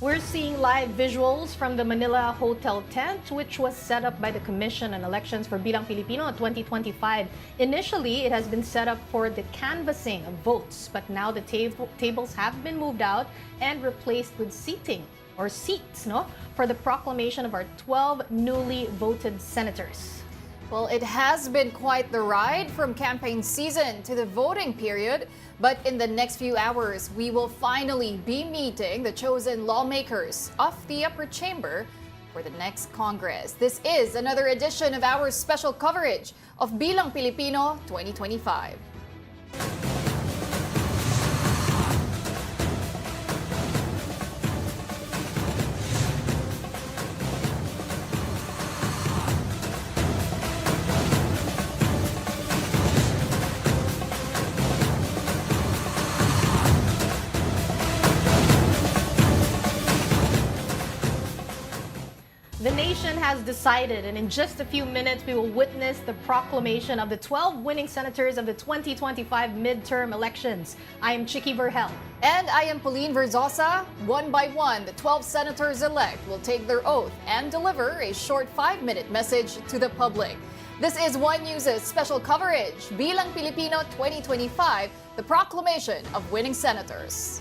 We're seeing live visuals from the Manila hotel tent, which was set up by the Commission on Elections for Bilang Pilipino 2025. Initially, it has been set up for the canvassing of votes, but now the tables have been moved out and replaced with seats, for the proclamation of our 12 newly voted senators. Well, it has been quite the ride from campaign season to the voting period. But in the next few hours, we will finally be meeting the chosen lawmakers of the upper chamber for the next Congress. This is another edition of our special coverage of Bilang Pilipino 2025. The nation has decided, and in just a few minutes, we will witness the proclamation of the 12 winning senators of the 2025 midterm elections. I am Chicky Verhel. And I am Pauline Verzosa. One by one, the 12 senators-elect will take their oath and deliver a short 5-minute message to the public. This is One News's special coverage, Bilang Pilipino 2025, the proclamation of winning senators.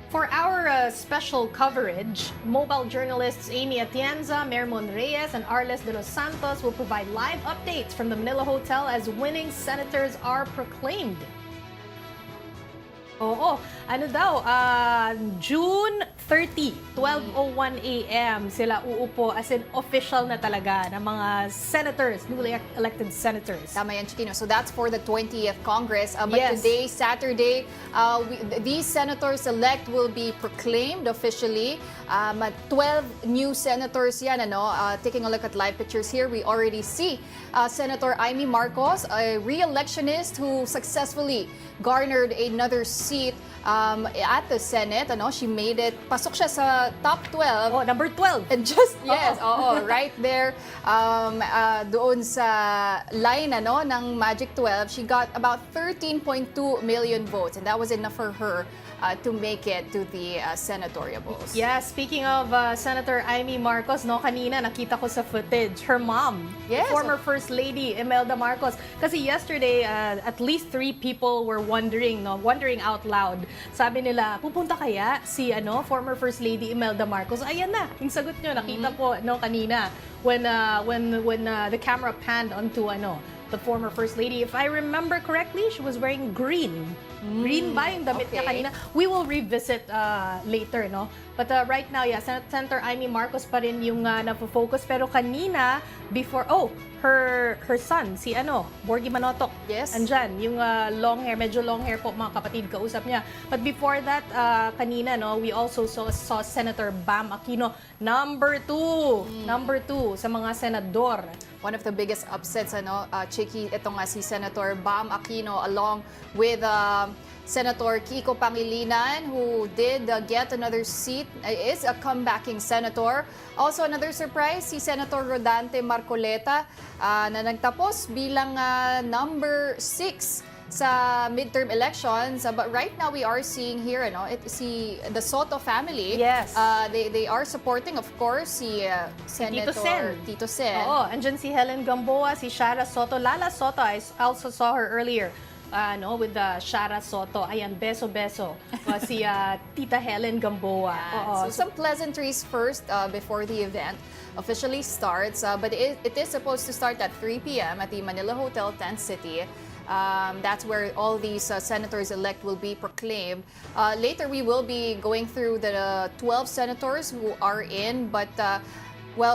For our special coverage, mobile journalists Amy Atienza, Mermon Reyes, and Arles de los Santos will provide live updates from the Manila Hotel as winning senators are proclaimed. June 30, 12:01 a.m. sila uupo as in official na talaga ng mga senators, newly elected senators. Tama yan, Chiquino. So that's for the 20th Congress. But Yes. today, Saturday, these senators-elect will be proclaimed officially. 12 new senators yan, taking a look at live pictures here, we already see Senator Amy Marcos, a re-electionist who successfully garnered another seat at the Senate. She made it. Pasok siya sa top 12. Oh, number 12. And right there, doon sa line ng Magic 12, she got about 13.2 million votes, and that was enough for her to make it to the senatorial bowls. Yeah, speaking of Senator Amy Marcos, kanina nakita ko sa footage, her mom, Yes. former First Lady Imelda Marcos. Kasi yesterday, at least 3 people were wondering out loud. Sabi nila, pupunta kaya si former First Lady Imelda Marcos? Ayan na, yung sagot nyo, nakita po kanina when the camera panned onto the former First Lady. If I remember correctly, she was wearing green. Green ba yung damit niya kanina? We will revisit later, But right now, Senator Amy Marcos pa rin yung nafo-focus. Pero kanina, before, her son, si Borgie Manotoc. Yes. Andyan, yung long hair, medyo long hair po mga kapatid, kausap niya. But before that, kanina, we also saw Senator Bam Aquino, number 2 sa mga senador. One of the biggest upsets, Chicky, ito nga si Senator Bam Aquino along with Senator Kiko Pangilinan, who did get another seat, is a comebacking senator. Also, another surprise, si Senator Rodante Marcoleta na nagtapos bilang number 6 sa midterm elections. But right now, we are seeing here, the Soto family. Yes. They are supporting, of course, si Senator Tito Sen. Oo, andyan si Helen Gamboa, si Shara Soto. Lala Soto, I also saw her earlier. With Shara Soto. Ayan, beso-beso. Si Tita Helen Gamboa. So some pleasantries first before the event officially starts. But it is supposed to start at 3 p.m. at the Manila Hotel, Tent City. That's where all these senators-elect will be proclaimed. Later, we will be going through the 12 senators who are in, but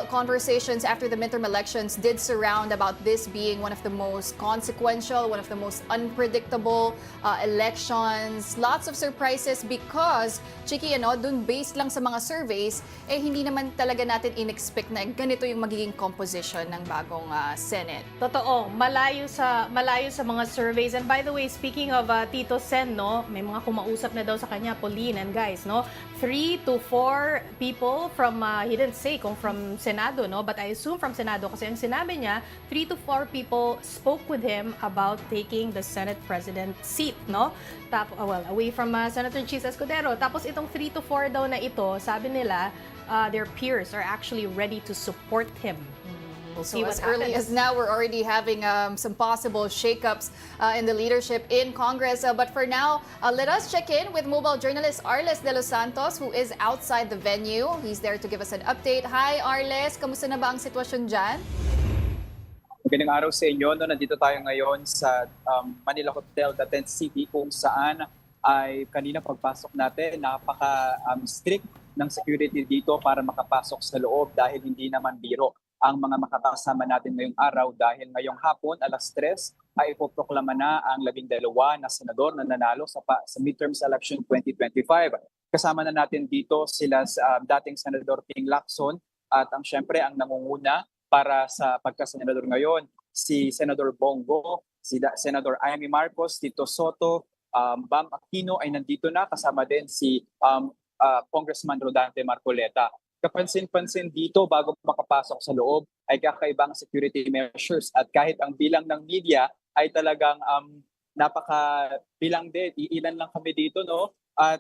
conversations after the midterm elections did surround about this being one of the most consequential, one of the most unpredictable elections. Lots of surprises because, Chicky, dun based lang sa mga surveys, hindi naman talaga natin in-expect na ganito yung magiging composition ng bagong Senate. Totoo, malayo sa mga surveys. And by the way, speaking of Tito Sen, may mga kumausap na daw sa kanya, Pauline and guys, 3 to 4 people from, he didn't say kung from Senado, no? But I assume from Senado kasi ang sinabi niya, 3 to 4 people spoke with him about taking the Senate President seat, no? Away from Senator Chis Escudero. Tapos itong 3 to 4 daw na ito, sabi nila, their peers are actually ready to support him. We'll see So what as early happens. as now, we're already having some possible shakeups in the leadership in Congress. But for now, let us check in with mobile journalist Arles de los Santos, who is outside the venue. He's there to give us an update. Hi, Arles. Kamusta na ba ang sitwasyon dyan? Magandang araw sa inyo. No, nandito tayo ngayon sa Manila Hotel, the 10th City, kung saan ay kanina pagpasok natin, napaka-strict ng security dito para makapasok sa loob dahil hindi naman biro ang mga makakasama natin ngayong araw dahil ngayong hapon, alas 3, ay ipoproklama na ang 12 na senador na nanalo sa midterms election 2025. Kasama na natin dito sila dating Senador Ping Lacson at syempre ang nangunguna para sa pagkasenador ngayon, si Senador Bongo, si Senador Amy Marcos, Tito Soto, Bam Aquino ay nandito na, kasama din si Congressman Rodante Marcoleta. Kapansin-pansin dito bago makapasok sa loob ay kakaibang security measures at kahit ang bilang ng media ay talagang napaka-bilang din. Iilan lang kami dito, no? At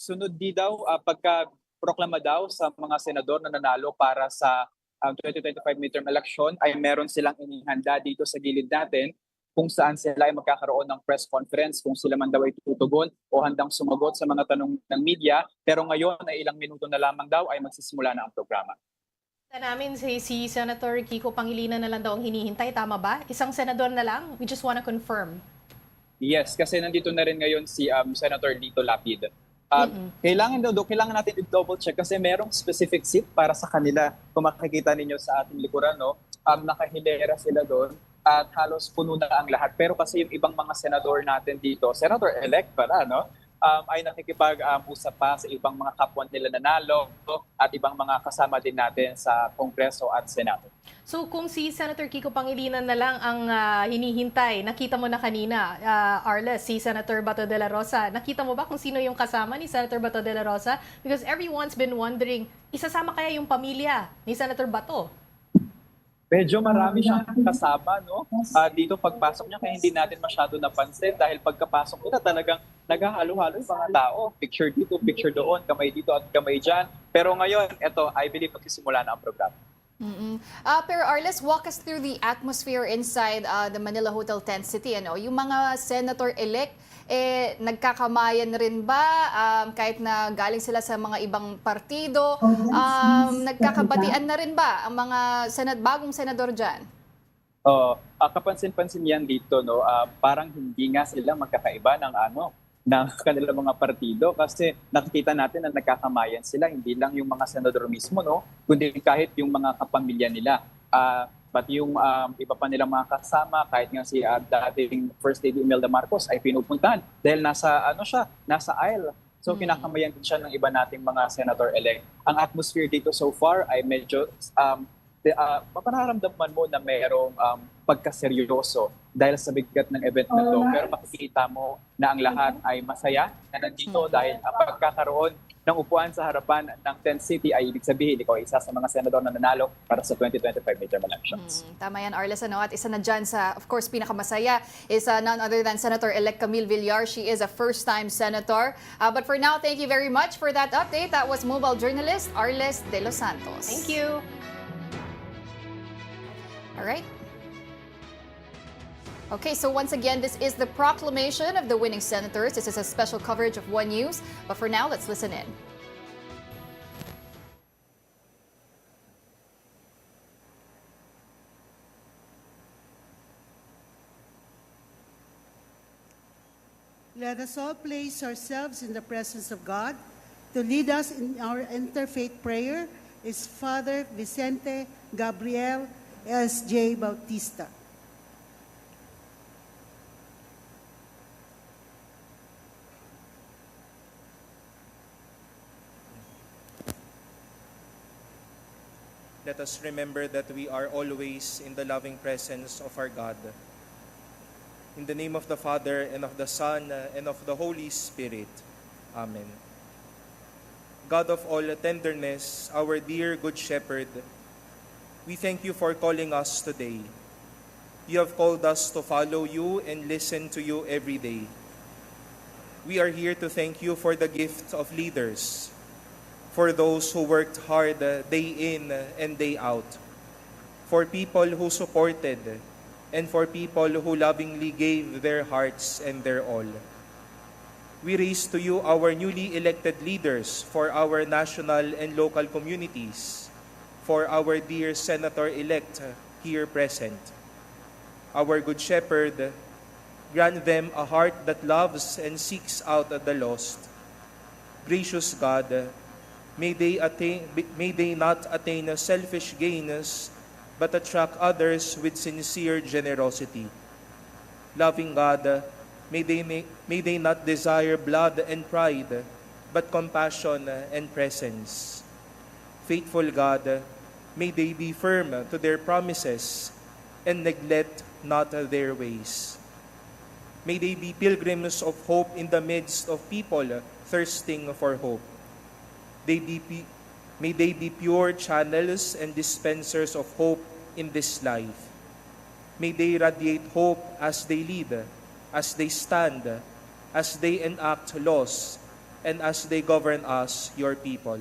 sunod daw pagka-proklama daw sa mga senador na nanalo para sa 2025 midterm election ay meron silang inihanda dito sa gilid natin kung saan sila ay magkakaroon ng press conference, kung sila man daw ay tutugon o handang sumagot sa mga tanong ng media. Pero ngayon ay ilang minuto na lamang daw ay magsisimula na ang programa. Namin si Senator Kiko Pangilinan na lang daw ang hinihintay, tama ba? Isang senador na lang? We just wanna confirm. Yes, kasi nandito na rin ngayon si Senator Lito Lapid. Kailangan natin i-double check kasi merong specific seat para sa kanila. Kung makikita ninyo sa ating likuran, no? Nakahilera sila doon at halos puno na ang lahat. Pero kasi yung ibang mga senador natin dito, Senator-elect pala, no? Ay nakikipag-usap pa sa ibang mga kapwa nila nanalo at ibang mga kasama din natin sa Kongreso at Senado. So kung si Senator Kiko Pangilinan na lang ang hinihintay, nakita mo na kanina, Arles, si Senator Bato de la Rosa, nakita mo ba kung sino yung kasama ni Senator Bato de la Rosa? Because everyone's been wondering, isasama kaya yung pamilya ni Senator Bato? Medyo marami siyang kasama, no? Dito pagpasok niya kaya hindi natin masyado napansin dahil pagkapasok nila talagang naghahalo-halo yung mga tao. Picture dito, picture doon, kamay dito at kamay dyan. Pero ngayon, eto, I believe magsisimula na ang programa. Pero Arles, walk us through the atmosphere inside the Manila Hotel 10th City. Ano? Yung mga senator-elect, nagkakamayan rin ba? Kahit na galing sila sa mga ibang partido, nagkakabatian na rin ba ang mga bagong senador dyan? Kapansin-pansin yan dito, no? Parang hindi nga sila magkakaiba ng kanilang mga partido kasi nakikita natin na nagkakamayan sila, hindi lang yung mga senador mismo, no? Kundi kahit yung mga kapamilya nila. Pati yung iba pa nilang mga kasama, kahit nga si dating First Lady Imelda Marcos ay pinupuntahan dahil nasa aisle. So kinakamayan din siya ng iba nating mga senator-elect. Ang atmosphere dito so far ay medyo mapararamdaman mo na mayroong pagkaseryoso dahil sa bigat ng event na to. Pero makikita mo na ang lahat ay masaya na nandito dahil ang pagkakaroon ng upuan sa harapan ng 10th City ay ibig sabihin ikaw isa sa mga senador na nanalo para sa 2025 midterm elections. Tama yan, Arles. At isa na dyan sa, of course, pinakamasaya is none other than Senator-elect Camille Villar. She is a first-time senator. But for now, thank you very much for that update. That was mobile journalist Arles de los Santos. Thank you. All right. Okay, so once again, this is the proclamation of the winning senators. This is a special coverage of One News. But for now, let's listen in. Let us all place ourselves in the presence of God. To lead us in our interfaith prayer is Father Vicente Gabriel S.J. Bautista. Let us remember that we are always in the loving presence of our God. In the name of the Father, and of the Son, and of the Holy Spirit. Amen. God of all tenderness, our dear Good Shepherd, we thank you for calling us today. You have called us to follow you and listen to you every day. We are here to thank you for the gift of leaders, for those who worked hard day in and day out, for people who supported, and for people who lovingly gave their hearts and their all. We raise to you our newly elected leaders for our national and local communities, for our dear Senator-elect here present. Our Good Shepherd, grant them a heart that loves and seeks out the lost. Gracious God, may they not attain selfish gains, but attract others with sincere generosity. Loving God, may they not desire blood and pride, but compassion and presence. Faithful God, may they be firm to their promises and neglect not their ways. May they be pilgrims of hope in the midst of people thirsting for hope. May they be pure channels and dispensers of hope in this life. May they radiate hope as they lead, as they stand, as they enact laws, and as they govern us, your people.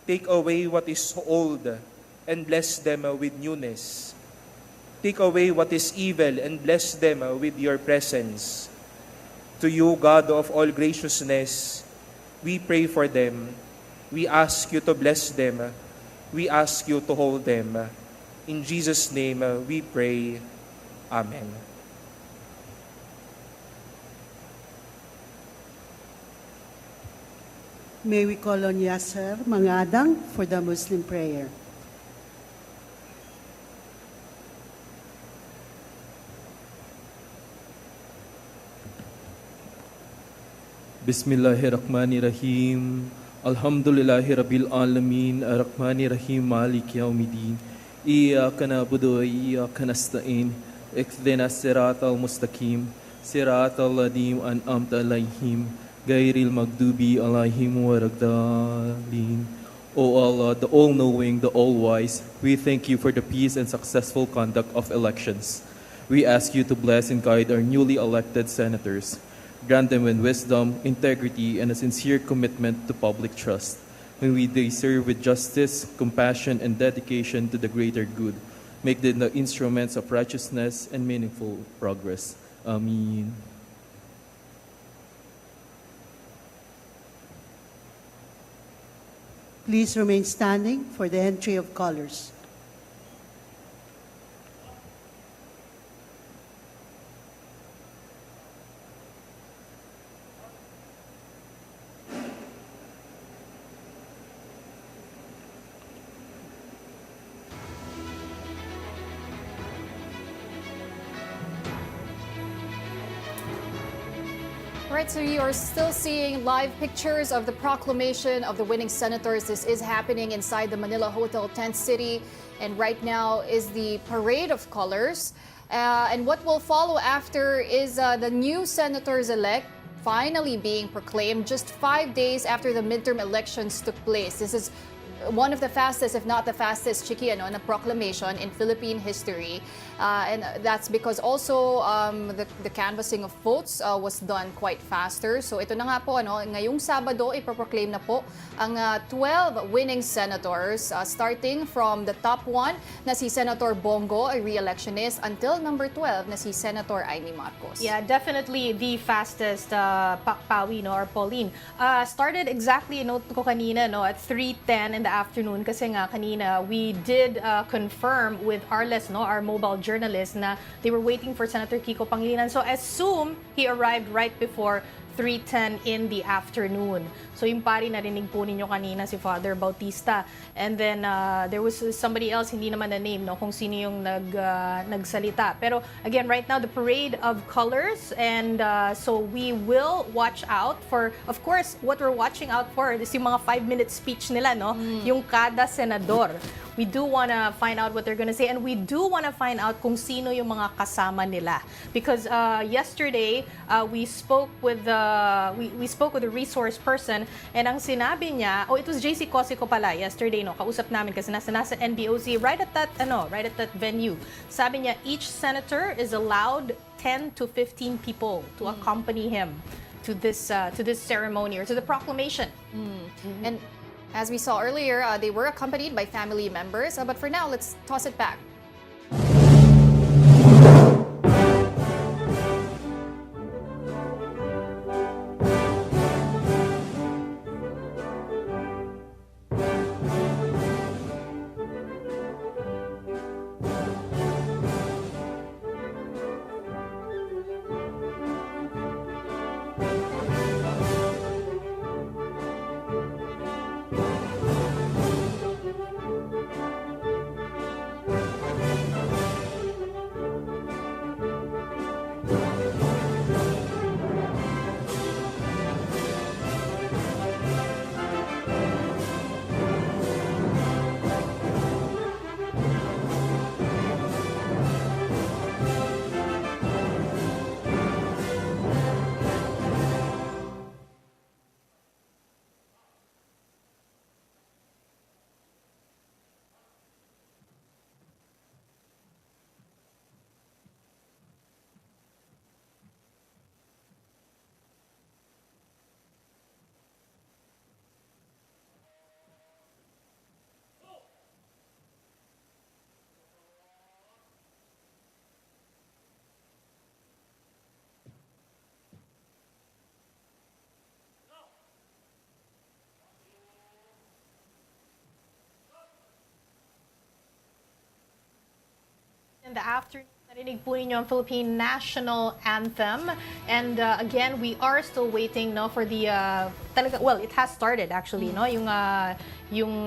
Take away what is old and bless them with newness. Take away what is evil and bless them with your presence. To you, God of all graciousness, we pray for them. We ask you to bless them. We ask you to hold them. In Jesus' name we pray. Amen. May we call on Yasser Mangadang for the Muslim prayer. Bismillahirrahmanirrahim. Alhamdulillahi Rabbil Alamin. Ar-Rahmanirrahim. Malik Yawmiddin. Iyaka na'budu wa iyaka nasta'in. Ihdina siratal mustaqim. Siratal ladhim an'amta alayhim. Gairil magdubi alayhim waragdalin. O Allah, the all-knowing, the all-wise, we thank you for the peace and successful conduct of elections. We ask you to bless and guide our newly elected senators. Grant them with wisdom, integrity, and a sincere commitment to public trust. When they serve with justice, compassion, and dedication to the greater good, make them the instruments of righteousness and meaningful progress. Amen. Please remain standing for the entry of colors. Right, so you are still seeing live pictures of the proclamation of the winning senators. This is happening inside the Manila Hotel Tent City, and right now is the parade of colors. And what will follow after is the new senators-elect finally being proclaimed just 5 days after the midterm elections took place. This is one of the fastest, if not the fastest, Chiki, na proclamation in Philippine history. And that's because also the canvassing of votes was done quite faster. So ito na nga po, ngayong Sabado, ipoproclaim na po ang 12 winning senators, starting from the top one na si Senator Bongo, a re-electionist, until number 12 na si Senator Amy Marcos. Yeah, definitely the fastest, Pawi, or Pauline. Started exactly, ko kanina, at 3:10 in the afternoon, kasi nga kanina we did confirm with Arles, our mobile journalist, na they were waiting for Senator Kiko Pangilinan. So assume he arrived right before 3:10 in the afternoon. So yung pari narinig po ninyo kanina si Father Bautista. And then there was somebody else, hindi naman na name, kung sino yung nagsalita. Pero again, right now the parade of colors, and so we will watch out for, of course, what we're watching out for is yung mga 5-minute speech nila, yung kada senador. We do want to find out what they're going to say, and we do want to find out kung sino yung mga kasama nila. Because yesterday, we spoke with the resource person, and ang sinabi niya, it was JC Cosico pala yesterday, no, kausap namin kasi nasa NBOC right at that venue. Sabi niya, each senator is allowed 10 to 15 people to accompany him to this ceremony or to the proclamation. And as we saw earlier, they were accompanied by family members. But for now, let's toss it back. In the afternoon, narinig po ninyo ang Philippine National Anthem. And again, we are still waiting, no, for the it has started actually, no, yung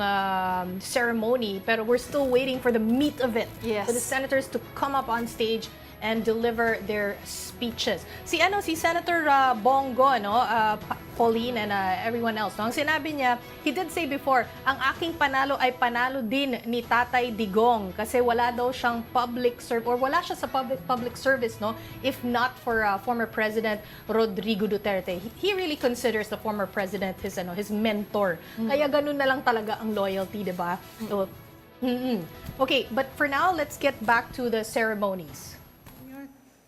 ceremony, pero we're still waiting for the meat of it. Yes. For the senators to come up on stage and deliver their speeches. Si Senator Bongo, no, Pauline and everyone else, no, ang sinabi niya, he did say before, ang aking panalo ay panalo din ni Tatay Digong kasi wala daw siyang wala siya sa public service, no, if not for former President Rodrigo Duterte. He really considers the former president his mentor. Kaya ganun na lang talaga ang loyalty, 'di ba? So, okay, but for now, let's get back to the ceremonies.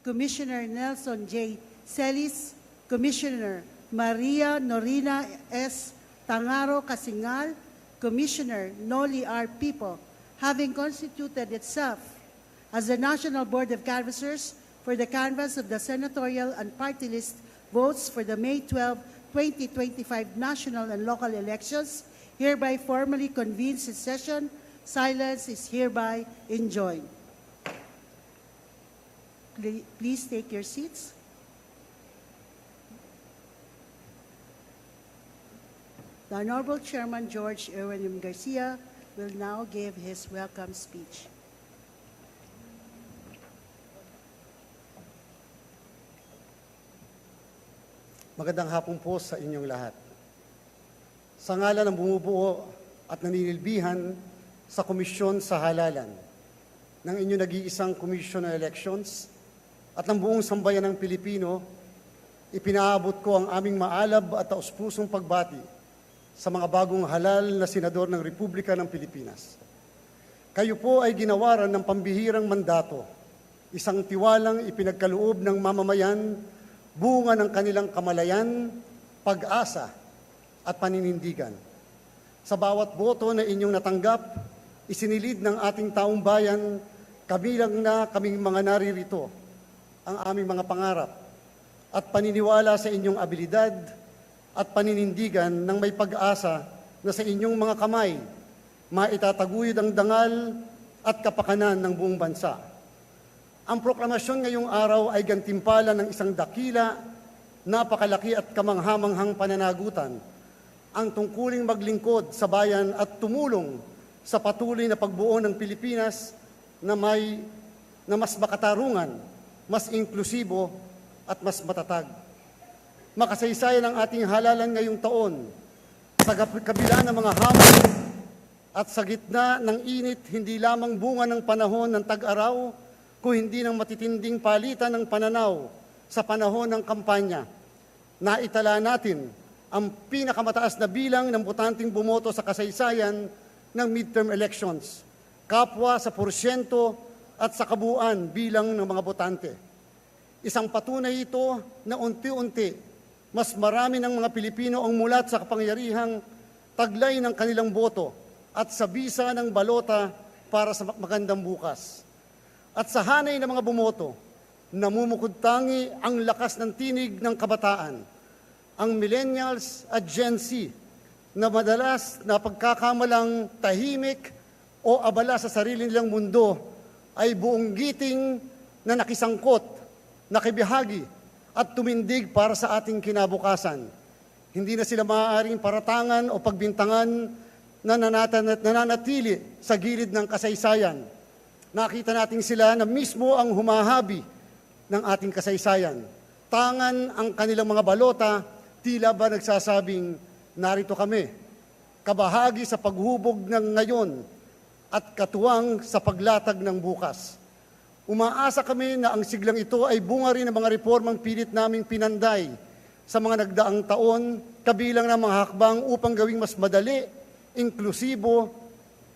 Commissioner Nelson J. Celis, Commissioner Maria Norina S. Tangaro Kasingal, Commissioner Noli R. Pipo, having constituted itself as the National Board of Canvassers for the canvass of the senatorial and party list votes for the May 12, 2025 national and local elections, hereby formally convenes its session. Silence is hereby enjoined. Please take your seats. The Honorable Chairman George Erwin M. Garcia will now give his welcome speech. Magandang hapon po sa inyong lahat. Sa ngalan ng bumubuo at naninilbihan sa Komisyon sa Halalan ng inyong nag-iisang Commission on Elections at ng buong sambayan ng Pilipino, ipinaabot ko ang aming maalab at taus-pusong pagbati sa mga bagong halal na senador ng Republika ng Pilipinas. Kayo po ay ginawaran ng pambihirang mandato, isang tiwalang ipinagkaloob ng mamamayan, bunga ng kanilang kamalayan, pag-asa at paninindigan. Sa bawat boto na inyong natanggap, isinilid ng ating taong bayan, kabilang na kaming mga naririto, ang aming mga pangarap at paniniwala sa inyong abilidad at paninindigan ng may pag-asa na sa inyong mga kamay, maitataguyod ang dangal at kapakanan ng buong bansa. Ang proklamasyon ngayong araw ay gantimpala ng isang dakila, napakalaki at kamanghamanghang pananagutan, ang tungkuling maglingkod sa bayan at tumulong sa patuloy na pagbuo ng Pilipinas na mas makatarungan, mas inklusibo at mas matatag. Makasaysayan ang ating halalan ngayong taon sa kabila ng mga hamon At sa gitna ng init, hindi lamang bunga ng panahon ng tag-araw, kung hindi ng matitinding palitan ng pananaw sa panahon ng kampanya. Naitala natin ang pinakamataas na bilang ng botanteng bumoto sa kasaysayan ng midterm elections, kapwa sa porsyento at sa kabuuan bilang ng mga botante. Isang patunay ito na unti-unti, mas marami ng mga Pilipino ang mulat sa kapangyarihang taglay ng kanilang boto at sa bisa ng balota para sa magandang bukas. At sa hanay ng mga bumoto, namumukod tangi ang lakas ng tinig ng kabataan, ang millennials at Gen Z na madalas na pagkakamalang tahimik o abala sa sarili nilang mundo ay buong giting na nakisangkot, nakibahagi at tumindig para sa ating kinabukasan. Hindi na sila maaaring paratangan o pagbintangan na nananatili sa gilid ng kasaysayan. Nakita natin sila na mismo ang humahabi ng ating kasaysayan. Tangan ang kanilang mga balota, tila ba nagsasabing, narito kami, kabahagi sa paghubog ng ngayon at katuwang sa paglatag ng bukas. Umaasa kami na ang siglang ito ay bunga rin ng mga reformang pilit naming pinanday sa mga nagdaang taon, kabilang ng mga hakbang upang gawing mas madali, inklusibo,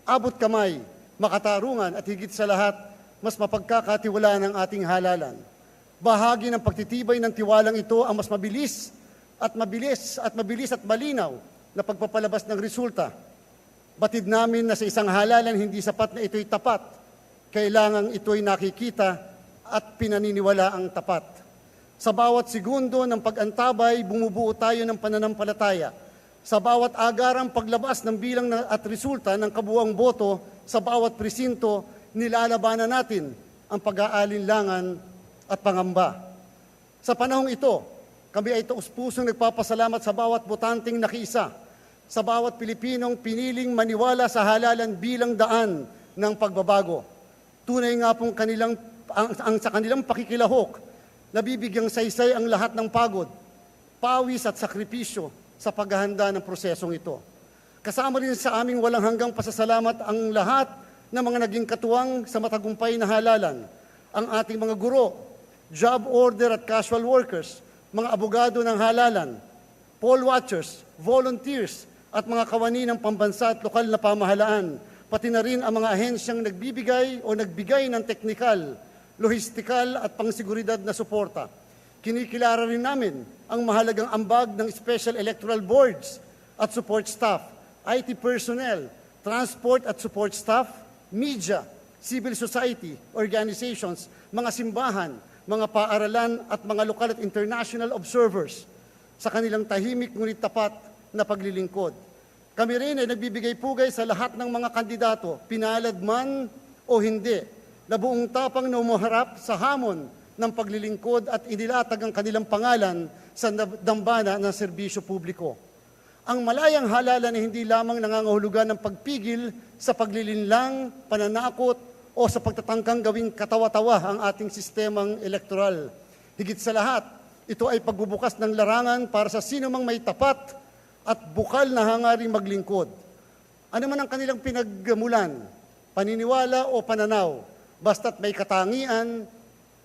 abot kamay, makatarungan at higit sa lahat, mas mapagkakatiwalaan ng ating halalan. Bahagi ng pagtitibay ng tiwalang ito ang mas mabilis at malinaw na pagpapalabas ng resulta. Batid namin na sa isang halalan hindi sapat na ito'y tapat. Kailangang ito'y nakikita at pinaniniwala ang tapat. Sa bawat segundo ng pag-antabay, bumubuo tayo ng pananampalataya. Sa bawat agarang paglabas ng bilang at resulta ng kabuuang boto sa bawat presinto, nilalabanan natin ang pag-aalinlangan at pangamba. Sa panahong ito, kami ay taus-pusong nagpapasalamat sa bawat botanteng nakiisa, sa bawat Pilipinong piniling maniwala sa halalan bilang daan ng pagbabago. Tunay nga pong sa kanilang pakikilahok, nabibigyang saysay ang lahat ng pagod, pawis at sakripisyo sa paghahanda ng prosesong ito. Kasama rin sa aming walang hanggang pasasalamat ang lahat ng mga naging katuwang sa matagumpay na halalan, ang ating mga guro, job order at casual workers, mga abogado ng halalan, poll watchers, volunteers, at mga kawani ng pambansa at lokal na pamahalaan, pati na rin ang mga ahensyang nagbibigay o nagbigay ng teknikal, lohistikal at pangsiguridad na suporta. Kinikilala rin namin ang mahalagang ambag ng special electoral boards at support staff, IT personnel, transport at support staff, media, civil society, organizations, mga simbahan, mga paaralan at mga lokal at international observers sa kanilang tahimik ngunit tapat na paglilingkod. Kami rin ay nagbibigay pugay sa lahat ng mga kandidato, pinalad man o hindi, na buong tapang na umaharap sa hamon ng paglilingkod at inilatag ang kanilang pangalan sa dambana ng serbisyo publiko. Ang malayang halalan ay hindi lamang nangangahulugan ng pagpigil sa paglilinlang, pananakot o sa pagtatangkang gawing katawa-tawa ang ating sistemang elektoral. Higit sa lahat, ito ay pagbubukas ng larangan para sa sino mang may tapat at bukal na hangaring maglingkod. Ano man ang kanilang pinagmulan, paniniwala o pananaw, basta't may katangian,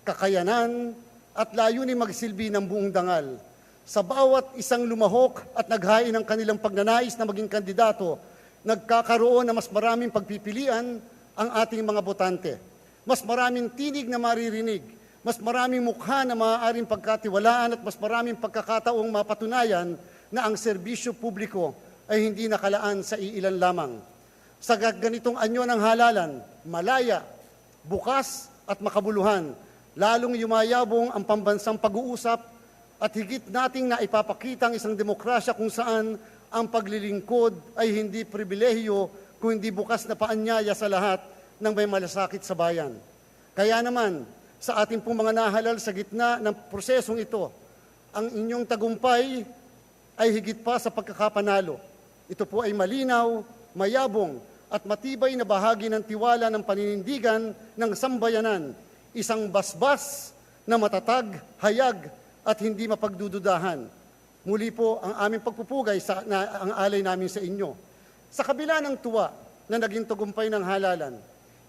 kakayanan, at layunin magsilbi ng buong dangal. Sa bawat isang lumahok at naghain ng kanilang pagnanais na maging kandidato, nagkakaroon na mas maraming pagpipilian ang ating mga botante. Mas maraming tinig na maririnig, mas maraming mukha na maaaring pagkatiwalaan at mas maraming pagkakataong mapatunayan na ang serbisyo publiko ay hindi nakalaan sa iilan lamang. Sa ganitong anyo ng halalan, malaya, bukas at makabuluhan, lalong yumayabong ang pambansang pag-uusap at higit nating naipapakita ang isang demokrasya kung saan ang paglilingkod ay hindi pribilehiyo kung hindi bukas na paanyaya sa lahat ng may malasakit sa bayan. Kaya naman, sa ating pong mga nahalal sa gitna ng prosesong ito, ang inyong tagumpay ay higit pa sa pagkakapanalo. Ito po ay malinaw, mayabong, at matibay na bahagi ng tiwala ng paninindigan ng sambayanan, isang basbas na matatag, hayag, at hindi mapagdududahan. Muli po ang aming pagpupugay ang alay namin sa inyo. Sa kabila ng tuwa na naging tagumpay ng halalan.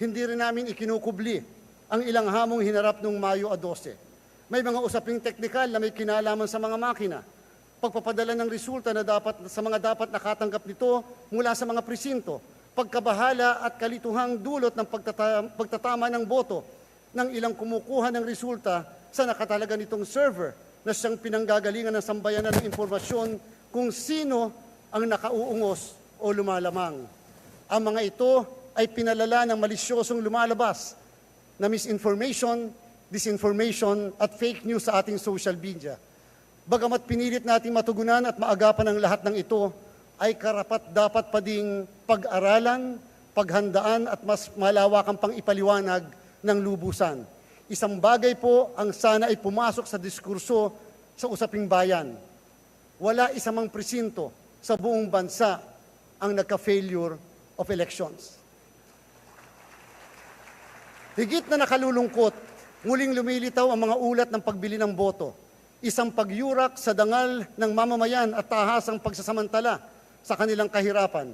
Hindi rin namin ikinukubli ang ilang hamong hinarap noong Mayo 12. May mga usaping teknikal na may kinalaman sa mga makina, pagpapadala ng resulta na sa mga dapat nakatanggap nito mula sa mga presinto, pagkabahala at kalituhang dulot ng pagtatama ng boto ng ilang kumukuha ng resulta sa nakatalaga nitong server na siyang pinanggagalingan ng sambayanan ng impormasyon kung sino ang nakauungos o lumalamang. Ang mga ito ay pinalala ng malisyosong lumalabas na misinformation, disinformation at fake news sa ating social media. Bagamat pinilit nating matugunan at maagapan ang lahat ng ito, ay karapat dapat pa ding pag-aralan, paghandaan at mas malawakang pang-ipaliwanag ng lubusan. Isang bagay po ang sana ay pumasok sa diskurso sa usaping bayan. Wala isa mang presinto sa buong bansa ang nagka-failure of elections. Higit na nakalulungkot, muling lumilitaw ang mga ulat ng pagbili ng boto. Isang pagyurak sa dangal ng mamamayan at tahasang pagsasamantala sa kanilang kahirapan.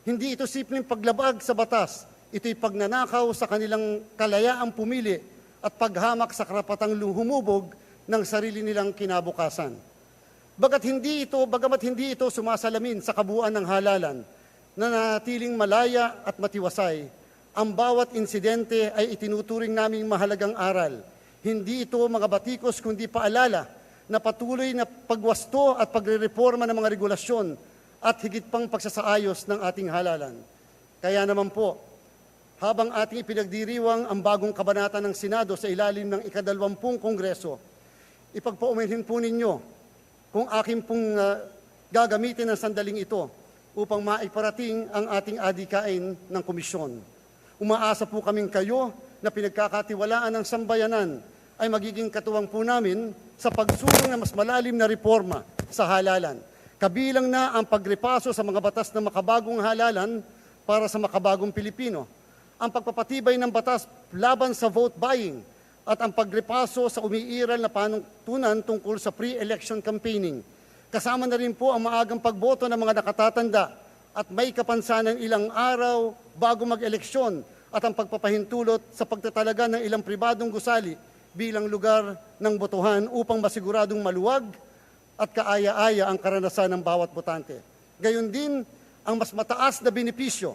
Hindi ito simpleng paglabag sa batas, ito'y pagnanakaw sa kanilang kalayaang pumili at paghamak sa karapatang humubog ng sarili nilang kinabukasan. Bagamat hindi ito sumasalamin sa kabuuan ng halalan, na nanatiling malaya at matiwasay, ang bawat insidente ay itinuturing naming mahalagang aral. Hindi ito mga batikos kundi paalala na patuloy na pagwasto at pagrereforma ng mga regulasyon at higit pang pagsasaayos ng ating halalan. Kaya naman po, habang ating ipinagdiriwang ang bagong kabanata ng Senado sa ilalim ng ika-20 Kongreso, ipagpaumanhin po ninyo kung aking pong gagamitin ang sandaling ito upang maiparating ang ating adikain ng komisyon. Umaasa po kaming kayo na pinagkakatiwalaan ng sambayanan ay magiging katuwang po namin sa pagsulong ng mas malalim na reforma sa halalan. Kabilang na ang pagrepaso sa mga batas ng makabagong halalan para sa makabagong Pilipino, ang pagpapatibay ng batas laban sa vote buying at ang pagrepaso sa umiiral na panuntunan tungkol sa pre-election campaigning. Kasama na rin po ang maagang pagboto ng mga nakatatanda at may kapansanan ilang araw bago mag-eleksyon at ang pagpapahintulot sa pagtatalaga ng ilang pribadong gusali bilang lugar ng botohan upang masiguradong maluwag at kaaya-aya ang karanasan ng bawat botante. Gayon din ang mas mataas na benepisyo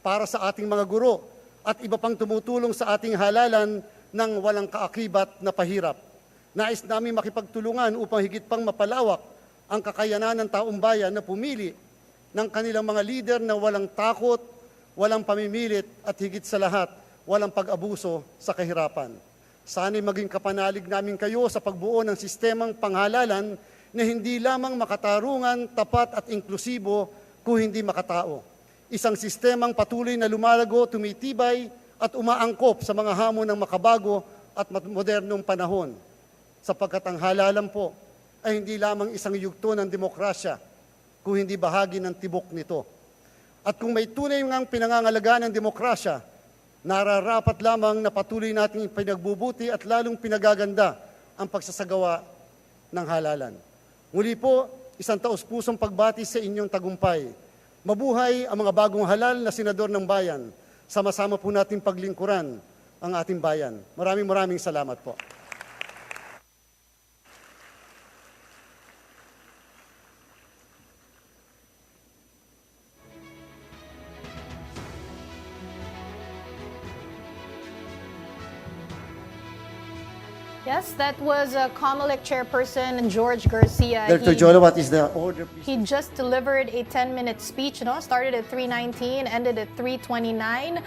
para sa ating mga guro at iba pang tumutulong sa ating halalan ng walang kaakibat na pahirap. Nais namin makipagtulungan upang higit pang mapalawak ang kakayanan ng taong bayan na pumili ng kanilang mga lider na walang takot, walang pamimilit at higit sa lahat, walang pag-abuso sa kahirapan. Sana'y maging kapanalig namin kayo sa pagbuo ng sistemang panghalalan na hindi lamang makatarungan, tapat at inklusibo kung hindi makatao. Isang sistemang patuloy na lumalago, tumitibay at umaangkop sa mga hamon ng makabago at modernong panahon. Sapagkat ang halalan po ay hindi lamang isang yugto ng demokrasya, kung hindi bahagi ng tibok nito. At kung may tunay ngang pinangangalagaan ng demokrasya, nararapat lamang na patuloy nating pinagbubuti at lalong pinagaganda ang pagsasagawa ng halalan. Muli po, isang taus-pusong pagbati sa inyong tagumpay. Mabuhay ang mga bagong halal na senador ng bayan. Sama-sama po nating paglingkuran ang ating bayan. Maraming salamat po. Yes, that was COMELEC chairperson George Garcia. Director Jolo, what is the order, please? He just delivered a 10-minute speech, no? Started at 3:19, ended at 3:29.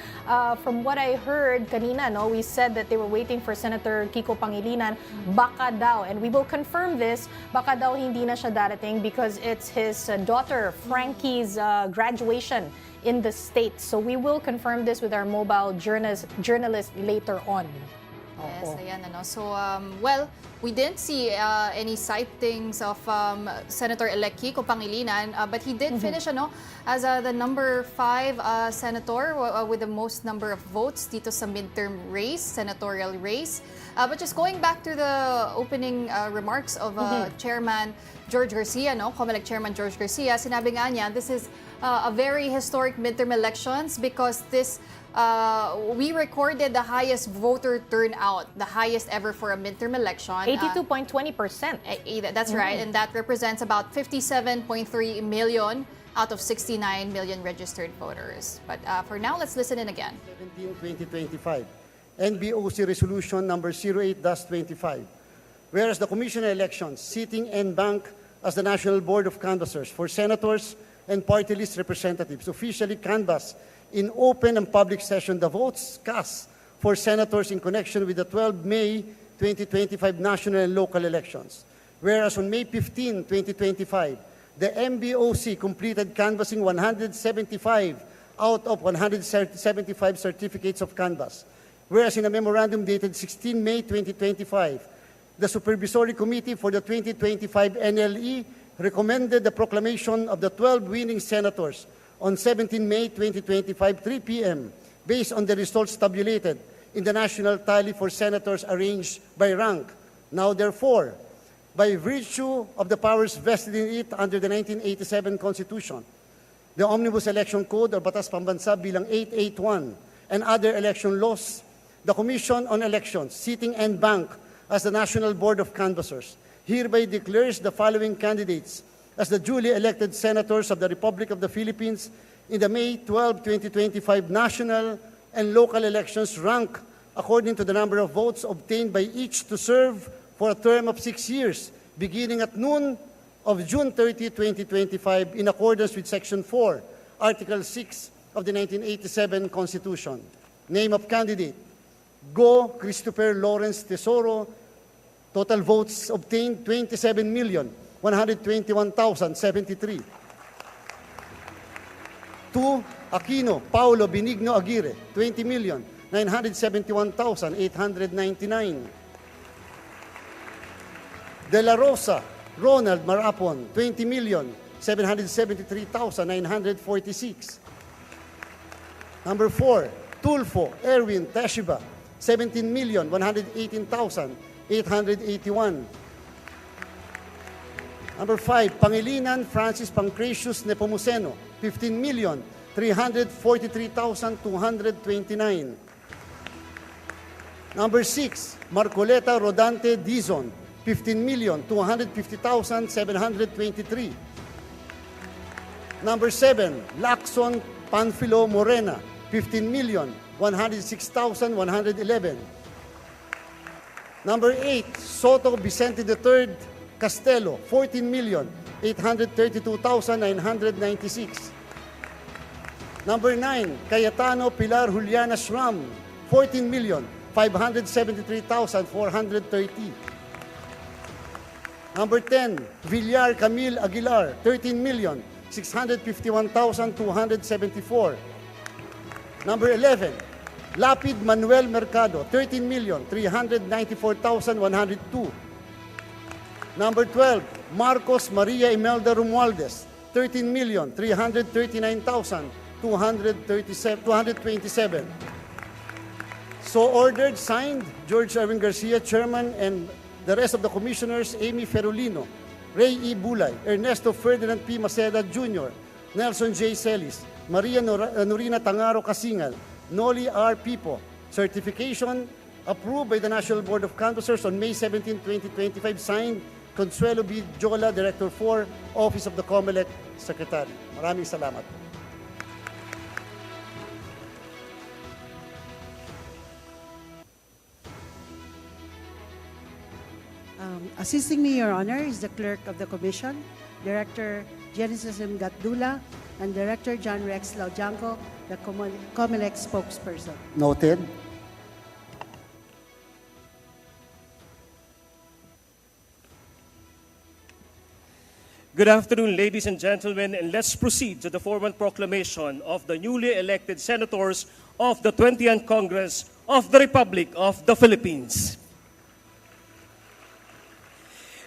From what I heard kanina, no, we said that they were waiting for Senator Kiko Pangilinan. Baka daw, and we will confirm this, baka daw hindi na siya darating because it's his daughter Frankie's graduation in the States. So we will confirm this with our mobile journalist later on. Yes, Oo. ayan, ano. So, well, we didn't see any sightings of Senator-elect Kiko Pangilinan, but he did finish as the number 5 senator with the most number of votes dito sa midterm race, senatorial race. But just going back to the opening remarks of Chairman George Garcia, COMELEC Chairman George Garcia, sinabi nga niya, this is a very historic midterm elections because this we recorded the highest voter turnout, the highest ever for a midterm election. 82.20%. That's right, and that represents about 57.3 million out of 69 million registered voters. But for now, let's listen in again. 17-2025, NBOC Resolution number 08-25. Whereas the Commission on Elections, sitting en banc as the National Board of Canvassers for senators and party list representatives, officially canvass in open and public session the votes cast for senators in connection with the 12 May 2025 national and local elections. Whereas on May 15, 2025, the MBOC completed canvassing 175 out of 175 certificates of canvass. Whereas in a memorandum dated 16 May 2025, the Supervisory Committee for the 2025 NLE recommended the proclamation of the 12 winning senators on 17 May 2025, 3 p.m., based on the results tabulated in the national tally for senators arranged by rank. Now, therefore, by virtue of the powers vested in it under the 1987 Constitution, the Omnibus Election Code or Batas Pambansa bilang 881, and other election laws, the Commission on Elections, sitting en banc as the National Board of Canvassers, hereby declares the following candidates as the duly elected senators of the Republic of the Philippines in the May 12, 2025 national and local elections, rank according to the number of votes obtained by each to serve for a term of 6 years, beginning at noon of June 30, 2025, in accordance with Section 4, Article 6 of the 1987 Constitution. Name of candidate: Go Christopher Lawrence Tesoro. Total votes obtained 27,121,073. 2. Aquino Paulo Benigno Aguirre, 20,971,899. De La Rosa Ronald Marapon, 20,773,946. Number 4, Tulfo Erwin Teshiba, 17,118,881. Number 5, Pangilinan Francis Pancratius Nepomuceno, 15,343,229. Number 6, Marcoleta Rodante Dizon, 15,250,723. Number 7, Lacson Panfilo Morena, 15,106,111. Number 8, Soto Vicente III Castelo, 14,832,996. Number 9, Cayetano Pilar Juliana Schramm, 14,573,430. Number 10, Villar Camille Aguilar, 13,651,274. Number 11, Lapid Manuel Mercado, 13,394,102. Number 12, Marcos Maria Imelda Romualdez, 13,339,227. So ordered, signed, George Erwin Garcia, Chairman, and the rest of the commissioners, Amy Ferolino, Ray E. Bulay, Ernesto Ferdinand P. Maceda Jr., Nelson J. Celis, Maria Norina Tangaro Kasingal, Noli R. Pipo. Certification approved by the National Board of Canvassers on May 17, 2025, signed Consuelo B. Jola, Director 4, Office of the COMELEC Secretary. Maraming salamat. Assisting me, Your Honor, is the Clerk of the Commission, Director Genesis M. Gatdula, and Director John Rex Laujanco, the COMELEC spokesperson. Noted. Good afternoon, ladies and gentlemen, and let's proceed to the formal proclamation of the newly elected senators of the 20th Congress of the Republic of the Philippines.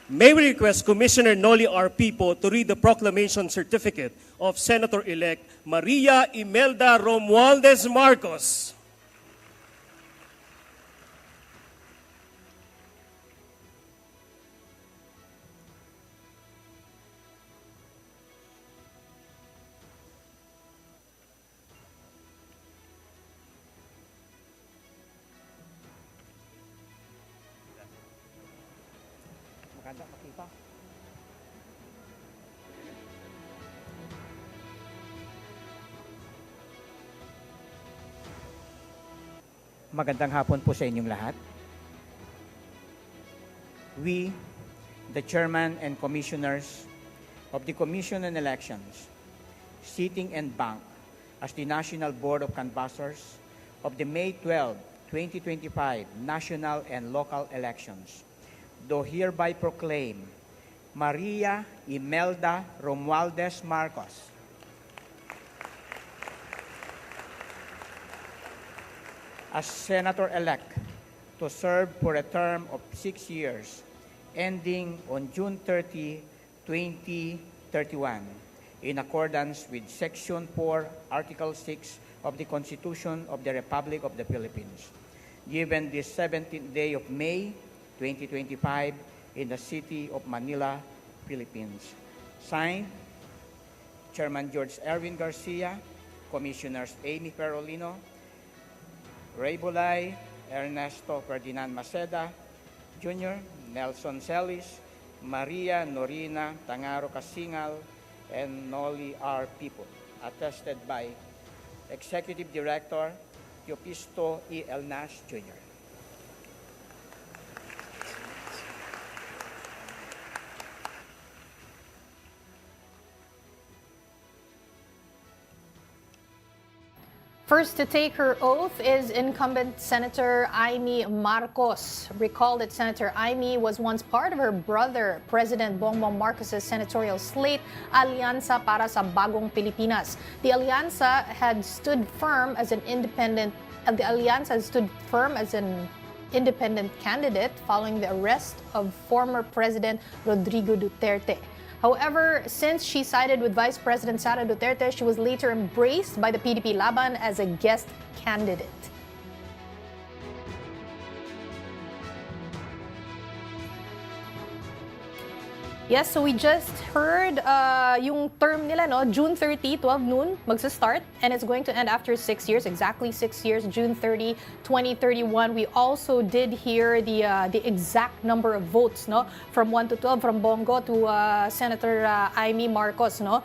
May we request Commissioner Noli R. Pipo to read the proclamation certificate of Senator-elect Maria Imelda Romualdez Marcos. Magandang hapon po sa inyong lahat. We, the Chairman and Commissioners of the Commission on Elections, sitting en banc as the National Board of Canvassers of the May 12, 2025 national and local elections, do hereby proclaim Maria Imelda Romualdez Marcos as Senator-elect to serve for a term of 6 years, ending on June 30, 2031, in accordance with Section 4, Article 6 of the Constitution of the Republic of the Philippines, given this 17th day of May, 2025, in the city of Manila, Philippines. Signed, Chairman George Erwin Garcia, Commissioners Amy Perolino, Ray Bulay, Ernesto Ferdinand Maceda Jr., Nelson Celis, Maria Norina Tangaro Casingal, and Noli R. Pipo, attested by Executive Director Teopisto E. Elnas Jr. First to take her oath is incumbent Senator Amy Marcos. Recall that Senator Amy was once part of her brother, President Bongbong Marcos's senatorial slate, Alyansa para sa Bagong Pilipinas. The Alyansa had stood firm as an independent candidate following the arrest of former President Rodrigo Duterte. However, since she sided with Vice President Sara Duterte, she was later embraced by the PDP Laban as a guest candidate. Yes, so we just heard yung term nila, no? June 30, 12 noon, magsa-start, and it's going to end after 6 years, exactly 6 years, June 30, 2031. We also did hear the exact number of votes, no? From 1 to 12, from Bongo to Senator Amy Marcos, no?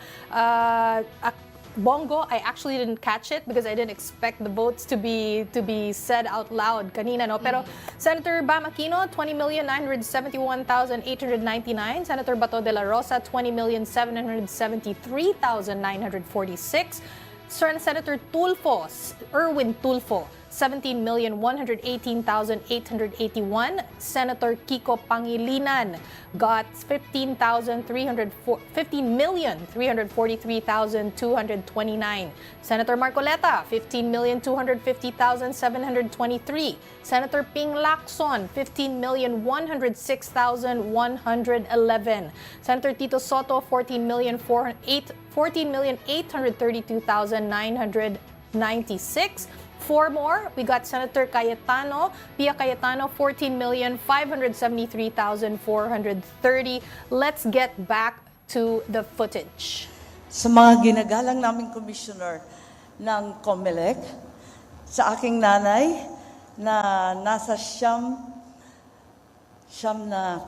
Bongo, I actually didn't catch it because I didn't expect the votes to be said out loud kanina, no? Pero Senator Bam Aquino, 20,971,899. Senator Bato de la Rosa, 20,773,946. Senator Tulfo, Erwin Tulfo, 17,118,881. Senator Kiko Pangilinan got 15,343,229. Senator Marcoleta, 15,250,723. Senator Ping Lacson, 15,106,111. Senator Tito Soto, 14,832,996. Four more, we got Senator Pia Cayetano, 14,573,430. Let's get back to the footage. Sa mga ginagalang naming commissioner ng COMELEC, sa aking nanay na nasa siyam na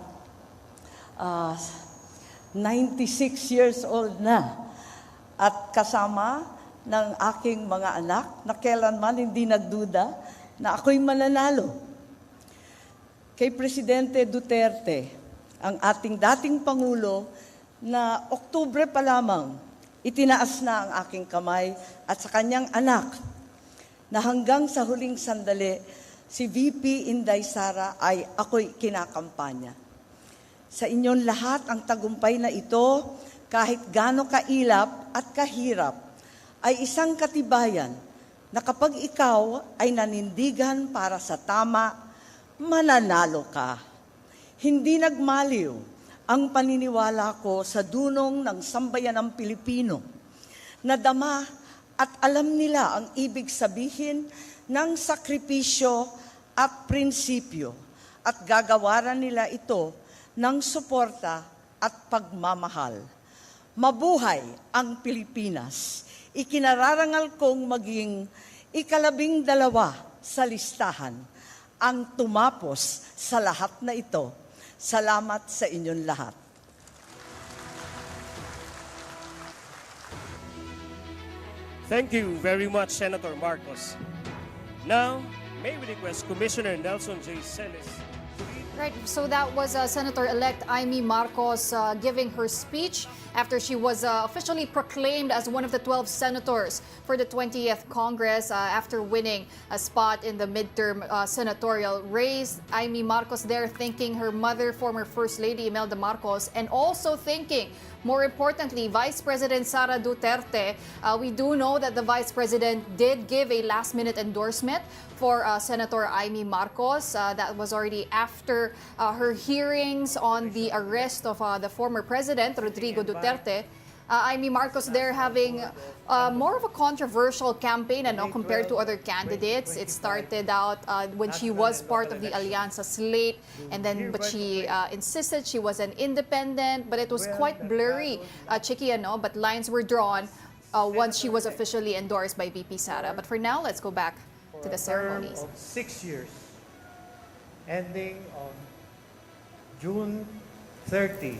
96 years old na, at kasama ng aking mga anak na kailanman hindi nagduda na ako'y mananalo. Kay Presidente Duterte, ang ating dating Pangulo, na Oktubre pa lamang, itinaas na ang aking kamay, at sa kanyang anak, na hanggang sa huling sandali, si VP Inday Sara ay ako'y kinakampanya. Sa inyong lahat, ang tagumpay na ito, kahit gaano kailap at kahirap, ay isang katibayan na kapag ikaw ay nanindigan para sa tama, mananalo ka. Hindi nagmaliw ang paniniwala ko sa dunong ng sambayanang Pilipino. Nadama at alam nila ang ibig sabihin ng sakripisyo at prinsipyo at gagawaran nila ito ng suporta at pagmamahal. Mabuhay ang Pilipinas! Ikinararangal kong maging ika-12 sa listahan ang tumapos sa lahat na ito. Salamat sa inyong lahat. Thank you very much, Senator Marcos. Now, may we request Commissioner Nelson J. Celis. Right, so that was Senator-elect Amy Marcos giving her speech after she was officially proclaimed as one of the 12 senators for the 20th Congress after winning a spot in the midterm senatorial race. Amy Marcos there thanking her mother, former First Lady Imelda Marcos, and also thanking, more importantly, Vice President Sara Duterte. We do know that the Vice President did give a last-minute endorsement for Senator Amy Marcos. That was already after her hearings on the arrest of the former President, Rodrigo Duterte. Amy Marcos there having more of a controversial campaign compared to other candidates. It started out when she was part of the Alianza slate, but she insisted she was an independent, but it was quite blurry, Chicky, but lines were drawn once she was officially endorsed by VP Sara. But for now, let's go back to the ceremonies. Of 6 years, ending on June 30,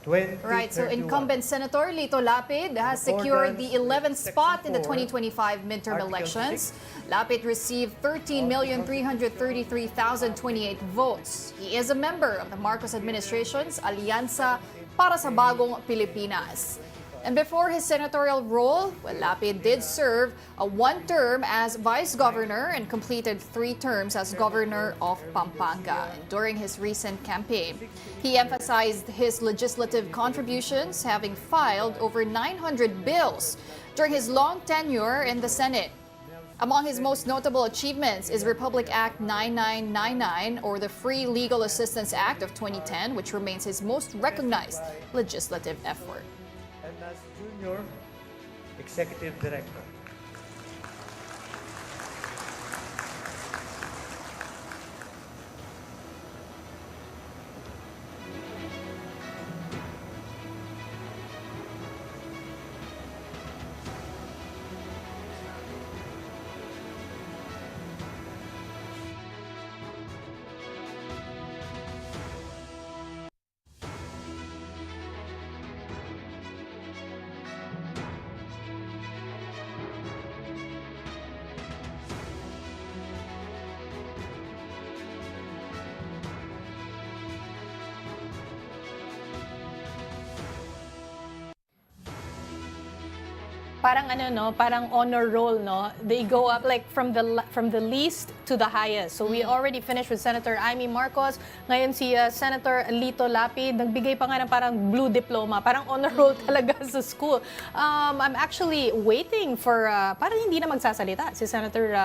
2031. Right, so incumbent Senator Lito Lapid has secured the 11th spot in the 2025 midterm elections. Lapid received 13,333,028 votes. He is a member of the Marcos administration's Alianza para sa Bagong Pilipinas. And before his senatorial role, Lapid did serve one term as vice governor and completed 3 terms as governor of Pampanga. And during his recent campaign, he emphasized his legislative contributions, having filed over 900 bills during his long tenure in the Senate. Among his most notable achievements is Republic Act 9999, or the Free Legal Assistance Act of 2010, which remains his most recognized legislative effort. And as Junior Executive Director. Parang parang honor roll, no? They go up like from the least to the highest. So we already finished with Senator Amy Marcos. Ngayon si Senator Lito Lapid, nagbigay pa nga ng parang blue diploma, parang honor roll talaga sa school. I'm actually waiting for parang hindi na magsasalita si Senator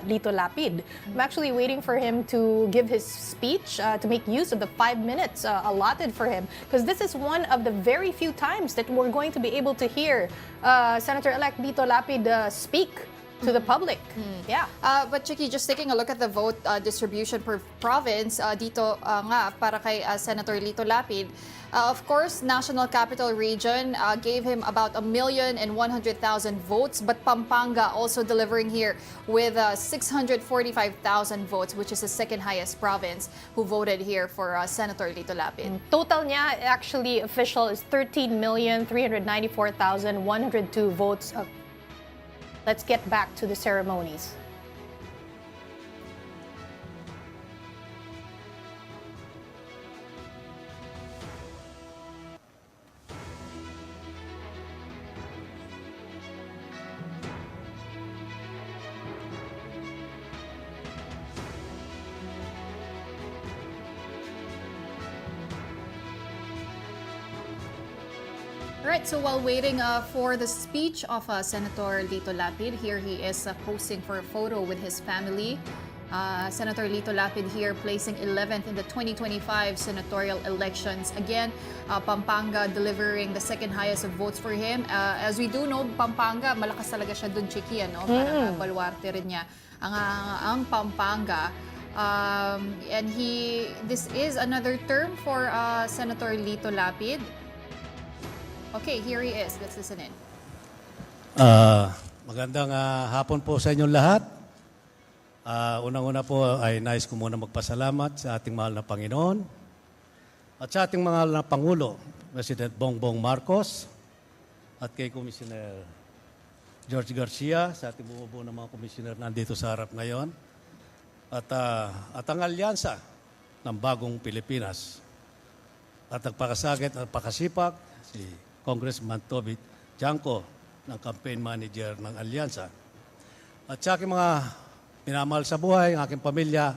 Lito Lapid. I'm actually waiting for him to give his speech, to make use of the 5 minutes allotted for him, because this is one of the very few times that we're going to be able to hear Senator-elect Lito Lapid speak to the public. Yeah. But Chicky, just taking a look at the vote distribution per province, dito nga para kay Senator Lito Lapid, of course, National Capital Region gave him about 1,100,000 votes, but Pampanga also delivering here with 645,000 votes, which is the second highest province who voted here for Senator Lito Lapid. Total niya, actually, official is 13,394,102 votes. Let's get back to the ceremonies. Right, so while waiting for the speech of Senator Lito Lapid, here he is posing for a photo with his family. Senator Lito Lapid here placing 11th in the 2025 senatorial elections. Again, Pampanga delivering the second highest of votes for him. As we do know, Pampanga, malakas talaga siya dun, Chiki, ano? Parang baluarte rin niya ang Pampanga. And this is another term for Senator Lito Lapid. Okay, here he is. Let's listen in. Magandang hapon po sa inyong lahat. Unang-una po ay nais ko muna magpasalamat sa ating mahal na Panginoon at sa ating mahal na Pangulo, President Bongbong Marcos, at kay Commissioner George Garcia, sa ating buo ng mga komisyoner nandito sa harap ngayon, at ang alyansa ng bagong Pilipinas. At nagpakasakit at pakasipag si Congressman Toby Janko ng campaign manager ng alyansa. At sa aking mga minamahal sa buhay, ang aking pamilya,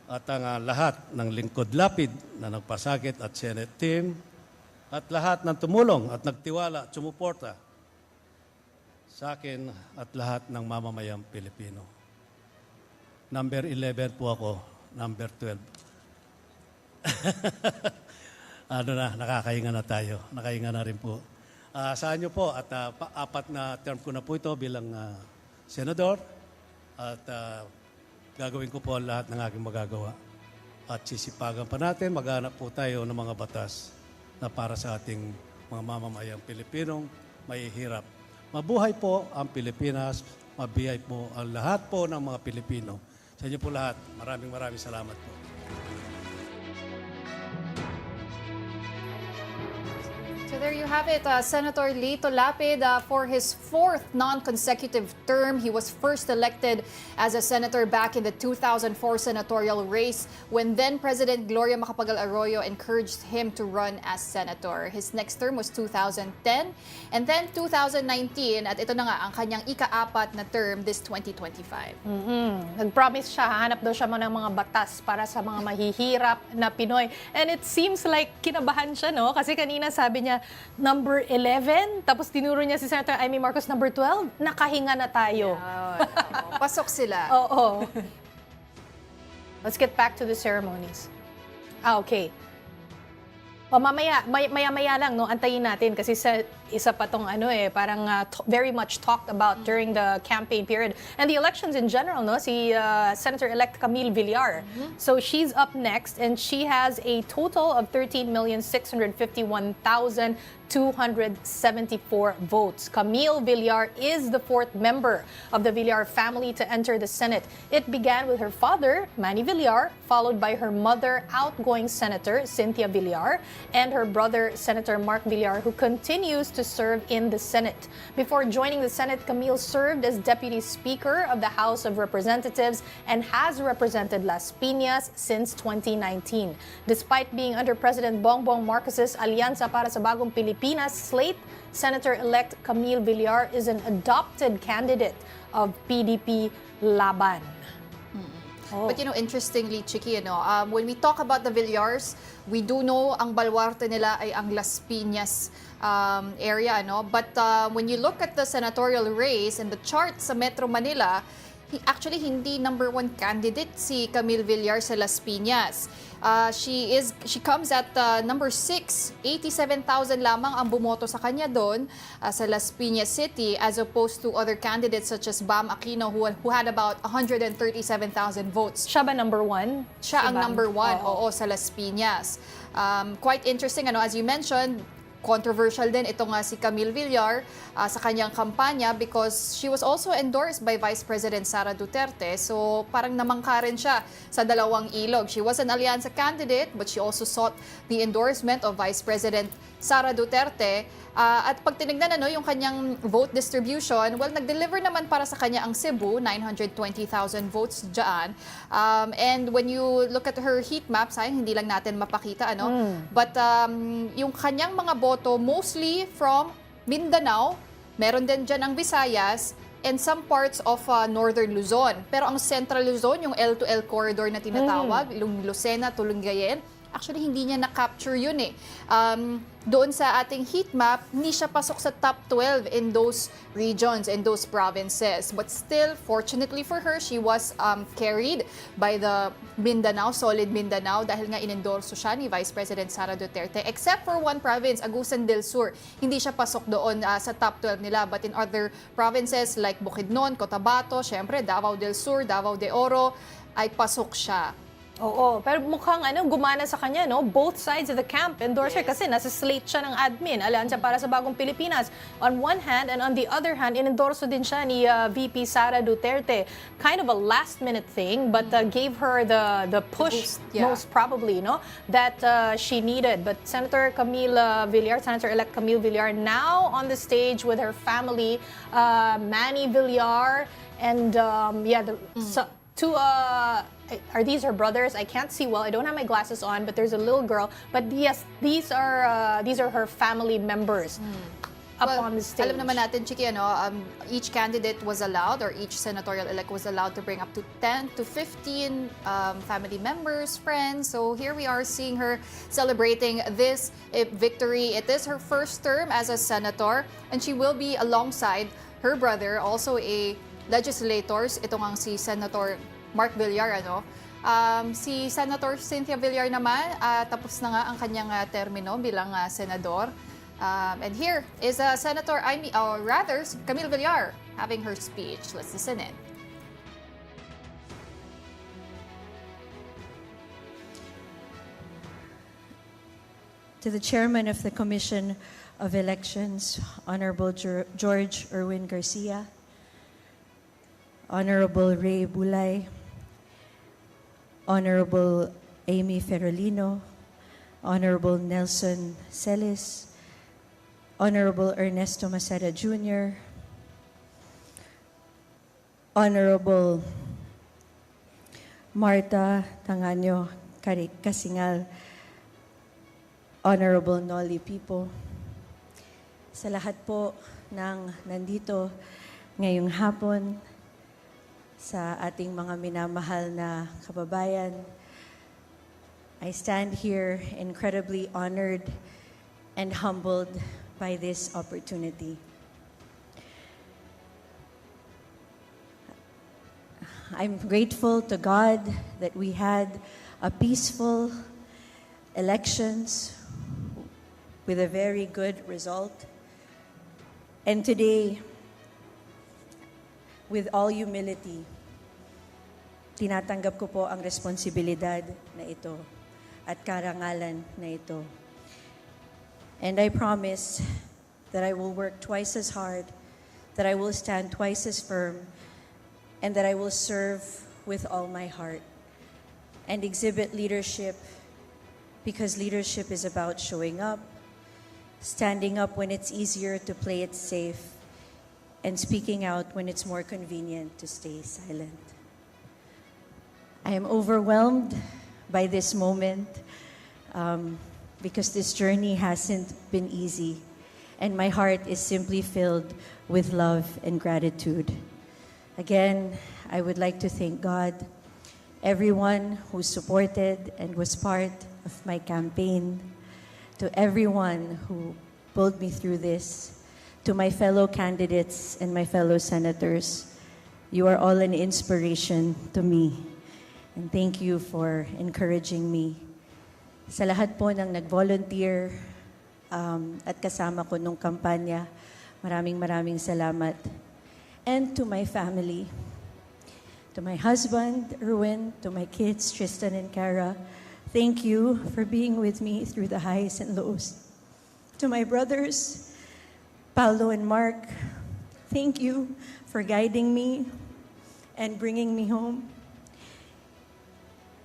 at ang lahat ng lingkod lapid na nagpasakit at Senate team, at lahat ng tumulong at nagtiwala at sumuporta sa akin at lahat ng mamamayang Pilipino. Number 11 po ako, number 12. Nakakahinga na tayo. Nakahinga na rin po. Sa inyo po, at apat na term ko na po ito bilang senador. At gagawin ko po ang lahat ng aking magagawa. At sisipagan pa natin, maghanap po tayo ng mga batas na para sa ating mga mamamayang Pilipinong mahihirap. Mabuhay po ang Pilipinas, mabihay po ang lahat po ng mga Pilipino. Sa inyo po lahat, maraming salamat po. So there you have it, Senator Lito Lapid for his fourth non-consecutive term. He was first elected as a senator back in the 2004 senatorial race when then President Gloria Macapagal Arroyo encouraged him to run as senator. His next term was 2010 and then 2019 at ito na nga ang kanyang ika-apat na term this 2025. Nag-promise siya, hahanap daw siya ng mga batas para sa mga mahihirap na Pinoy. And it seems like kinabahan siya, no? Kasi kanina sabi niya, number 11, tapos tinuro niya si Senator Amy Marcos number 12, nakahinga na tayo. Pasok sila. Oo. Let's get back to the ceremonies. Okay. Maya-maya lang, no? Antayin natin kasi isa pa tong parang very much talked about during the campaign period. And the elections in general, no? Si Senator-elect Camille Villar. So she's up next and she has a total of 13,651,274 votes. Camille Villar is the fourth member of the Villar family to enter the Senate. It began with her father, Manny Villar, followed by her mother, outgoing Senator Cynthia Villar, and her brother, Senator Mark Villar, who continues to serve in the Senate. Before joining the Senate, Camille served as Deputy Speaker of the House of Representatives and has represented Las Piñas since 2019. Despite being under President Bongbong Marcos's Alianza para sa Bagong Pilipinas slate, Senator-elect Camille Villar is an adopted candidate of PDP Laban. But interestingly, Chiki, when we talk about the Villars, we do know ang baluarte nila ay ang Las Piñas area, But when you look at the senatorial race and the chart sa Metro Manila, actually hindi number one candidate si Camille Villar sa Las Piñas. She comes at number 6, 87,000 lamang ang bumoto sa kanya doon sa Las Piñas City as opposed to other candidates such as Bam Aquino who had about 137,000 votes. Siya ba number one? Siya ang Bam? number one, oo, sa Las Piñas. Quite interesting, as you mentioned, controversial din ito nga si Camille Villar sa kanyang kampanya because she was also endorsed by Vice President Sara Duterte. So parang namangka rin siya sa dalawang ilog. She was an alyansa candidate but she also sought the endorsement of Vice President Sara Duterte. At pag tinignan yung kanyang vote distribution, well, nag-deliver naman para sa kanya ang Cebu, 920,000 votes dyan. And when you look at her heat map, sayang hindi lang natin mapakita, But yung kanyang mga boto, mostly from Mindanao, meron din dyan ang Visayas, and some parts of Northern Luzon. Pero ang Central Luzon, yung L2L corridor na tinatawag, yung Lucena, Tulungayen, Actually, hindi niya na-capture yun eh. Doon sa ating heat map, hindi siya pasok sa top 12 in those regions, in those provinces. But still, fortunately for her, she was carried by the Mindanao, solid Mindanao, dahil nga inendorso siya ni Vice President Sara Duterte. Except for one province, Agusan del Sur, hindi siya pasok doon sa top 12 nila. But in other provinces like Bukidnon, Cotabato, syempre Davao del Sur, Davao de Oro, ay pasok siya. Oo, pero mukhang gumana sa kanya, no? Both sides of the camp endorse her kasi nasa slate siya ng admin, Alyansa para sa Bagong Pilipinas. On one hand, and on the other hand, inendorso din siya ni VP Sara Duterte. Kind of a last-minute thing, but gave her the push, boost, yeah. most probably, no? That she needed. But Senator Senator-elect Camille Villar, now on the stage with her family, Manny Villar, and two are these her brothers? I can't see well. I don't have my glasses on, but there's a little girl. But yes, these are her family members up on the stage. Alam naman natin, Chiki, each candidate was allowed, or each senatorial-elect was allowed to bring up to 10 to 15 family members, friends. So here we are seeing her celebrating this victory. It is her first term as a senator, and she will be alongside her brother, also a legislators. Ito nga si Senator Mark Villar, si Senator Cynthia Villar naman, tapos na nga ang kanyang termino bilang senador. And here is Camille Villar having her speech. Let's listen in. To the Chairman of the Commission of Elections, Honorable George Erwin Garcia, Honorable Ray Bulay, Honorable Amy Ferolino, Honorable Nelson Celis, Honorable Ernesto Maceda Jr., Honorable Marta Tangaño Kasingal, Honorable Nolly Pipo, sa lahat po ng nandito ngayong hapon, sa ating mga minamahal na kababayan, I stand here incredibly honored and humbled by this opportunity. I'm grateful to God that we had a peaceful elections with a very good result. And today, with all humility, tinatanggap ko po ang responsibilidad na ito at karangalan na ito. And I promise that I will work twice as hard, that I will stand twice as firm, and that I will serve with all my heart and exhibit leadership, because leadership is about showing up, standing up when it's easier to play it safe, and speaking out when it's more convenient to stay silent. I am overwhelmed by this moment because this journey hasn't been easy, and my heart is simply filled with love and gratitude. Again, I would like to thank God, everyone who supported and was part of my campaign, to everyone who pulled me through this, to my fellow candidates and my fellow senators. You are all an inspiration to me. And thank you for encouraging me. Sa lahat po ng nag-volunteer at kasama ko nung kampanya, maraming salamat. And to my family, to my husband, Erwin, to my kids, Tristan and Cara, thank you for being with me through the highs and lows. To my brothers, Paulo and Mark, thank you for guiding me and bringing me home.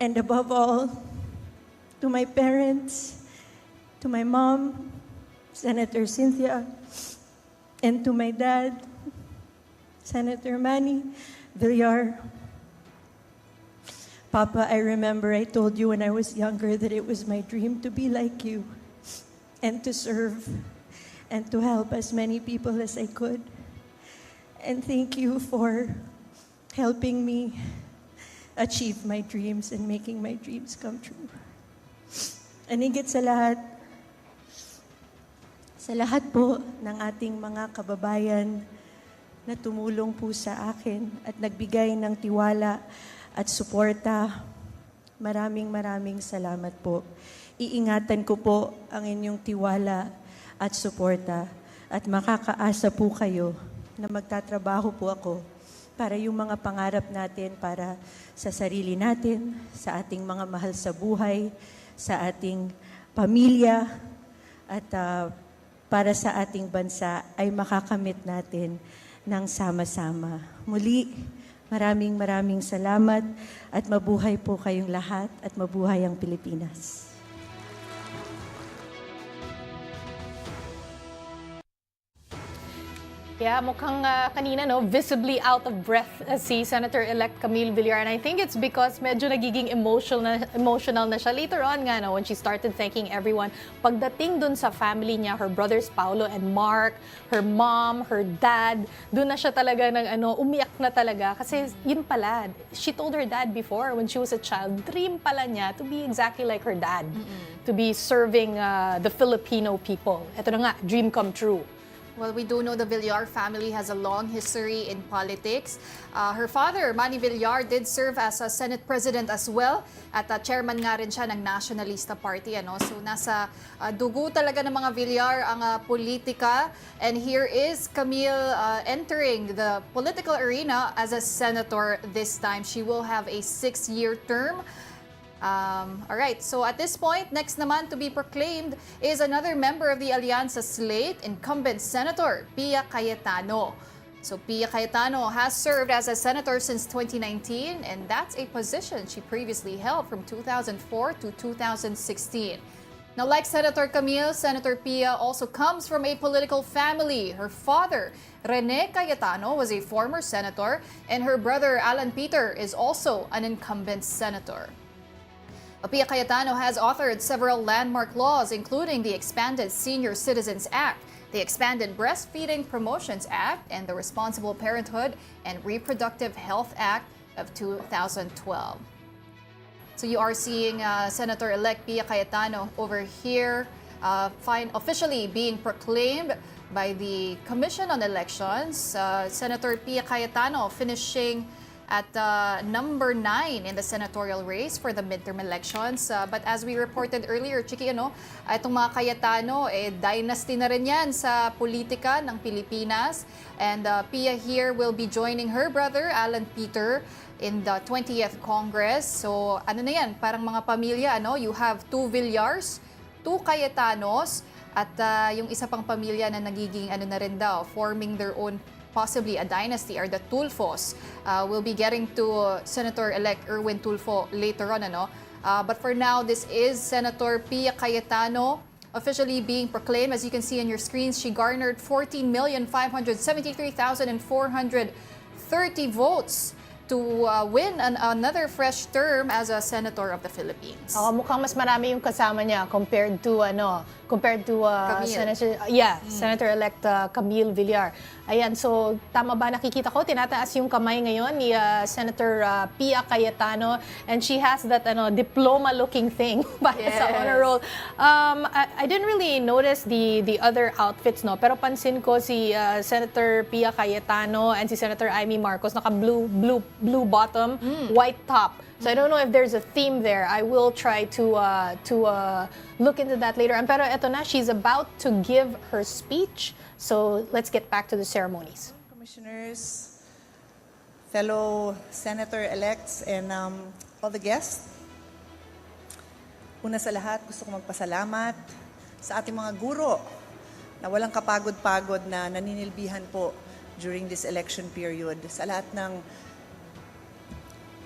And above all, to my parents, to my mom, Senator Cynthia, and to my dad, Senator Manny Villar. Papa, I remember I told you when I was younger that it was my dream to be like you and to serve and to help as many people as I could. And thank you for helping me achieve my dreams and making my dreams come true. And higit sa lahat po ng ating mga kababayan na tumulong po sa akin at nagbigay ng tiwala at suporta, maraming salamat po. Iingatan ko po ang inyong tiwala at suporta at makakaasa po kayo na magtatrabaho po ako para yung mga pangarap natin para sa sarili natin, sa ating mga mahal sa buhay, sa ating pamilya at para sa ating bansa ay makakamit natin ng sama-sama. Muli, maraming salamat at mabuhay po kayong lahat at mabuhay ang Pilipinas. Yeah, mukhang kanina, no, visibly out of breath si Senator-elect Camille Villar. And I think it's because medyo nagiging emotional na siya. Later on nga, no, when she started thanking everyone, pagdating dun sa family niya, her brothers Paulo and Mark, her mom, her dad, dun na siya talaga umiyak na talaga. Kasi yun pala, she told her dad before, when she was a child, dream pala niya to be exactly like her dad, to be serving the Filipino people. Ito na nga, dream come true. Well, we do know the Villar family has a long history in politics. Her father, Manny Villar, did serve as a Senate President as well at chairman nga rin siya ng Nationalista Party. So nasa dugo talaga ng mga Villar ang politika. And here is Camille entering the political arena as a senator this time. She will have a 6-year term. All right, so at this point, next naman to be proclaimed is another member of the Alianza slate, incumbent Senator Pia Cayetano. So Pia Cayetano has served as a senator since 2019, and that's a position she previously held from 2004 to 2016. Now, like Senator Camille, Senator Pia also comes from a political family. Her father, Rene Cayetano, was a former senator, and her brother, Alan Peter, is also an incumbent senator. Pia Cayetano has authored several landmark laws, including the Expanded Senior Citizens Act, the Expanded Breastfeeding Promotions Act, and the Responsible Parenthood and Reproductive Health Act of 2012. So you are seeing Senator-elect Pia Cayetano over here officially being proclaimed by the Commission on Elections. Senator Pia Cayetano finishing at number 9 in the senatorial race for the midterm elections. But as we reported earlier, Chiki, itong mga Cayetano, dynasty na rin yan sa politika ng Pilipinas. And Pia here will be joining her brother, Alan Peter, in the 20th Congress. So ano na yan, parang mga pamilya, you have 2 Villars, 2 Cayetanos, at yung isa pang pamilya na nagiging na rin daw, forming their own possibly a dynasty, are the Tulfos. We'll be getting to Senator-elect Erwin Tulfo later on. But for now, this is Senator Pia Cayetano officially being proclaimed. As you can see on your screens, she garnered 14,573,430 votes to win another fresh term as a senator of the Philippines. Mukhang mas marami yung kasama niya compared to Senator-elect Camille Villar. Ayan, so tama ba nakikita ko? Tinataas yung kamay ngayon ni Senator Pia Cayetano, and she has that diploma-looking thing para sa honor roll. I didn't really notice the other outfits, pero pansin ko si Senator Pia Cayetano and si Senator Amy Marcos naka-blue bottom, white top. So I don't know if there's a theme there. I will try to look into that later. Pero eto na, she's about to give her speech. So let's get back to the ceremonies. Commissioners, fellow senator-elects, and all the guests. Una sa lahat, gusto ko magpasalamat sa ating mga guro na walang kapagod-pagod na naninilbihan po during this election period. Sa lahat ng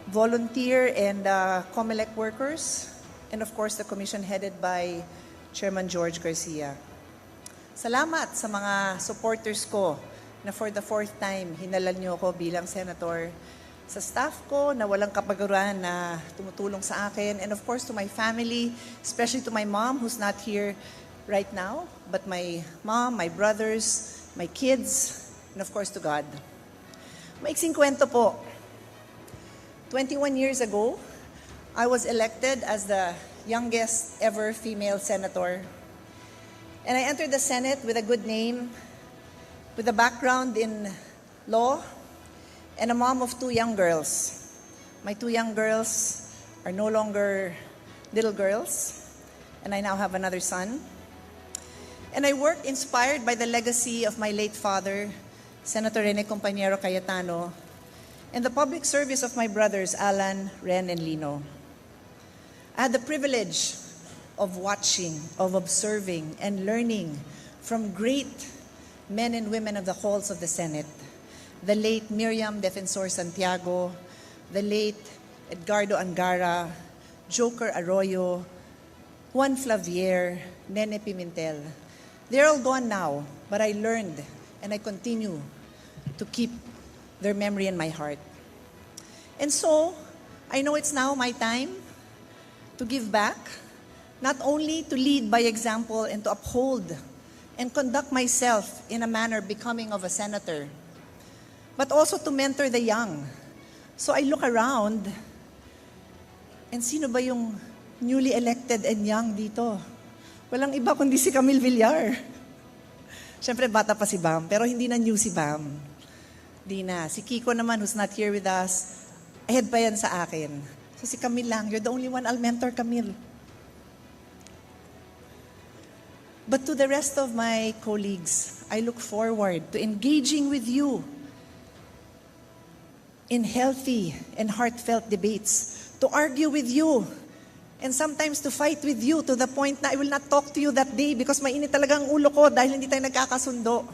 volunteer and COMELEC workers, and of course the commission headed by Chairman George Garcia. Salamat sa mga supporters ko na for the 4th time hinalal niyo ako bilang senator, sa staff ko na walang kapaguran na tumutulong sa akin, and of course to my family, especially to my mom who's not here right now, but my mom, my brothers, my kids, and of course to God. Maiksing kwento po. 21 years ago, I was elected as the youngest ever female senator. And I entered the Senate with a good name, with a background in law, and a mom of 2 young girls. My 2 young girls are no longer little girls, and I now have another son. And I worked inspired by the legacy of my late father, Senator Rene Compañero Cayetano, and the public service of my brothers, Alan, Ren, and Lino. I had the privilege of watching, of observing, and learning from great men and women of the halls of the Senate. The late Miriam Defensor Santiago, the late Edgardo Angara, Joker Arroyo, Juan Flavier, Nene Pimentel. They're all gone now, but I learned and I continue to keep their memory in my heart. And so, I know it's now my time to give back, not only to lead by example and to uphold and conduct myself in a manner becoming of a senator, but also to mentor the young. So I look around, and sino ba yung newly elected and young dito? Walang iba kundi si Camille Villar. Siyempre, bata pa si Bam, pero hindi na new si Bam. Di na. Si Kiko naman, who's not here with us, ahead pa yan sa akin. So si Camille lang, you're the only one I'll mentor, Camille. But to the rest of my colleagues, I look forward to engaging with you in healthy and heartfelt debates, to argue with you, and sometimes to fight with you to the point na I will not talk to you that day because mainit talaga ang ulo ko dahil hindi tayo nagkakasundo.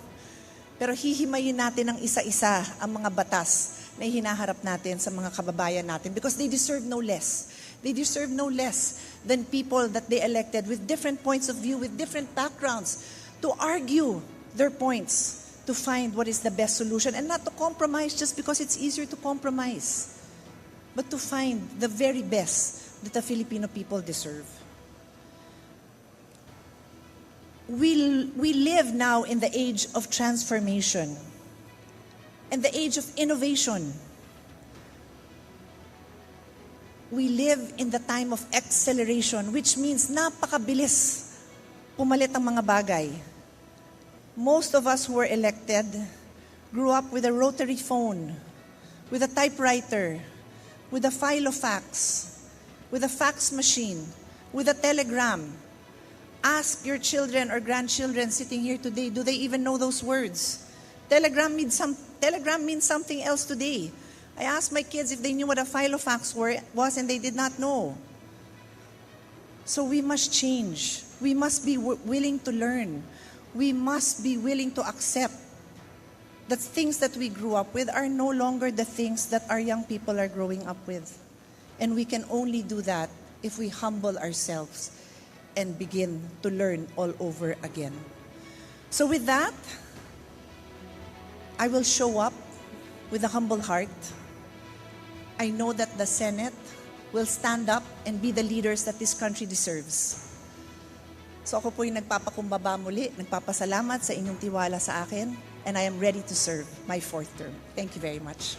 Pero hihimayin natin ng isa-isa ang mga batas na hinaharap natin sa mga kababayan natin because they deserve no less. They deserve no less than people that they elected with different points of view, with different backgrounds, to argue their points, to find what is the best solution, and not to compromise just because it's easier to compromise, but to find the very best that the Filipino people deserve. We live now in the age of transformation and the age of innovation. We live in the time of acceleration, which means napakabilis pumalit ang mga bagay. Most of us who were elected grew up with a rotary phone, with a typewriter, with a file of fax, with a fax machine, with a telegram. Ask your children or grandchildren sitting here today, do they even know those words? Telegram means something else today. I asked my kids if they knew what a file of fax was, and they did not know. So we must change. We must be willing to learn. We must be willing to accept that things that we grew up with are no longer the things that our young people are growing up with. And we can only do that if we humble ourselves and begin to learn all over again. So with that, I will show up with a humble heart. I know that the Senate will stand up and be the leaders that this country deserves. So ako po yung nagpapakumbaba muli, nagpapasalamat sa inyong tiwala sa akin, and I am ready to serve my 4th term. Thank you very much.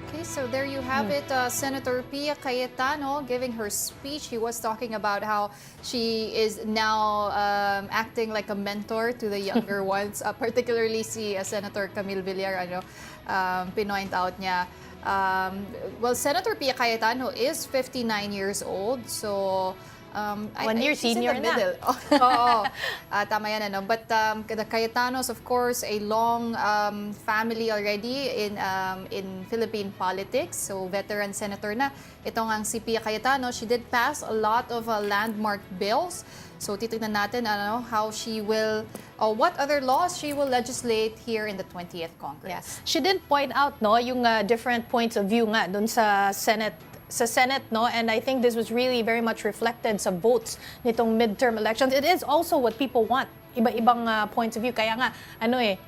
Okay, so there you have it. Senator Pia Cayetano giving her speech. She was talking about how she is now acting like a mentor to the younger ones, particularly si Senator Camille Villar, pinoint out niya. Well, Senator Pia Cayetano is 59 years old, so 1 year she's in senior the na. middle. Oo. Tama yan, ano. But the Cayetanos, of course, a long family already in Philippine politics. So, veteran senator na. Ito nga si Pia Cayetano, she did pass a lot of landmark bills. So, titignan natin how she will, what other laws she will legislate here in the 20th Congress. Yes. She did point out yung different points of view nga dun sa Senate, no? And I think this was really very much reflected sa votes nitong midterm elections. It is also what people want iba-ibang points of view. Kaya nga,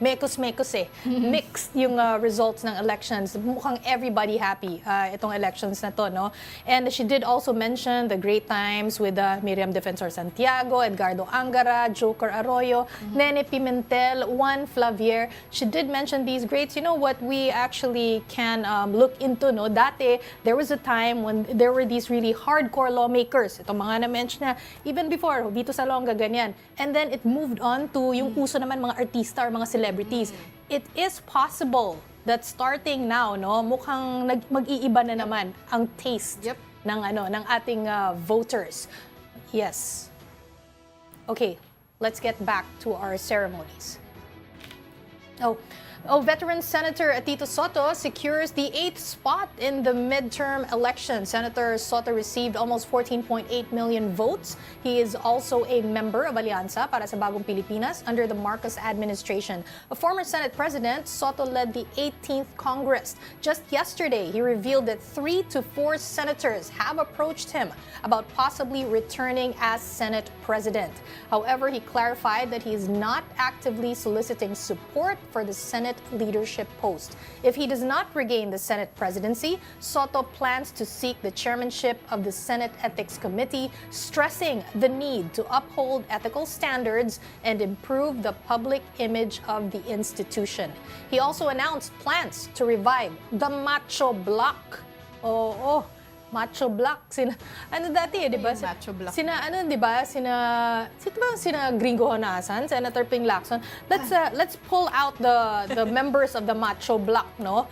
mekos-mekos mixed yung results ng elections. Mukhang everybody happy itong elections na to, no? And she did also mention the great times with Miriam Defensor Santiago, Edgardo Angara, Joker Arroyo, Nene Pimentel, Juan Flavier. She did mention these greats. You know what we actually can look into, no? Dati, there was a time when there were these really hardcore lawmakers. Itong mga na-mention na, even before, Vito Salonga, ganyan. And then it moved on to yung uso naman mga artista or mga celebrities. It is possible that starting now, no, mukhang mag-iiba na naman ang taste ng ating voters. Yes. Okay, let's get back to our ceremonies. Veteran Senator Tito Soto secures the 8th spot in the midterm election. Senator Soto received almost 14.8 million votes. He is also a member of Alianza para sa Bagong Pilipinas under the Marcos administration. A former Senate President, Soto led the 18th Congress. Just yesterday, he revealed that 3 to 4 senators have approached him about possibly returning as Senate President. However, he clarified that he is not actively soliciting support for the Senate leadership post. If he does not regain the Senate presidency, Soto plans to seek the chairmanship of the Senate Ethics Committee, stressing the need to uphold ethical standards and improve the public image of the institution. He also announced plans to revive the Macho Block. Macho Block. Ano dati di ba? Macho Block. Di ba? Sina Gringo Honasan, Senator Ping Lacson. Let's pull out the members of the Macho Block, no?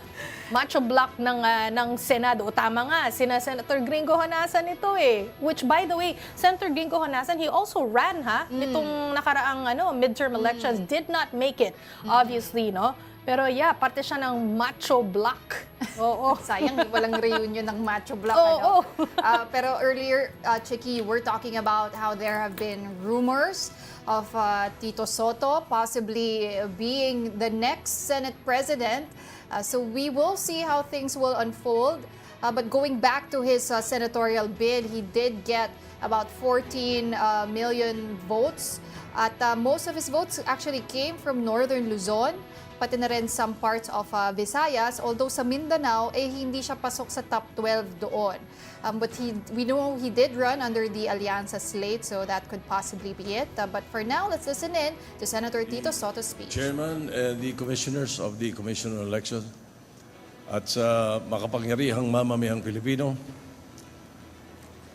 Macho Block ng Senado. O tama nga, sina Senator Gringo Honasan ito Which, by the way, Senator Gringo Honasan, he also ran, Itong nakaraang midterm elections, did not make it, obviously, no? Pero yeah, parte siya ng Macho Block. Sayang, walang reunion ng Macho Block. Pero earlier, Chiki, we're talking about how there have been rumors of Tito Soto possibly being the next Senate President. So we will see how things will unfold. But going back to his senatorial bid, he did get about 14 million votes. At most of his votes actually came from Northern Luzon, pati na rin some parts of Visayas, although sa Mindanao, hindi siya pasok sa top 12 doon. But we know he did run under the Alianza slate, so that could possibly be it. But for now, let's listen in to Senator Tito Soto's speech. Chairman and the commissioners of the Commission on Election at sa makapangyarihang mamamayang Pilipino,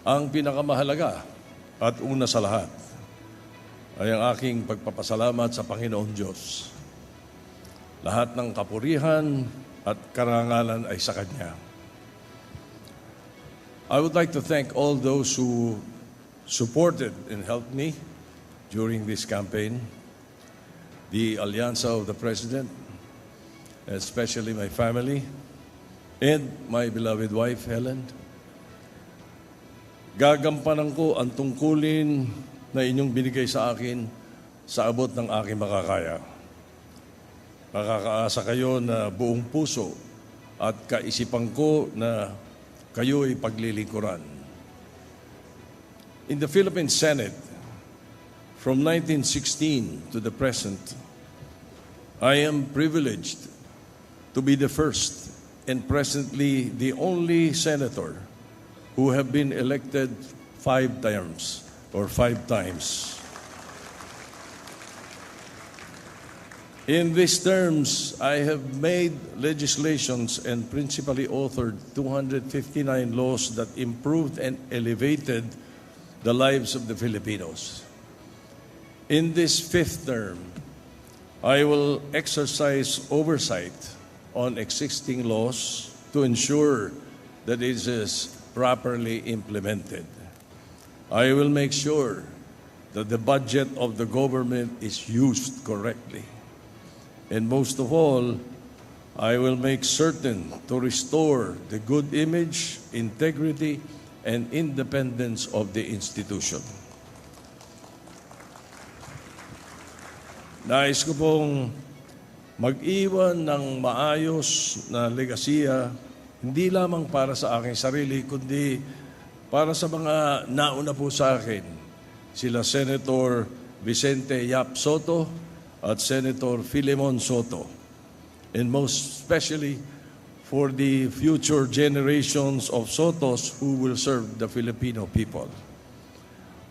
ang pinakamahalaga at una sa lahat ay ang aking pagpapasalamat sa Panginoon Diyos. Lahat ng kapurihan at karangalan ay sa Kanya. I would like to thank all those who supported and helped me during this campaign, the Alianza of the President, especially my family, and my beloved wife, Helen. Gagampanan ko ang tungkulin na inyong binigay sa akin sa abot ng aking makakaya. Makakaasa kayo na buong puso at kaisipan ko na kayo'y paglilingkuran. In the Philippine Senate, from 1916 to the present, I am privileged to be the first and presently the only senator who have been elected 5 terms or 5 times. In these terms, I have made legislations and principally authored 259 laws that improved and elevated the lives of the Filipinos. In this 5th term, I will exercise oversight on existing laws to ensure that it is properly implemented. I will make sure that the budget of the government is used correctly. And most of all, I will make certain to restore the good image, integrity, and independence of the institution. Nais ko pong mag-iwan ng maayos na legasiya, hindi lamang para sa aking sarili, kundi para sa mga nauna po sa akin, sila Senator Vicente Yap Soto at Senator Filemon Soto, and most especially for the future generations of Sotos who will serve the Filipino people.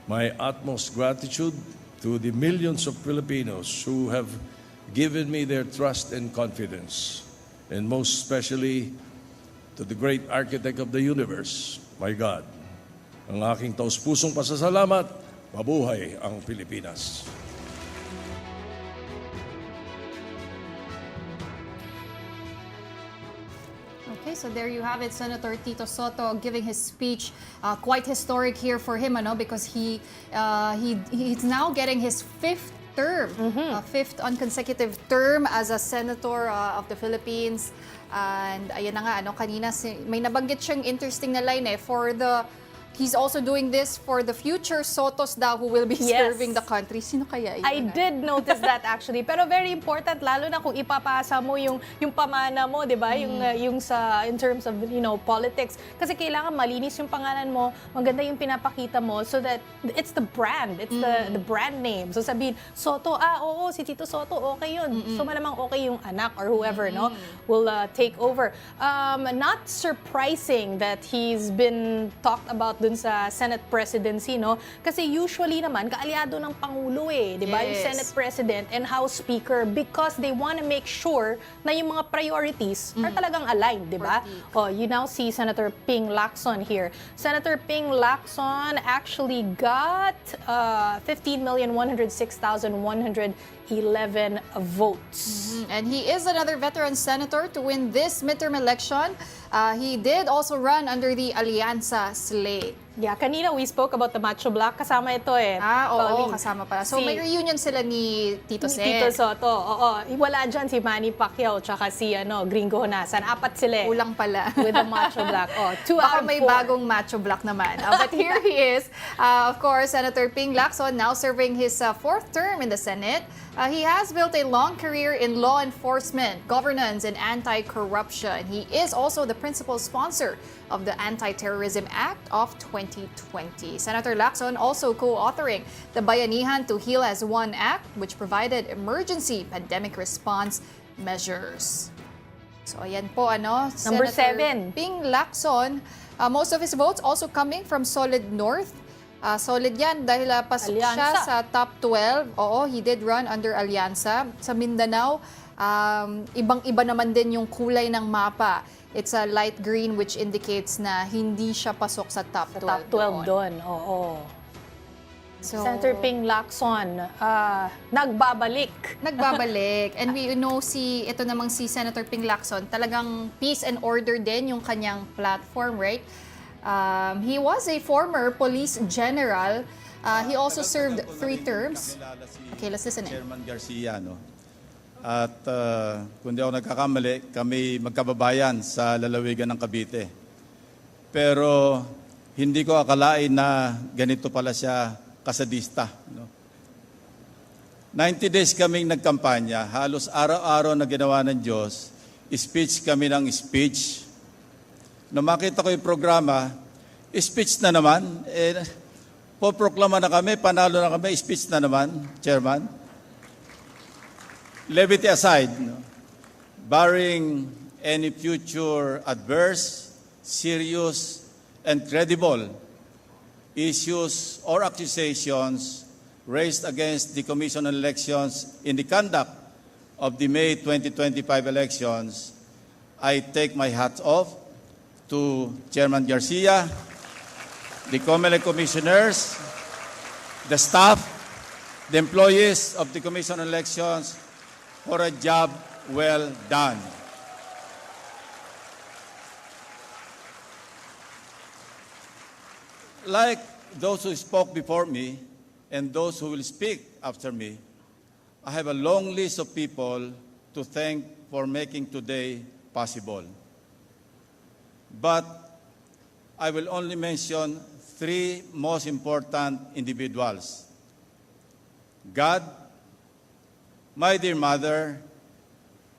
My utmost gratitude to the millions of Filipinos who have given me their trust and confidence, and most especially to the great architect of the universe, my God. Ang aking taus-pusong pasasalamat, mabuhay ang Pilipinas. Okay, so there you have it, Senator Tito Soto giving his speech. Quite historic here for him, because he's now getting his fifth term, fifth unconsecutive term as a senator of the Philippines. And ayan na nga, kanina may nabanggit siyang interesting na line he's also doing this for the future Sotos daw who will be serving the country. Sino kaya yun? I did notice that actually. Pero very important, lalo na kung ipapasa mo yung pamana mo, di ba? Yung sa, in terms of, politics. Kasi kailangan malinis yung pangalan mo, maganda yung pinapakita mo so that it's the brand. It's the brand name. So sabihin, Soto, oo, si Tito Soto, okay yun. So malamang okay yung anak or whoever, will take over. Not surprising that he's been talked about dun sa Senate presidency, Kasi usually naman, kaalyado ng Pangulo di ba? Yung Senate President and House Speaker, because they want to make sure na yung mga priorities are talagang aligned, di ba? You now see Senator Ping Lacson here. Senator Ping Lacson actually got 15,106,111 votes. And he is another veteran senator to win this midterm election. He did also run under the Alianza slate. Yeah, kanina we spoke about the Macho Black. Kasama ito Oo, kasama pala. So may reunion sila ni Tito Sen. Tito Soto, oo. Wala dyan si Manny Pacquiao tsaka si Gringo Honasan. Apat sila Kulang pala. With the Macho Black. 2 Baka out of 4. may bagong Macho Black naman. But here he is, of course, Senator Ping Lacson, now serving his fourth term in the Senate. He has built a long career in law enforcement, governance, and anti-corruption. He is also the principal sponsor of the Anti-Terrorism Act of 2020. Senator Lacson also co-authoring the Bayanihan to Heal as One Act, which provided emergency pandemic response measures. So ayan po, Number Senator 7. Ping Lacson, most of his votes also coming from Solid North. Solid yan dahil pasok siya sa top 12. Oo, he did run under Alianza. Sa Mindanao, ibang-iba naman din yung kulay ng mapa. It's a light green which indicates na hindi siya pasok sa top 12. Top 12 doon, oo. So, Senator Ping Lacson, nagbabalik. And we know ito namang si Senator Ping Lacson, talagang peace and order din yung kanyang platform, right? He was a former police general. He also served 3 terms. Okay, let's listen in. Chairman Garcia, At kung di ako nagkakamali, kami magkababayan sa lalawigan ng Cavite. Pero hindi ko akalain na ganito pala siya kasadista. 90 days kaming nagkampanya, halos araw-araw na ginawa ng Diyos, speech kami ng speech. Nung makita ko yung programa, speech na naman, poproklama na kami, panalo na kami, speech na naman, Chairman. Levity aside, barring any future adverse, serious, and credible issues or accusations raised against the Commission on Elections in the conduct of the May 2025 elections, I take my hat off to Chairman Garcia, the COMELEC commissioners, the staff, the employees of the Commission on Elections, for a job well done. Like those who spoke before me and those who will speak after me, I have a long list of people to thank for making today possible. But I will only mention 3 most important individuals: God, my dear mother,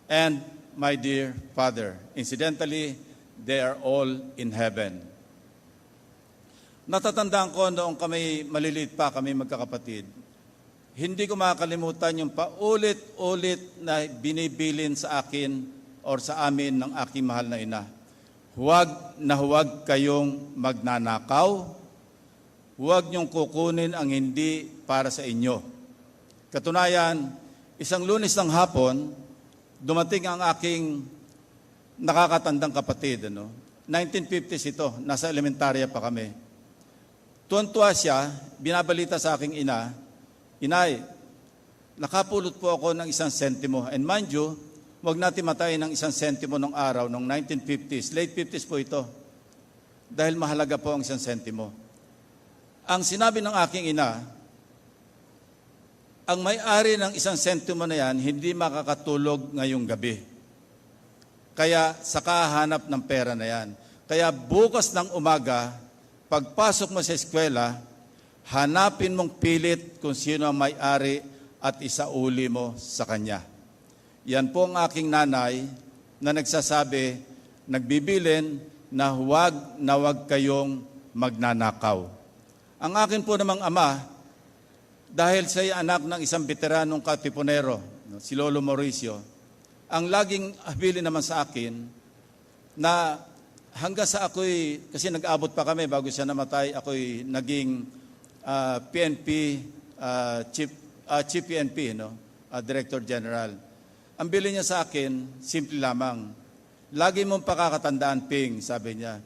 and my dear father. Incidentally, they are all in heaven. Natatandaan ko noong kami maliliit pa, kami magkakapatid, hindi ko makakalimutan yung paulit-ulit na binibilin sa akin or sa amin ng aking mahal na ina. Huwag kayong magnanakaw. Huwag niyong kukunin ang hindi para sa inyo. Katunayan, isang Lunes ng hapon, dumating ang aking nakakatandang kapatid. 1950s ito, nasa elementarya pa kami. Tuwan-tuwa siya, binabalita sa aking ina, Inay, nakapulot po ako ng 1 sentimo. And mind you, huwag natin matayin ng 1 sentimo ng araw, noong 1950s. Late 50s po ito. Dahil mahalaga po ang 1 sentimo. Ang sinabi ng aking ina, ang may-ari ng 1 sentimo na yan, hindi makakatulog ngayong gabi. Kaya saka hanap ng pera na yan. Kaya bukas ng umaga, pagpasok mo sa eskwela, hanapin mong pilit kung sino ang may-ari at isauli mo sa kanya. Yan po ang aking nanay na nagsasabi, nagbibilin na huwag kayong magnanakaw. Ang akin po namang ama, dahil siya anak ng isang veteranong katipunero, si Lolo Mauricio, ang laging habilin naman sa akin na hanggang sa ako'y, kasi nag-abot pa kami bago siya namatay, ako'y naging PNP, Chief PNP, Director General. Ang bili niya sa akin, simple lamang. Lagi mong pakakatandaan, Ping, sabi niya,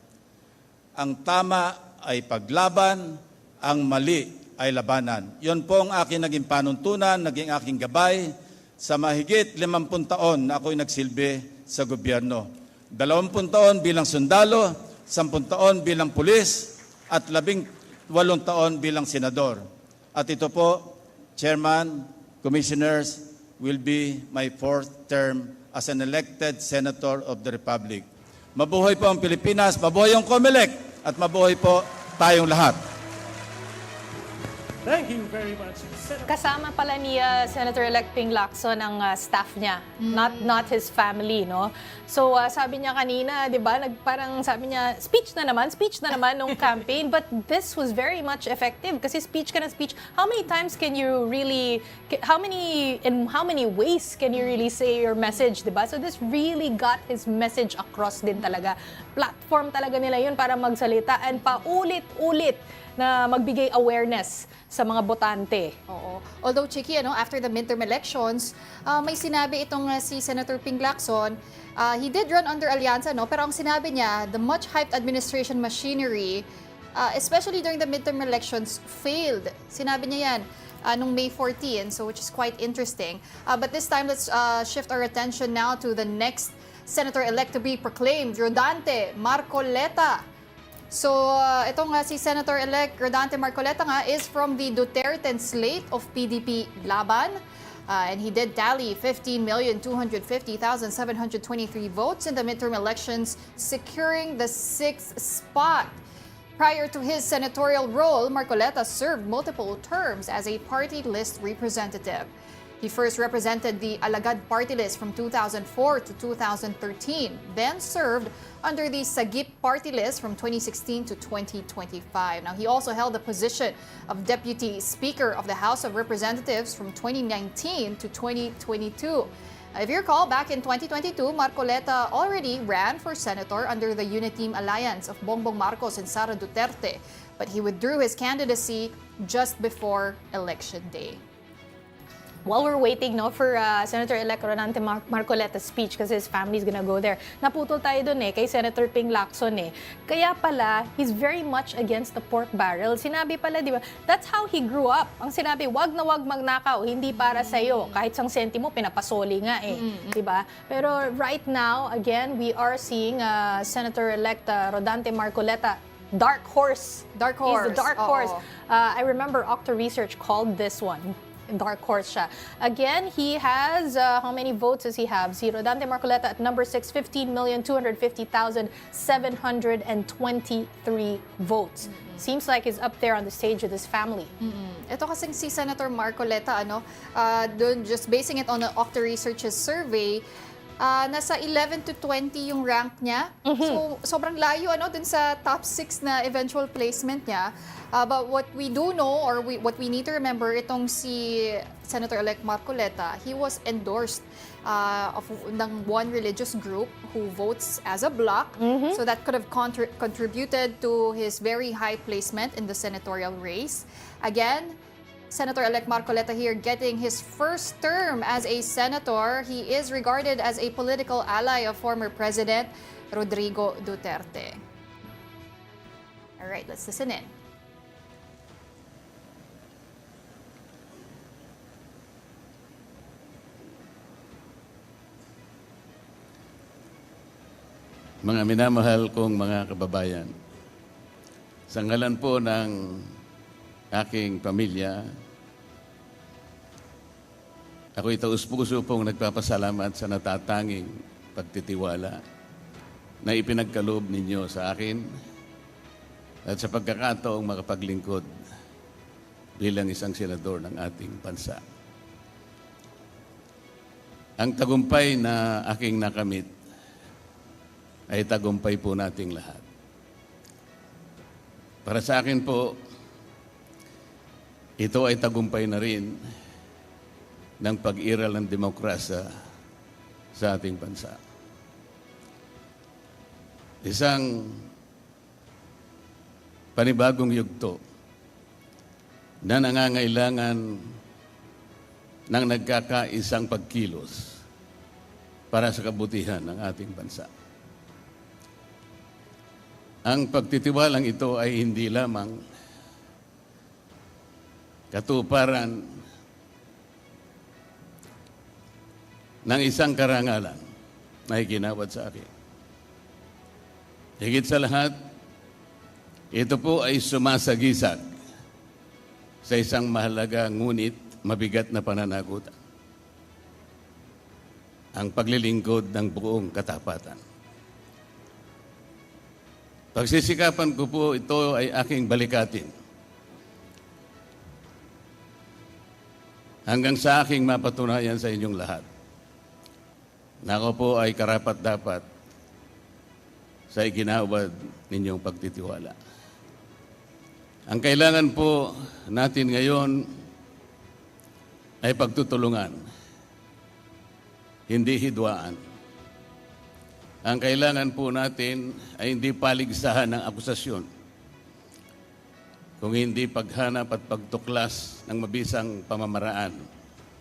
ang tama ay paglaban, ang mali ay labanan. Yon po ang akin naging panuntunan, naging aking gabay sa mahigit 50 taon na ako'y nagsilbi sa gobyerno. 20 taon bilang sundalo, 10 taon bilang pulis, at 18 taon bilang senador. At ito po, Chairman, Commissioners, will be my 4th term as an elected Senator of the Republic. Mabuhay po ang Pilipinas, mabuhay ang COMELEC, at mabuhay po tayong lahat. Thank you very much. Kasama pala ni Senator-elect Ping Lacson ang staff niya, not his family, no? So sabi niya kanina, 'di ba, parang sabi niya, speech na naman nung campaign, but this was very much effective kasi speech ka na speech. How many times can you really in how many ways can you really say your message, 'di ba? So this really got his message across din talaga. Platform talaga nila 'yun para magsalita and paulit-ulit na magbigay awareness sa mga botante. Oo. Although, Chiki, after the midterm elections, may sinabi itong si Senator Ping Lacson, he did run under alyansa, pero ang sinabi niya, the much-hyped administration machinery, especially during the midterm elections, failed. Sinabi niya yan nung May 14, so which is quite interesting. But this time, let's shift our attention now to the next Senator-elect to be proclaimed, Rodante Marcoleta. So, itong si Senator-elect Rodante Marcoleta nga is from the Duterte slate of PDP Laban. And he did tally 15,250,723 votes in the midterm elections, securing the 6th spot. Prior to his senatorial role, Marcoleta served multiple terms as a party list representative. He first represented the Alagad party list from 2004 to 2013, then served under the Sagip party list from 2016 to 2025. Now, he also held the position of Deputy Speaker of the House of Representatives from 2019 to 2022. If you recall, back in 2022, Marcoleta already ran for senator under the Uniteam Alliance of Bongbong Marcos and Sara Duterte, but he withdrew his candidacy just before Election Day. While we're waiting for Senator-elect Rodante Marcoleta's speech kasi his family's gonna go there, naputol tayo dun kay Senator Ping Lacson Kaya pala, he's very much against the pork barrel. Sinabi pala, di ba, that's how he grew up. Ang sinabi, wag na wag magnakaw, hindi para sa'yo. Kahit sang sentimo, pinapasoli nga di ba? Pero right now, again, we are seeing Senator-elect Rodante Marcoleta, dark horse. He's the dark horse. I remember Octo Research called this one dark horse siya. Again, he has, how many votes does he have? Si Rodante Marcoleta at number 6, 15,250,723 votes. Seems like he's up there on the stage with his family. Ito kasing si Senator Marcoleta, just basing it on the Octo Research's survey, Nasa 11 to 20 yung rank niya. So, sobrang layo dun sa top 6 na eventual placement niya. But what we do know, or what we need to remember, itong si Senator-elect Marcoleta, he was endorsed ng one religious group who votes as a bloc. So that could have contributed to his very high placement in the senatorial race. Again, Senator-elect Marcoleta here getting his first term as a senator. He is regarded as a political ally of former President Rodrigo Duterte. All right, let's listen in. Mga minamahal kong mga kababayan, sa ngalan po ng aking pamilya, ako'y taus-puso pong nagpapasalamat sa natatanging pagtitiwala na ipinagkaloob ninyo sa akin at sa pagkakataong makapaglingkod bilang isang senador ng ating bansa. Ang tagumpay na aking nakamit ay tagumpay po nating lahat. Para sa akin po, ito ay tagumpay na rin ng pag-iral ng demokrasya sa ating bansa. Isang panibagong yugto na nangangailangan ng nagkakaisang pagkilos para sa kabutihan ng ating bansa. Ang pagtitiwalang ito ay hindi lamang katuparan ng isang karangalan na iginawad sa akin. Higit sa lahat, ito po ay sumasagisag sa isang mahalaga ngunit mabigat na pananagutan. Ang paglilingkod ng buong katapatan. Pagsisikapan ko po ito ay aking balikatin hanggang sa aking mapatunayan sa inyong lahat na ako po ay karapat-dapat sa iginawad ninyong pagtitiwala. Ang kailangan po natin ngayon ay pagtutulungan, hindi hidwaan. Ang kailangan po natin ay hindi paligsahan ng akusasyon, kung hindi paghanap at pagtuklas ng mabisang pamamaraan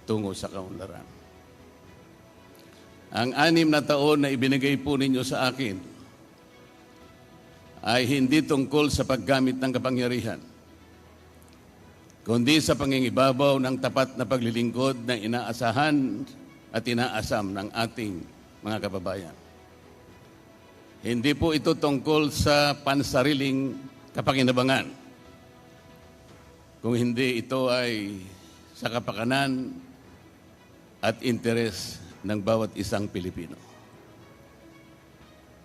tungo sa kaunlaran. Ang 6 na taon na ibinigay po ninyo sa akin ay hindi tungkol sa paggamit ng kapangyarihan, kundi sa pangingibabaw ng tapat na paglilingkod na inaasahan at inaasam ng ating mga kababayan. Hindi po ito tungkol sa pansariling kapakinabangan, kung hindi ito ay sa kapakanan at interes ng bawat isang Pilipino.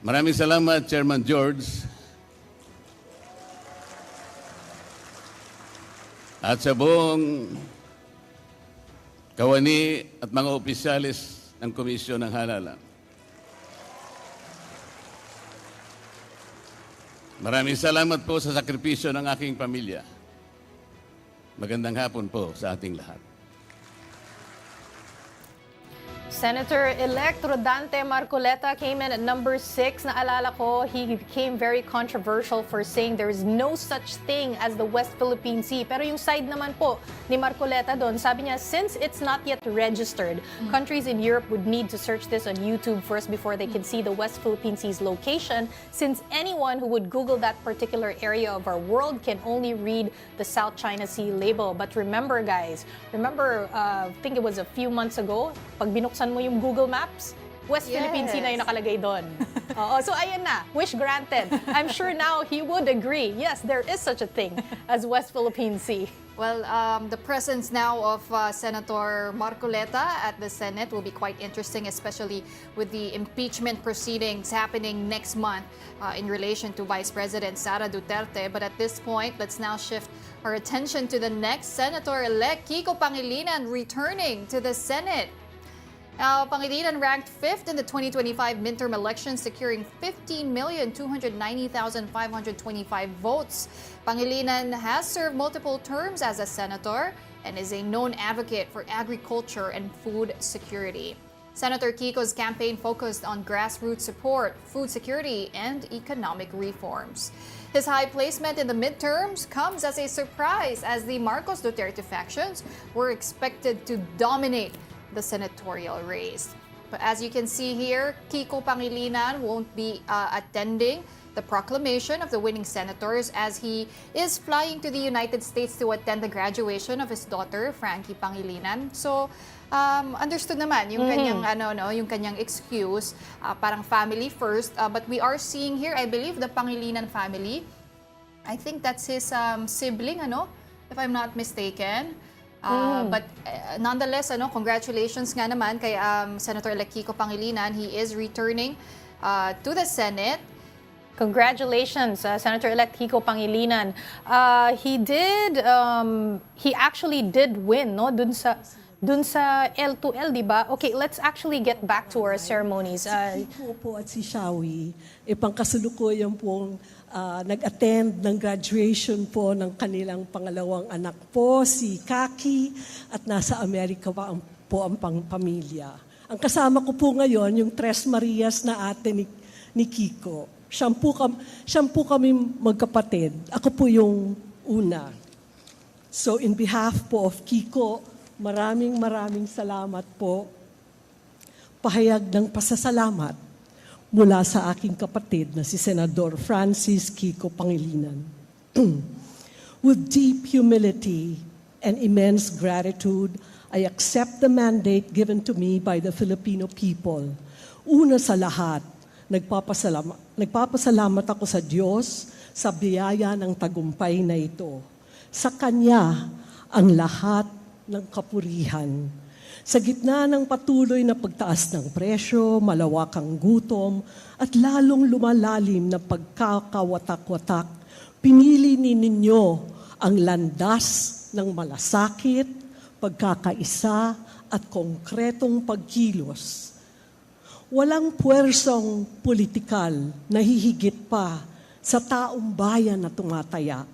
Maraming salamat, Chairman George, at sa buong kawani at mga opisyalis ng Komisyon ng Halalan. Maraming salamat po sa sakripisyo ng aking pamilya. Magandang hapon po sa ating lahat. Senator-elect Rodante Marcoleta came in at number 6. Naalala ko, he became very controversial for saying there is no such thing as the West Philippine Sea. Pero yung side naman po ni Marcoleta doon, sabi niya, since it's not yet registered, countries in Europe would need to search this on YouTube first before they can see the West Philippine Sea's location, since anyone who would Google that particular area of our world can only read the South China Sea label. But remember, guys, I think it was a few months ago, pag binuksan mo yung Google Maps, West Philippine Sea na yung nakalagay doon. So ayan na, wish granted. I'm sure now he would agree. Yes, there is such a thing as West Philippine Sea. Well, the presence now of Senator Marcoleta at the Senate will be quite interesting, especially with the impeachment proceedings happening next month in relation to Vice President Sara Duterte. But at this point, let's now shift our attention to the next Senator-elect, Kiko Pangilinan, returning to the Senate. Pangilinan ranked 5th in the 2025 midterm elections, securing 15,290,525 votes. Pangilinan has served multiple terms as a senator and is a known advocate for agriculture and food security. Senator Kiko's campaign focused on grassroots support, food security, and economic reforms. His high placement in the midterms comes as a surprise, as the Marcos Duterte factions were expected to dominate the senatorial race. But as you can see here, Kiko Pangilinan won't be attending the proclamation of the winning senators, as he is flying to the United States to attend the graduation of his daughter, Frankie Pangilinan. So, understood naman yung kanyang yung kanyang excuse, parang family first, but we are seeing here, I believe, the Pangilinan family. I think that's his sibling, if I'm not mistaken. But nonetheless, congratulations nga naman kay Senator-elect Kiko Pangilinan. He is returning to the Senate. Congratulations, Senator-elect Kiko Pangilinan. He actually did win, no? Dun sa L2L, di ba? Okay, let's actually get back to our ceremonies. Si Kiko po at si Shawi, pangkasalukuyan pong nag-attend ng graduation po ng kanilang pangalawang anak po, si Kaki, at nasa Amerika pa po ang pamilya. Ang kasama ko po ngayon, yung Tres Marias na ate ni Kiko. Siyam po kami magkapatid. Ako po yung una. So in behalf po of Kiko, maraming salamat po. Pahayag ng pasasalamat mula sa aking kapatid na si Senador Francis Kiko Pangilinan. With deep humility and immense gratitude, I accept the mandate given to me by the Filipino people. Una sa lahat, nagpapasalamat ako sa Diyos sa biyaya ng tagumpay na ito. Sa Kanya ang lahat ng kapurihan. Sa gitna ng patuloy na pagtaas ng presyo, malawakang gutom, at lalong lumalalim na pagkakawatak-watak, pinili ninyo ang landas ng malasakit, pagkakaisa, at konkretong pagkilos. Walang puwersang politikal na hihigit pa sa taong bayan na tumataya,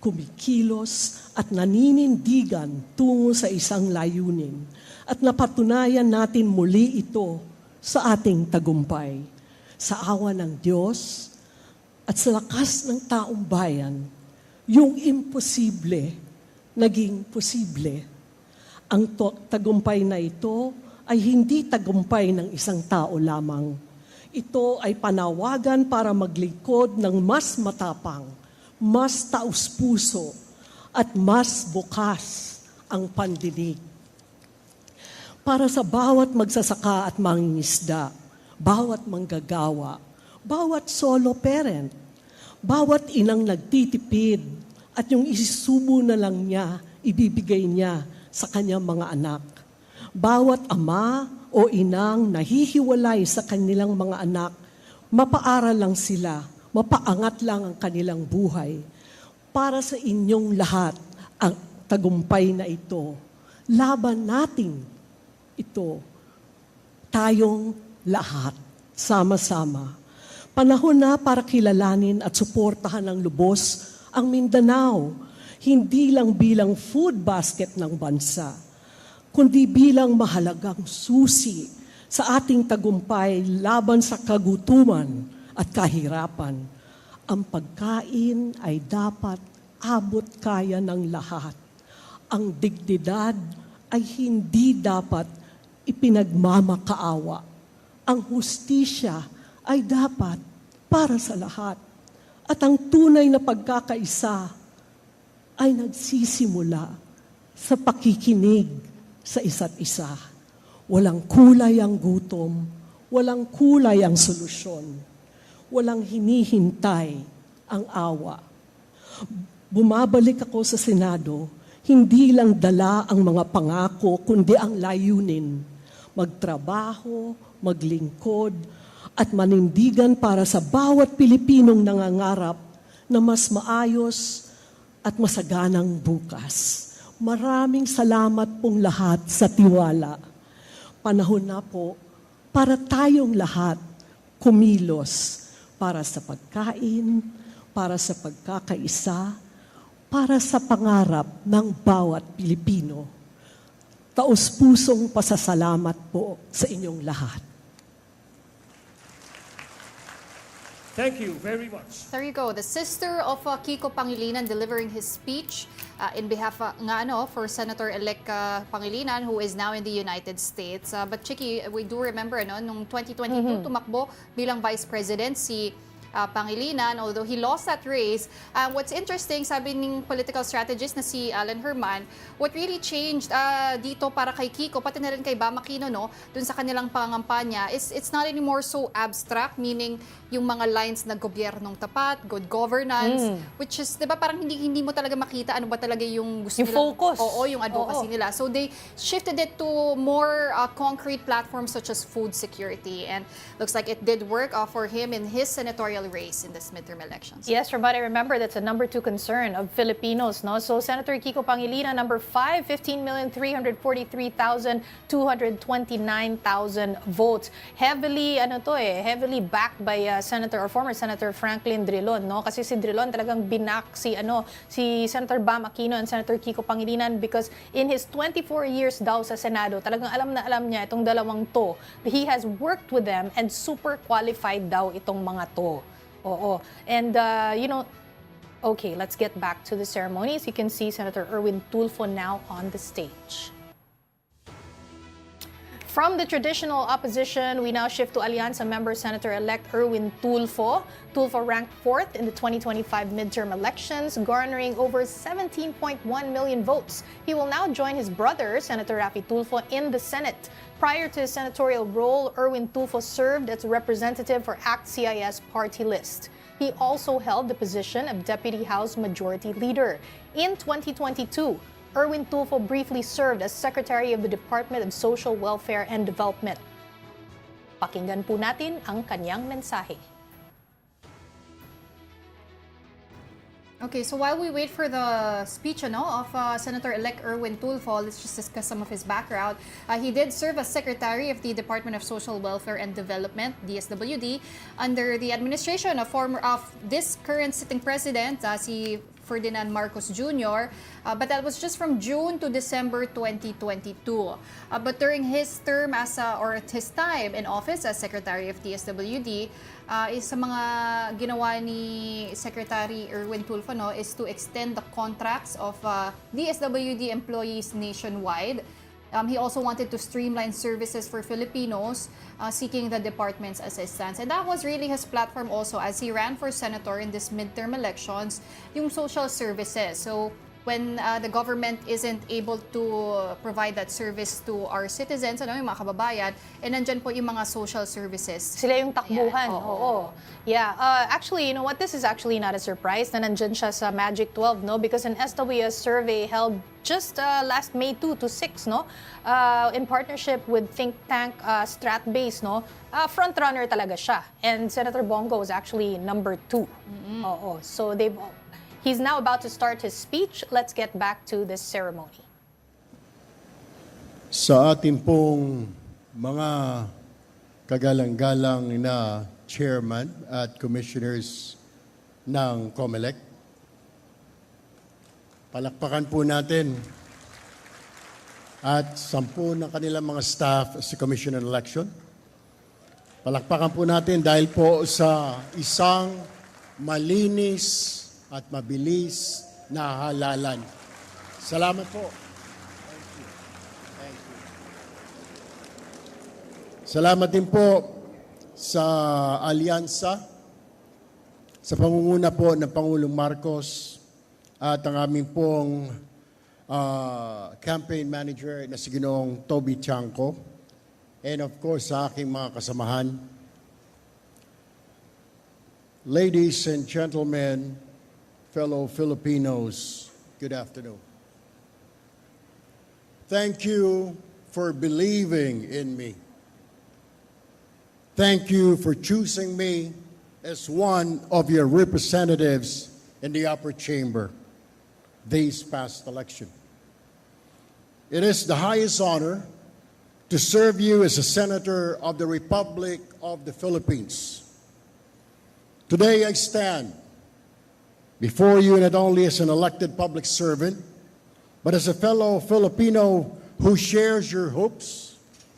kumikilos at naninindigan tungo sa isang layunin, at napatunayan natin muli ito sa ating tagumpay. Sa awa ng Diyos at sa lakas ng taong bayan, yung imposible naging posible. Ang tagumpay na ito ay hindi tagumpay ng isang tao lamang. Ito ay panawagan para maglingkod ng mas matapang, mas taus-puso, at mas bukas ang pandinig. Para sa bawat magsasaka at mangingisda, bawat manggagawa, bawat solo parent, bawat inang nagtitipid, at yung isisubo na lang niya, ibibigay niya sa kanyang mga anak. Bawat ama o inang nahihiwalay sa kanilang mga anak, mapaaral lang sila, mapaangat lang ang kanilang buhay. Para sa inyong lahat, ang tagumpay na ito, laban natin ito, tayong lahat, sama-sama. Panahon na para kilalanin at suportahan ng lubos ang Mindanao, hindi lang bilang food basket ng bansa, kundi bilang mahalagang susi sa ating tagumpay laban sa kagutuman at kahirapan. Ang pagkain ay dapat abot kaya ng lahat. Ang dignidad ay hindi dapat ipinagmamakaawa. Ang hustisya ay dapat para sa lahat. At ang tunay na pagkakaisa ay nagsisimula sa pakikinig sa isa't isa. Walang kulay ang gutom, walang kulay ang solusyon, walang hinihintay ang awa. Bumabalik ako sa Senado, hindi lang dala ang mga pangako, kundi ang layunin. Magtrabaho, maglingkod, at manindigan para sa bawat Pilipinong nangangarap na mas maayos at masaganang bukas. Maraming salamat pong lahat sa tiwala. panahon na po para tayong lahat kumilos para sa pagkain, para sa pagkakaisa, para sa pangarap ng bawat Pilipino. Taos-pusong pasasalamat po sa inyong lahat. Thank you very much. There you go. The sister of Kiko Pangilinan delivering his speech in behalf for Senator-elect Pangilinan, who is now in the United States. But Chiki, we do remember nung 2022 tumakbo bilang Vice President si Pangilinan, although he lost that race. What's interesting, sabi ng political strategist na si Alan Herman, what really changed dito para kay Kiko, pati na rin kay Bam Aquino, dun sa kanilang pangangampanya, is it's not anymore so abstract, meaning yung mga lines na gobyernong tapat, good governance, which is, di ba, parang hindi mo talaga makita ano ba talaga yung gusto Yung nila. focus. Oo, yung advocacy nila. So they shifted it to more concrete platforms such as food security. And looks like it did work for him in his senatorial race in this midterm elections. Yes, Ramon, I remember that's a number 2 concern of Filipinos, no? So Senator Kiko Pangilinan, number 5, 15,343,229,000 votes. Heavily backed by Senator or former Senator Franklin Drilon, no? Kasi si Drilon talagang binak si Senator Bam Aquino and Senator Kiko Pangilinan because in his 24 years daw sa Senado, talagang alam na alam niya itong dalawang to. He has worked with them and super qualified daw itong mga to. Oo. And, okay, let's get back to the ceremonies. You can see Senator Erwin Tulfo now on the stage. From the traditional opposition, we now shift to Alianza member Senator-elect Erwin Tulfo. Tulfo ranked 4th in the 2025 midterm elections, garnering over 17.1 million votes. He will now join his brother, Senator Raffy Tulfo, in the Senate. Prior to his senatorial role, Erwin Tulfo served as representative for ACT-CIS party list. He also held the position of Deputy House Majority Leader. In 2022, Erwin Tulfo briefly served as Secretary of the Department of Social Welfare and Development. Pakinggan po natin ang kanyang mensahe. Okay, so while we wait for the speech of Senator-elect Erwin Tulfo, let's just discuss some of his background. He did serve as Secretary of the Department of Social Welfare and Development, DSWD, under the administration of this current sitting president, si Ferdinand Marcos Jr., but that was just from June to December 2022. But during his term his time in office as Secretary of DSWD, sa mga ginawa ni Secretary Erwin Tulfo is to extend the contracts of DSWD employees nationwide. He also wanted to streamline services for Filipinos seeking the department's assistance. And that was really his platform also as he ran for senator in this midterm elections, yung social services. So when the government isn't able to provide that service to our citizens, yung mga kababayan, nandyan po yung mga social services. Sila yung takbuhan. Oo. Yeah. Actually, you know what? This is actually not a surprise na nandyan siya sa Magic 12, no? Because an SWS survey held just last May 2 to 6, no? In partnership with think tank Stratbase, no? Front runner talaga siya. And Senator Bongo was actually number 2. Oo. So he's now about to start his speech. Let's get back to this ceremony. Sa ating pong mga kagalang-galang na chairman at commissioners ng COMELEC, palakpakan po natin at 10 ng kanilang mga staff sa Commission on Election. Palakpakan po natin dahil po sa isang malinis at mabilis na halalan. Salamat po. Thank you. Salamat din po sa Alyansa, sa pangunguna po ng Pangulong Marcos at ang aming pong campaign manager na si Ginoong Toby Tiangco, and of course sa aking mga kasamahan. Ladies and gentlemen, fellow Filipinos, good afternoon. Thank you for believing in me. Thank you for choosing me as one of your representatives in the upper chamber this past election. It is the highest honor to serve you as a Senator of the Republic of the Philippines. Today I stand before you not only as an elected public servant, but as a fellow Filipino who shares your hopes,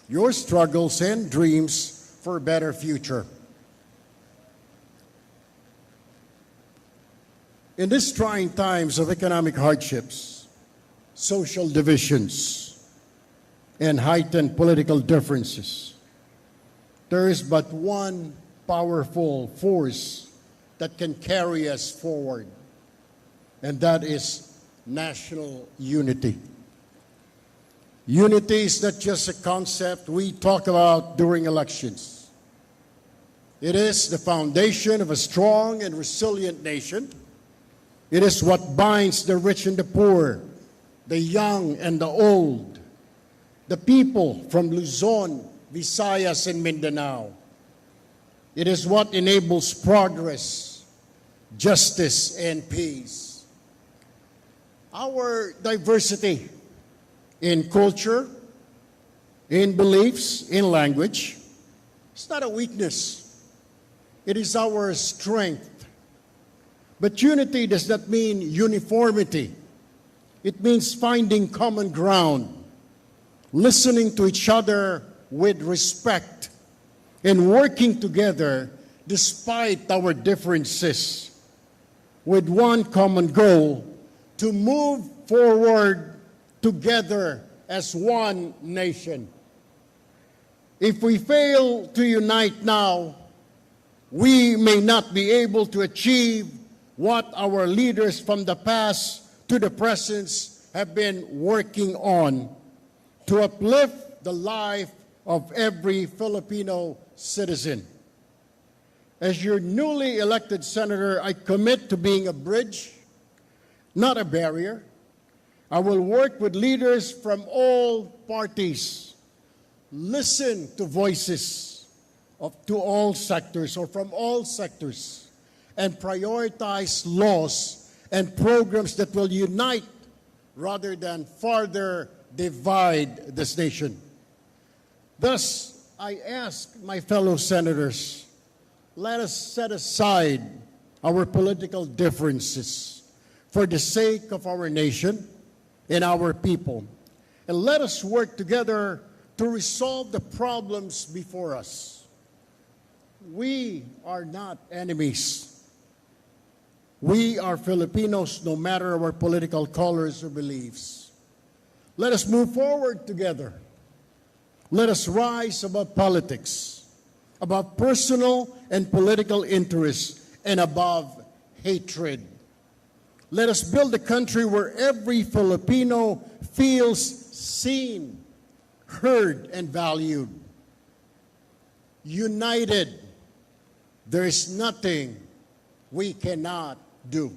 your struggles, and dreams for a better future. In these trying times of economic hardships, social divisions, and heightened political differences, there is but one powerful force that can carry us forward, and that is national unity. Unity is not just a concept we talk about during elections. It is the foundation of a strong and resilient nation. It is what binds the rich and the poor, the young and the old, the people from Luzon, Visayas, and Mindanao. It is what enables progress, justice, and peace. Our diversity in culture, in beliefs, in language, it's not a weakness. It is our strength. But unity does not mean uniformity. It means finding common ground, listening to each other with respect, and working together despite our differences with one common goal: to move forward together as one nation. If we fail to unite now, we may not be able to achieve what our leaders from the past to the present have been working on to uplift the life of every Filipino citizen. As your newly elected senator, I commit to being a bridge, not a barrier. I will work with leaders from all parties, listen to voices to all sectors or from all sectors, and prioritize laws and programs that will unite rather than further divide this nation. Thus, I ask my fellow senators, let us set aside our political differences for the sake of our nation and our people, and let us work together to resolve the problems before us. We are not enemies. We are Filipinos, no matter our political colors or beliefs. Let us move forward together. Let us rise above politics, above personal and political interests, and above hatred. Let us build a country where every Filipino feels seen, heard, and valued. United, there is nothing we cannot do.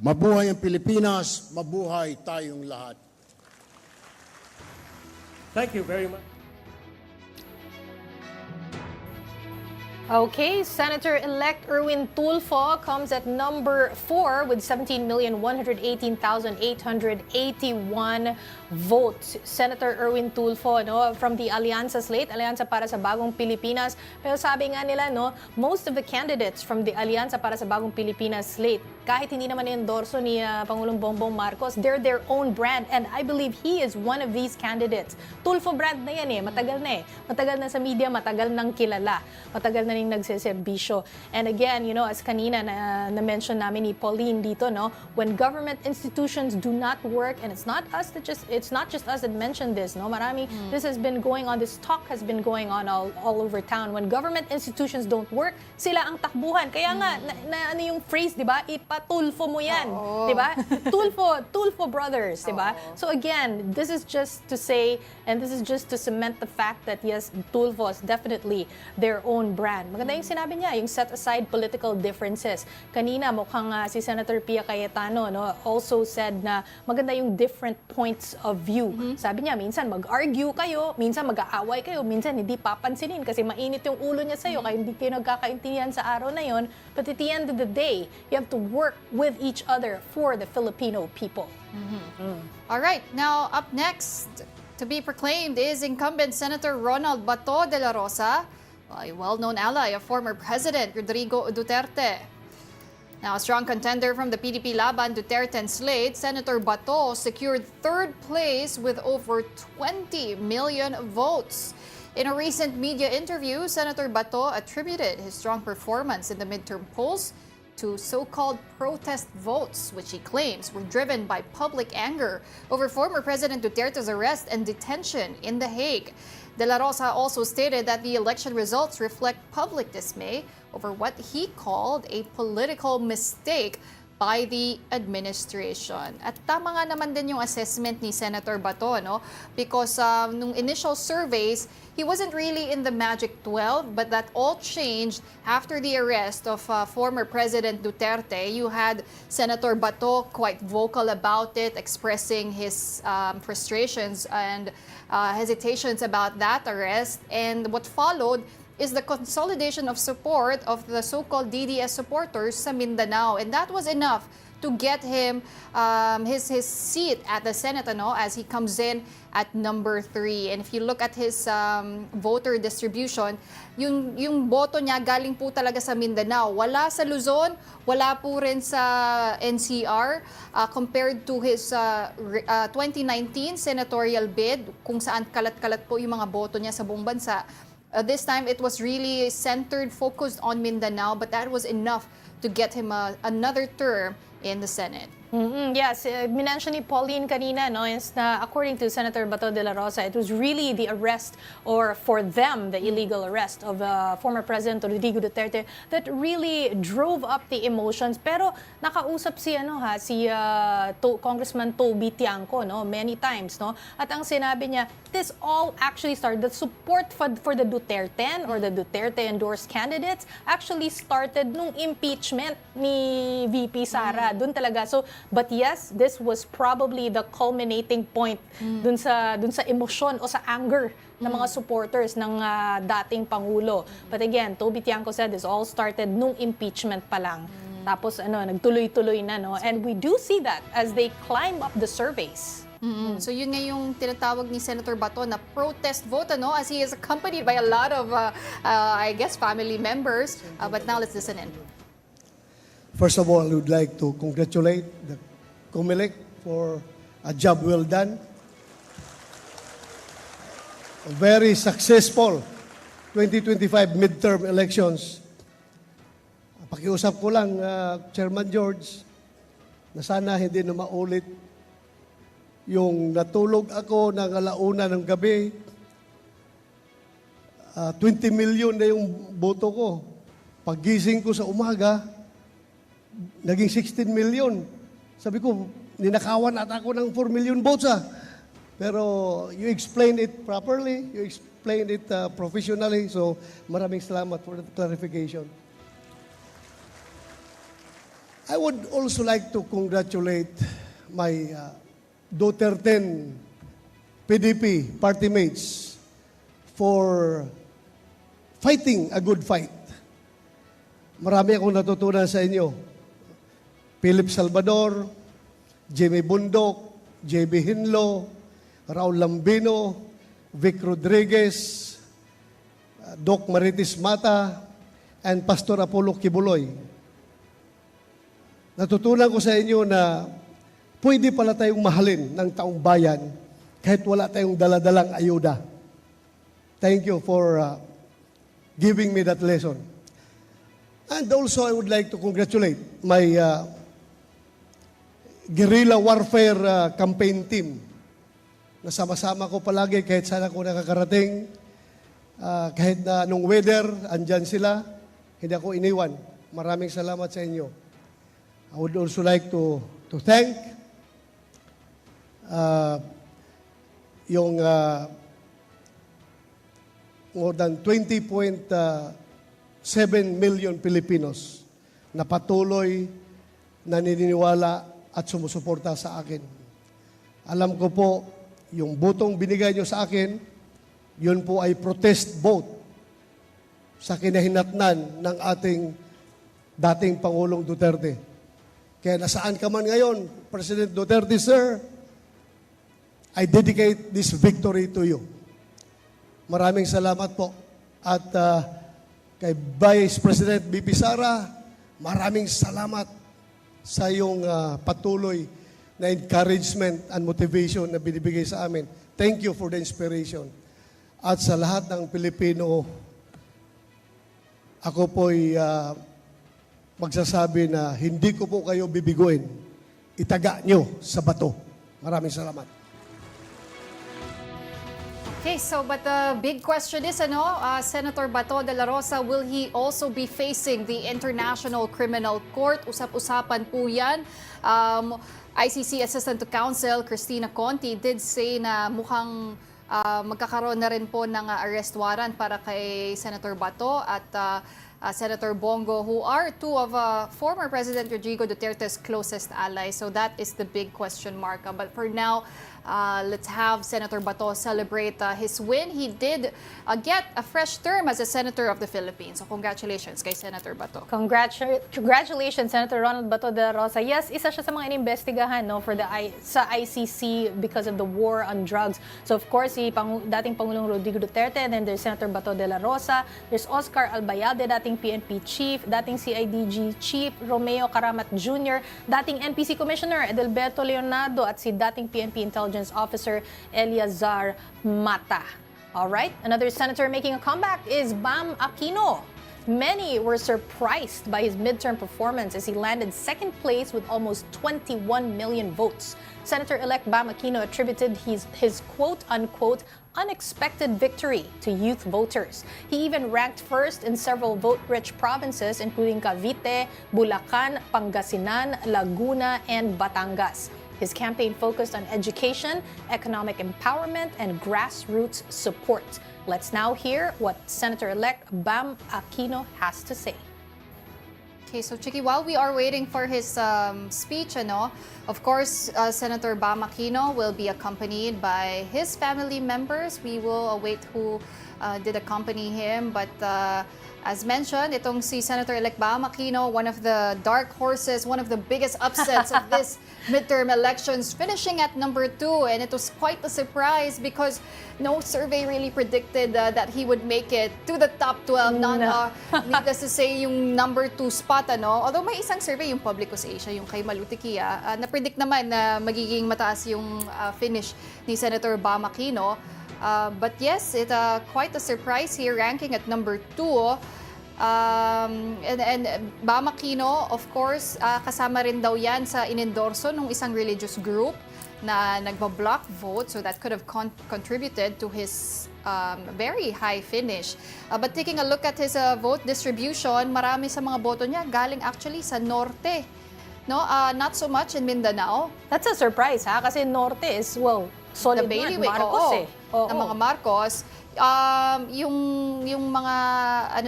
Mabuhay ang Pilipinas, mabuhay tayong lahat. Thank you very much. Okay, Senator-elect Erwin Tulfo comes at number 4 with 17,118,881 votes. Senator Erwin Tulfo, no, from the Alianza slate, Alianza para sa Bagong Pilipinas. Pero sabi nga nila, no, most of the candidates from the Alianza para sa Bagong Pilipinas slate, kahit hindi naman endorso ni Pangulong Bongbong Marcos, they're their own brand, and I believe he is one of these candidates. Tulfo brand na yan matagal na Matagal na sa media, matagal nang kilala, matagal na ning nagseserbisyo. And again, you know, as kanina na-mention namin ni Pauline dito, no, when government institutions do not work, and it's not just us that mentioned this, no, this has been going on, this talk has been going on all over town. When government institutions don't work, sila ang takbuhan. Kaya nga, ano yung phrase, di ba? Ipatulfo mo yan. Di ba? Tulfo brothers, di ba? So again, this is just to say, and this is just to cement the fact that yes, Tulfo is definitely their own brand. Maganda yung sinabi niya, yung set aside political differences. Kanina, mukhang si Senator Pia Cayetano, no, also said na maganda yung different points of view. Sabi niya, minsan mag-argue kayo, minsan mag-aaway kayo, minsan hindi papansinin kasi mainit yung ulo niya sa'yo, kaya hindi kayo nagkakaintindihan sa araw na yon. But at the end of the day, you have to work with each other for the Filipino people. All right, now up next, To be proclaimed is incumbent Senator Ronald Bato de la Rosa, a well-known ally of former President Rodrigo Duterte. Now, a strong contender from the PDP Laban Duterte and slate, Senator Bato secured third place with over 20 million votes. In a recent media interview, Senator Bato attributed his strong performance in the midterm polls to so-called protest votes, which he claims were driven by public anger over former President Duterte's arrest and detention in The Hague. De la Rosa also stated that the election results reflect public dismay over what he called a political mistake by the administration. At tama nga naman din yung assessment ni Senator Bato, no? Because nung initial surveys, he wasn't really in the magic 12, but that all changed after the arrest of former President Duterte. You had Senator Bato quite vocal about it, expressing his frustrations and hesitations about that arrest. And what followed is the consolidation of support of the so-called DDS supporters sa Mindanao. And that was enough to get him his seat at the Senate, as he comes in at number 3. And if you look at his voter distribution, yung boto niya galing po talaga sa Mindanao. Wala sa Luzon, wala po rin sa NCR compared to his 2019 senatorial bid, kung saan kalat-kalat po yung mga boto niya sa buong bansa. This time, it was really centered, focused on Mindanao, but that was enough to get him another term in the Senate. Yes, minention ni Pauline kanina, is na according to Senator Bato de la Rosa, it was really the arrest, or for them, the illegal arrest of former President Rodrigo Duterte that really drove up the emotions. Pero nakausap si Congressman Toby Tiangco, many times, At ang sinabi niya, this all actually started, the support for the Duterte or the Duterte endorsed candidates actually started nung impeachment ni VP Sara. Doon talaga. So, but yes, this was probably the culminating point dun sa emosyon o sa anger ng mga supporters ng dating Pangulo. But again, Toby Tiangco said this all started nung impeachment pa lang. Tapos nagtuloy-tuloy na, And we do see that as they climb up the surveys. So yun nga yung tinatawag ni Senator Bato na protest vote, as he is accompanied by a lot of, I guess, family members. But now let's listen in. First of all, I would like to congratulate the COMELEC for a job well done. A very successful 2025 midterm elections. Pakiusap ko lang, Chairman George, na sana hindi na maulit yung natulog ako ng alauna ng gabi. 20 million na yung boto ko. Paggising ko sa umaga, naging 16 million. Sabi ko, ninakawan at ako ng 4 million votes Pero you explained it properly, you explained it professionally, so maraming salamat for the clarification. I would also like to congratulate my Duterte PDP party mates for fighting a good fight. Marami akong natutunan sa inyo. Philip Salvador, Jimmy Bundok, JB Hinlo, Raul Lambino, Vic Rodriguez, Doc Maritis Mata, and Pastor Apollo Kibuloy. Natutunan ko sa inyo na pwede pala tayong mahalin ng taong bayan kahit wala tayong daladalang ayuda. Thank you for giving me that lesson. And also, I would like to congratulate my guerrilla warfare campaign team. Nasama-sama ko palagi kahit saan ako nakakarating. Kahit na anong weather, andyan sila. Hindi ako iniwan. Maraming salamat sa inyo. I would also like to thank yung more than 20.7 million Filipinos na patuloy naniniwala at sumusuporta sa akin. Alam ko po, yung botong binigay nyo sa akin, yun po ay protest vote sa kinahinatnan ng ating dating Pangulong Duterte. Kaya nasaan ka man ngayon, President Duterte, sir, I dedicate this victory to you. Maraming salamat po. At kay Vice President BP Sara, maraming salamat sa iyong patuloy na encouragement and motivation na binibigay sa amin. Thank you for the inspiration. At sa lahat ng Pilipino, ako po'y magsasabi na hindi ko po kayo bibiguin. Itaga nyo sa bato. Maraming salamat. Okay, so but the big question is, Senator Bato de la Rosa, will he also be facing the International Criminal Court? Usap-usapan po yan. ICC Assistant to Counsel Cristina Conti did say na mukhang magkakaroon na rin po ng arrest warrant para kay Senator Bato at Senator Bongo, who are two of former President Rodrigo Duterte's closest allies. So that is the big question mark. But for now, let's have Senator Bato celebrate his win. He did get a fresh term as a Senator of the Philippines. So congratulations kay Senator Bato. Congratulations, Senator Ronald Bato de la Rosa. Yes, isa siya sa mga inimbestigahan for sa ICC because of the war on drugs. So of course, dating Pangulong Rodrigo Duterte, and then there's Senator Bato de la Rosa, there's Oscar Albayalde, dating PNP Chief, dating CIDG Chief Romeo Karamat Jr., dating NPC Commissioner Edelberto Leonardo, at si dating PNP Intelligence Officer Eliazar Mata. All right, another senator making a comeback is Bam Aquino. Many were surprised by his midterm performance as he landed second place with almost 21 million votes. Senator-elect Bam Aquino attributed his quote-unquote unexpected victory to youth voters. He even ranked first in several vote-rich provinces including Cavite, Bulacan, Pangasinan, Laguna, and Batangas. His campaign focused on education, economic empowerment, and grassroots support. Let's now hear what Senator-elect Bam Aquino has to say. Okay, so Chiki, while we are waiting for his speech, of course, Senator Bam Aquino will be accompanied by his family members. We will await who did accompany him. But as mentioned, itong si Senator-elect Bam Aquino, one of the dark horses, one of the biggest upsets of this midterm elections, finishing at number 2. And it was quite a surprise because no survey really predicted that he would make it to the top 12. Needless to say, yung number 2 spot, although may isang survey, yung Publicos Asia, yung kay Malutikia, na-predict naman na magiging mataas yung finish ni Senator Bam Aquino. But yes, it's quite a surprise here, ranking at number 2. And Bam Aquino, of course, kasama rin daw yan sa inendorso ng isang religious group na nagba-block vote, so that could have contributed to his very high finish. But taking a look at his vote distribution, marami sa mga boto niya galing actually sa norte. Not so much in Mindanao. That's a surprise, kasi norte is, solid the bailiwick, Marcos ng mga Marcos. Yung mga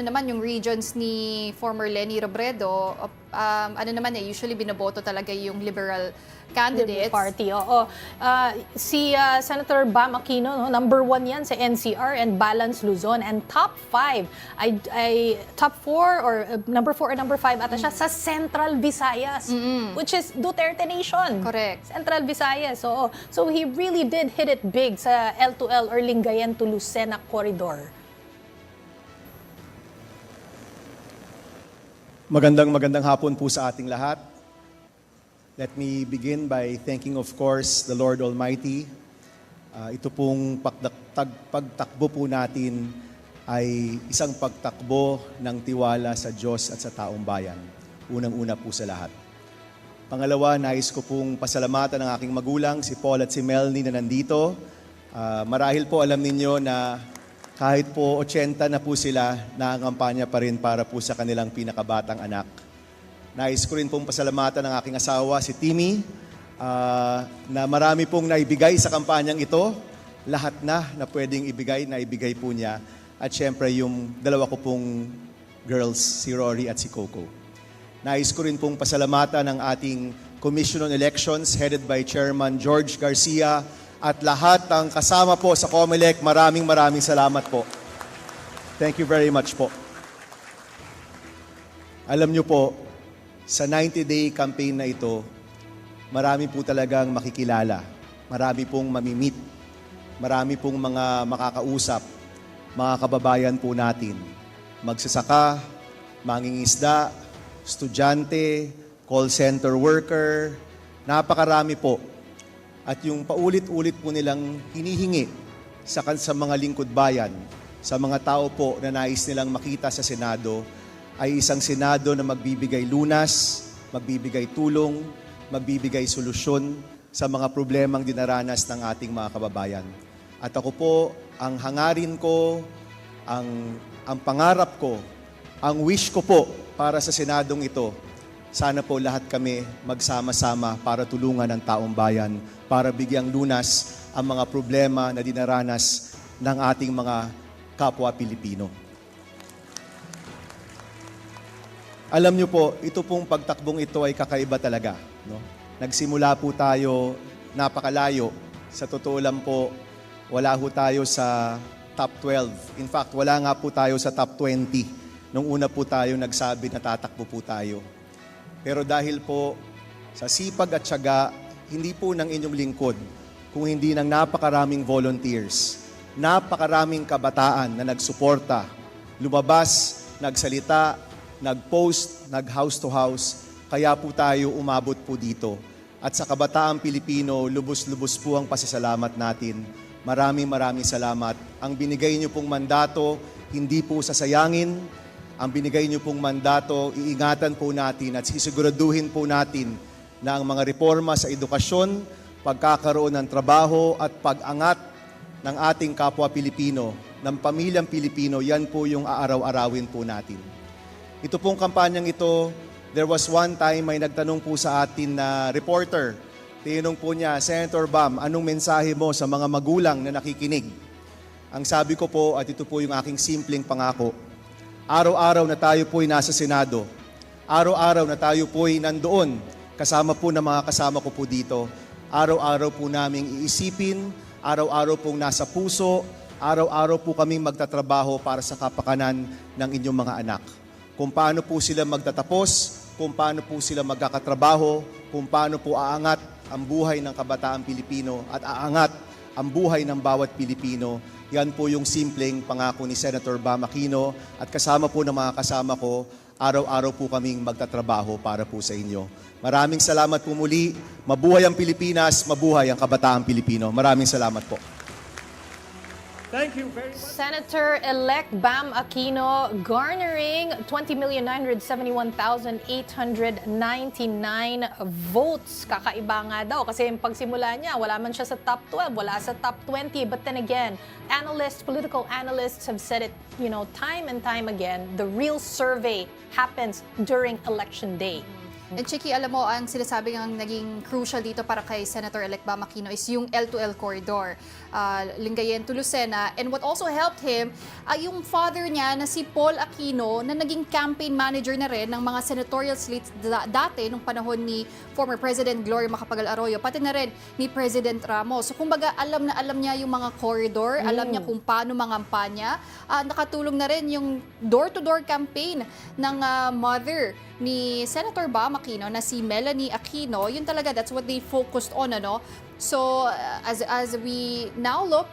naman yung regions ni former Leni Robredo, usually binoboto talaga yung liberal candidates. Party, si Senator Bam Aquino, number 1 yan sa NCR and Balance Luzon, and top 5 top 4 or number 4 or number 5 ata siya sa Central Visayas, which is Duterte Nation. Correct. Central Visayas. So he really did hit it big sa L2L or Lingayen to Lucena corridor. Magandang hapon po sa ating lahat. Let me begin by thanking, of course, the Lord Almighty. Ito pong pagtakbo po natin ay isang pagtakbo ng tiwala sa Diyos at sa taong bayan. Unang-una po sa lahat. Pangalawa, nais ko pong pasalamatan ng aking magulang, si Paul at si Melanie na nandito. Marahil po alam ninyo na kahit po 80 na po sila, nangangampanya pa rin para po sa kanilang pinakabatang anak. Nais ko rin pong pasalamatan ng aking asawa, si Timmy, na marami pong naibigay sa kampanyang ito. Lahat na pwedeng ibigay, naibigay po niya. At syempre yung dalawa ko pong girls, si Rory at si Coco. Nais ko rin pong pasalamatan ng ating Commission on Elections headed by Chairman George Garcia at lahat ng kasama po sa COMELEC. Maraming salamat po. Thank you very much po. Alam niyo po, sa 90-day campaign na ito, marami po talagang makikilala. marami pong mamimit, marami pong mga makakausap, mga kababayan po natin. Magsasaka, mangingisda, estudyante, call center worker, napakarami po. At yung paulit-ulit po nilang hinihingi sa mga lingkod bayan, sa mga tao po na nais nilang makita sa Senado, ay isang Senado na magbibigay lunas, magbibigay tulong, magbibigay solusyon sa mga problemang dinaranas ng ating mga kababayan. At ako po, ang hangarin ko, ang pangarap ko, ang wish ko po para sa Senadong ito, sana po lahat kami magsama-sama para tulungan ang taong bayan, para bigyang lunas ang mga problema na dinaranas ng ating mga kapwa Pilipino. Alam niyo po, ito pong pagtakbong ito ay kakaiba talaga. No? Nagsimula po tayo napakalayo. Sa totoo lang po, wala po tayo sa top 12. In fact, wala nga po tayo sa top 20 nung una po tayo nagsabi na tatakbo po tayo. Pero dahil po sa sipag at tiyaga, hindi po ng inyong lingkod, kung hindi ng napakaraming volunteers, napakaraming kabataan na nagsuporta, lumabas, nagsalita, nag-post, nag-house to house, kaya po tayo umabot po dito. At sa kabataang Pilipino, lubos-lubos po ang pasasalamat natin. Maraming salamat. Ang binigay niyo pong mandato, hindi po sasayangin. Ang binigay niyo pong mandato, iingatan po natin at sisiguraduhin po natin na ang mga reforma sa edukasyon, pagkakaroon ng trabaho at pag-angat ng ating kapwa Pilipino, ng pamilyang Pilipino, yan po yung aaraw-arawin po natin. Ito pong kampanyang ito, there was one time may nagtanong po sa atin na reporter. Tinanong po niya, Senator Bam, anong mensahe mo sa mga magulang na nakikinig? Ang sabi ko po, at ito po yung aking simpleng pangako, araw-araw na tayo po'y nasa Senado, araw-araw na tayo po'y nandoon, kasama po ng mga kasama ko po dito, araw-araw po naming iisipin, araw-araw pong nasa puso, araw-araw po kaming magtatrabaho para sa kapakanan ng inyong mga anak. Kung paano po sila magtatapos, kung paano po sila magkakatrabaho, kung paano po aangat ang buhay ng kabataang Pilipino at aangat ang buhay ng bawat Pilipino. Yan po yung simpleng pangako ni Senator Bam Aquino at kasama po ng mga kasama ko, araw-araw po kaming magtatrabaho para po sa inyo. Maraming salamat po muli. Mabuhay ang Pilipinas, mabuhay ang kabataang Pilipino. Maraming salamat po. Thank you very much. Senator-elect Bam Aquino garnering 20,971,899 votes. Kakaiba nga daw kasi yung pagsimula niya, wala man siya sa top 12, wala sa top 20. But then again, political analysts have said it, time and time again, the real survey happens during election day. And Chiki, alam mo, ang sinasabi ng naging crucial dito para kay Senator-elect Bam Aquino is yung L2L corridor, Lingayen to Lucena. And what also helped him, yung father niya na si Paul Aquino na naging campaign manager na rin ng mga senatorial slates dati nung panahon ni former President Gloria Macapagal Arroyo, pati na rin ni President Ramos. So kumbaga, alam na alam niya yung mga corridor, alam niya kung paano mangampanya. Nakatulong na rin yung door-to-door campaign ng mother ni Senator Bam Aquino na si Melanie Aquino. Yun talaga, that's what they focused on, ano? So as we now look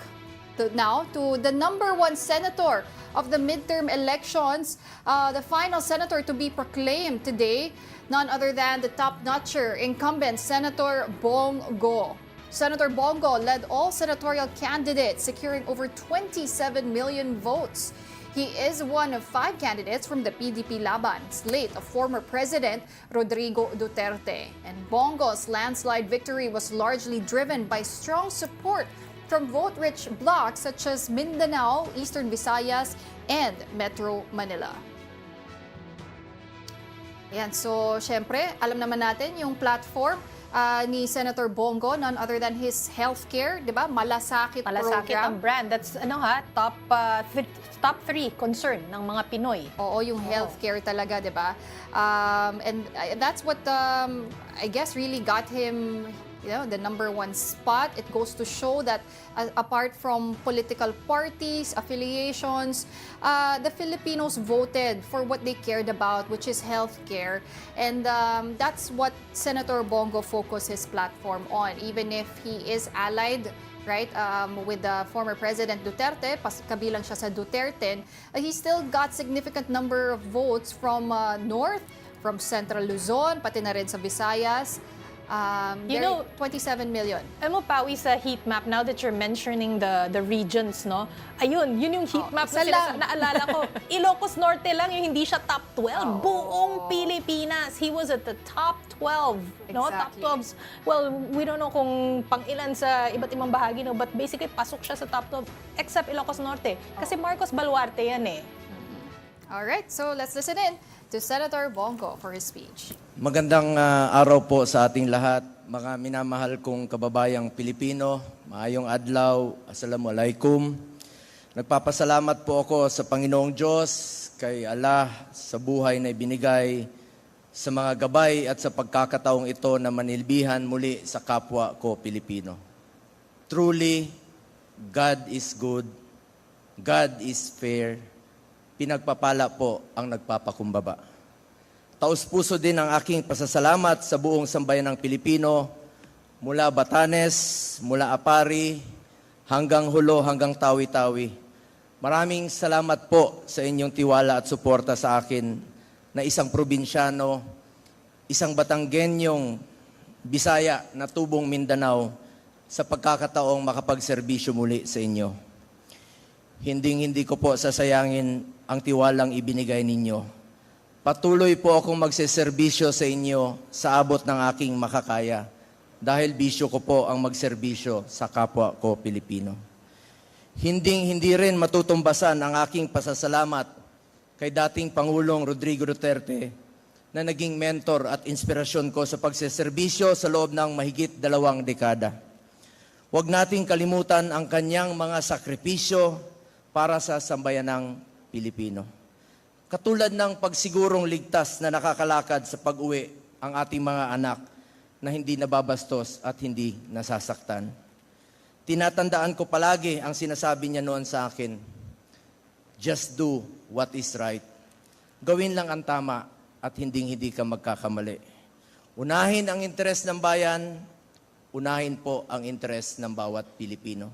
to the number one senator of the midterm elections, the final senator to be proclaimed today, none other than the top-notcher incumbent Senator Bongo. Senator Bongo led all senatorial candidates, securing over 27 million votes. He is one of 5 candidates from the PDP Laban slate of former President Rodrigo Duterte. And Bongo's landslide victory was largely driven by strong support from vote-rich blocs such as Mindanao, Eastern Visayas, and Metro Manila. Ayan, so syempre, alam naman natin yung platform ni Senator Bongo, none other than his healthcare, di ba? Malasakit program. Ang brand. That's top 3 concern ng mga Pinoy. Oo, yung healthcare talaga, di ba? And that's what I guess really got him the #1 spot. It goes to show that apart from political parties, affiliations, the Filipinos voted for what they cared about, which is healthcare. And that's what Senator Bongo focused his platform on, even if he is allied with the former President Duterte, kabilang siya sa Duterte, he still got significant number of votes from North, from Central Luzon, pati na rin sa Visayas. 27 million. Alam mo, Pawi, sa heat map, now that you're mentioning the regions, no? Ayun, yun yung heat map na naalala ko. Ilocos Norte lang, yung hindi siya top 12. Buong Pilipinas, he was at the top 12. No? Top Exactly. 12s. Well, we don't know kung pang ilan sa iba't ibang bahagi, no? But basically, pasok siya sa top 12, except Ilocos Norte. Kasi Marcos Baluarte yan eh. Alright, so let's listen in to Senator Bongo for his speech. Magandang araw po sa ating lahat, mga minamahal kong kababayang Pilipino. Maayong adlaw, assalamualaikum. Nagpapasalamat po ako sa Panginoong Diyos, kay Allah, sa buhay na ibinigay, sa mga gabay at sa pagkakataong ito na manilbihan muli sa kapwa ko Pilipino. Truly, God is good, God is fair, pinagpapala po ang nagpapakumbaba. Taus-puso din ang aking pasasalamat sa buong sambayan ng Pilipino, mula Batanes, mula Apari, hanggang Hulo, hanggang Tawi-Tawi. Maraming salamat po sa inyong tiwala at suporta sa akin na isang probinsyano, isang Batanggenyong Bisaya na tubong Mindanao sa pagkakataong makapagserbisyo muli sa inyo. Hindi ko po sasayangin ang tiwalang ibinigay ninyo. Patuloy po akong magseserbisyo sa inyo sa abot ng aking makakaya dahil bisyo ko po ang magserbisyo sa kapwa ko Pilipino. Hindi rin matutumbasan ang aking pasasalamat kay dating Pangulong Rodrigo Duterte na naging mentor at inspirasyon ko sa pagseserbisyo sa loob ng mahigit 2 dekada. Huwag nating kalimutan ang kanyang mga sakripisyo para sa sambayanang Pilipino. Katulad ng pagsigurong ligtas na nakakalakad sa pag-uwi ang ating mga anak na hindi nababastos at hindi nasasaktan. Tinatandaan ko palagi ang sinasabi niya noon sa akin, just do what is right. Gawin lang ang tama at hindi ka magkakamali. Unahin ang interes ng bayan, unahin po ang interes ng bawat Pilipino.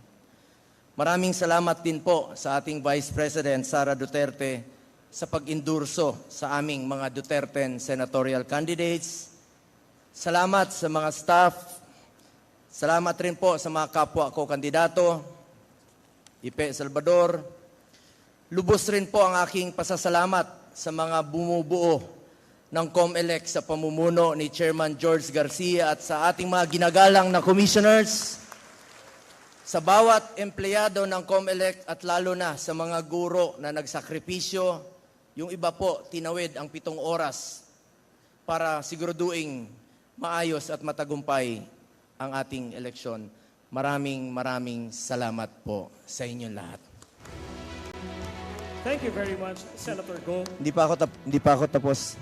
Maraming salamat din po sa ating Vice President Sara Duterte sa pag-endurso sa aming mga Duterte senatorial candidates. Salamat sa mga staff. Salamat rin po sa mga kapwa ko kandidato. Ipe Salvador. Lubos rin po ang aking pasasalamat sa mga bumubuo ng COMELEC sa pamumuno ni Chairman George Garcia at sa ating mga ginagalang na commissioners. Sa bawat empleyado ng COMELEC at lalo na sa mga guro na nagsakripisyo, yung iba po tinawid ang 7 oras para siguraduing maayos at matagumpay ang ating eleksyon. Maraming salamat po sa inyong lahat. Thank you very much, Senator Go. Hindi pa ako tapos.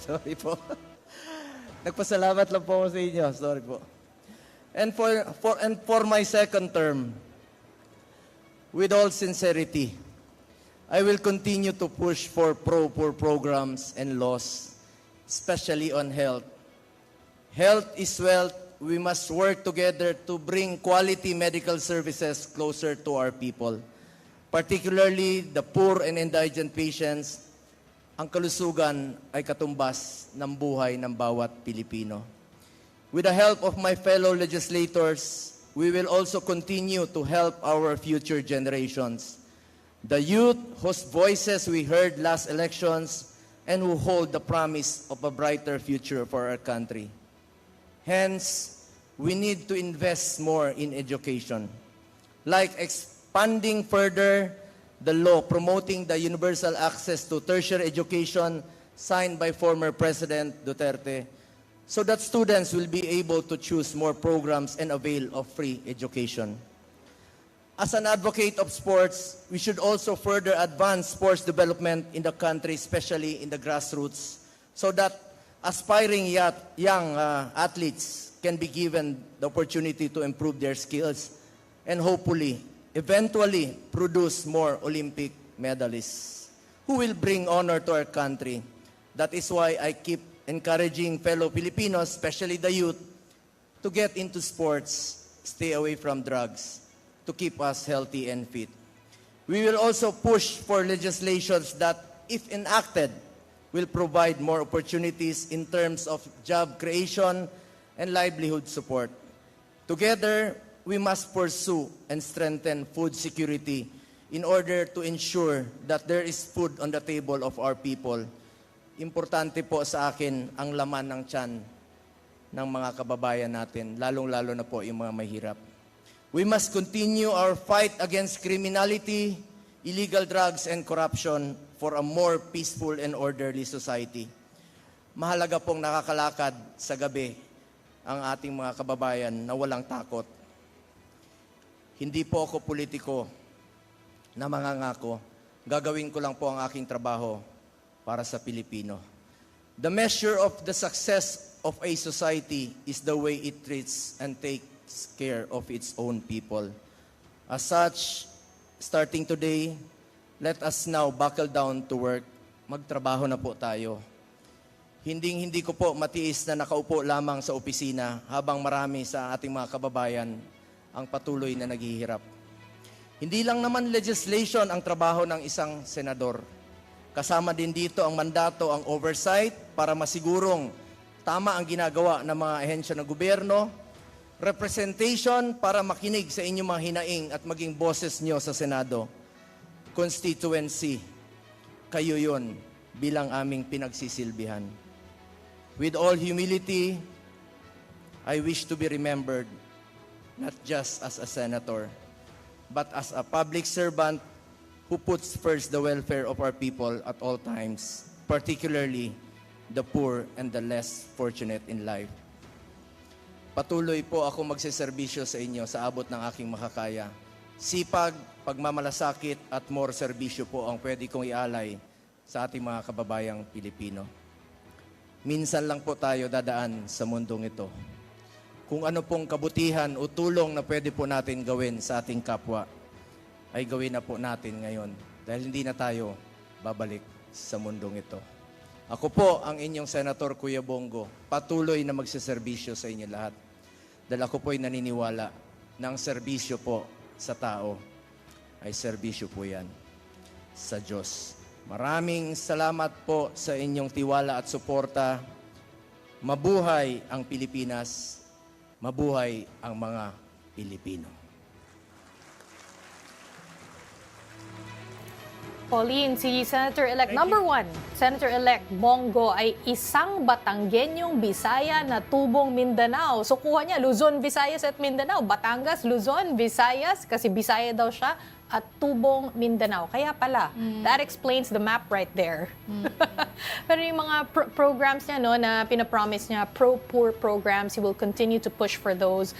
Sorry po. Nagpasalamat lang po ako sa inyo. Sorry po. And for my second term, with all sincerity, I will continue to push for pro-poor programs and laws, especially on health. Health is wealth. We must work together to bring quality medical services closer to our people, particularly the poor and indigent patients. Ang kalusugan ay katumbas ng buhay ng bawat Pilipino. With the help of my fellow legislators, we will also continue to help our future generations, the youth whose voices we heard last elections and who hold the promise of a brighter future for our country. Hence, we need to invest more in education, like expanding further the law promoting the universal access to tertiary education signed by former President Duterte, so that students will be able to choose more programs and avail of free education. As an advocate of sports, we should also further advance sports development in the country, especially in the grassroots, so that aspiring young athletes can be given the opportunity to improve their skills and hopefully, eventually, produce more Olympic medalists who will bring honor to our country. That is why I keep encouraging fellow Filipinos, especially the youth, to get into sports, stay away from drugs, to keep us healthy and fit. We will also push for legislations that, if enacted, will provide more opportunities in terms of job creation and livelihood support. Together, we must pursue and strengthen food security in order to ensure that there is food on the table of our people. Importante po sa akin ang laman ng tiyan ng mga kababayan natin, lalong-lalo na po yung mga mahirap. We must continue our fight against criminality, illegal drugs, and corruption for a more peaceful and orderly society. Mahalaga pong nakakalakad sa gabi ang ating mga kababayan na walang takot. Hindi po ako politiko na mangangako. Gagawin ko lang po ang aking trabaho para sa Pilipino. The measure of the success of a society is the way it treats and takes care of its own people. As such, starting today, let us now buckle down to work. Magtrabaho na po tayo. Hindi ko po matiis na nakaupo lamang sa opisina habang marami sa ating mga kababayan ang patuloy na naghihirap. Hindi lang naman legislation ang trabaho ng isang senador. Kasama din dito ang mandato, ang oversight para masigurong tama ang ginagawa ng mga ahensya ng gobyerno, representation para makinig sa inyong mga hinaing at maging boses nyo sa Senado, constituency, kayo yon bilang aming pinagsisilbihan. With all humility, I wish to be remembered not just as a senator, but as a public servant who puts first the welfare of our people at all times, particularly the poor and the less fortunate in life. Patuloy po ako magseserbisyo sa inyo sa abot ng aking makakaya. Sipag, pagmamalasakit at more serbisyo po ang pwede kong ialay sa ating mga kababayang Pilipino. Minsan lang po tayo dadaan sa mundong ito. Kung ano pong kabutihan o tulong na pwede po natin gawin sa ating kapwa, ay gawin na po natin ngayon dahil hindi na tayo babalik sa mundong ito. Ako po ang inyong Senator Kuya Bongo, patuloy na magseserbisyo sa inyo lahat. Dahil ako po'y naniniwala na ang serbisyo po sa tao ay serbisyo po yan sa Diyos. Maraming salamat po sa inyong tiwala at suporta. Mabuhay ang Pilipinas, mabuhay ang mga Pilipino. Pauline, si Senator-elect number 1, Senator-elect Bongo ay isang Batanggenyong Bisaya na tubong Mindanao. So kuha niya Luzon, Visayas at Mindanao. Batangas, Luzon, Visayas, kasi Bisaya daw siya, at tubong Mindanao. Kaya pala, that explains the map right there. Pero yung mga programs niya, no, na pinapromise niya, pro-poor programs, he will continue to push for those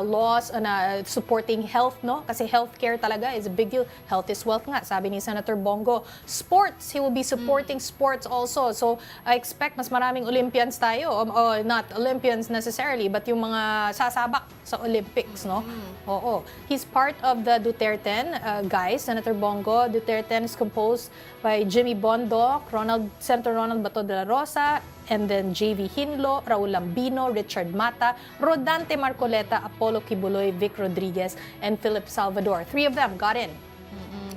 laws on supporting health, no? Kasi healthcare talaga is a big deal. Health is wealth nga, sabi ni Senator Bongo. Sports, he will be supporting sports also. So, I expect mas maraming Olympians tayo. Not Olympians necessarily, but yung mga sasabak sa Olympics, no? Oo. He's part of the Duterte guys, Senator Bongo. Duterte is composed by Jimmy Bondoc, Senator Ronald Bato de la Rosa, and then J.V. Hinlo, Raul Lambino, Richard Mata, Rodante Marcoleta, Apollo Kibuloy, Vic Rodriguez, and Philip Salvador. 3 of them got in.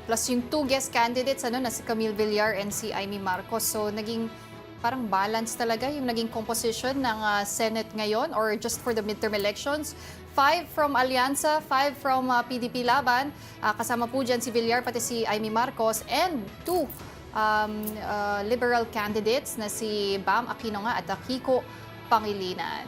Plus yung 2 guest candidates, na si Camille Villar and si Amy Marcos. So naging parang balance talaga yung naging composition ng Senate ngayon or just for the midterm elections. 5 from Alianza, 5 from PDP Laban. Kasama po dyan si Villar, pati si Amy Marcos, and 2 liberal candidates na si Bam Aquino nga at Kiko Pangilinan.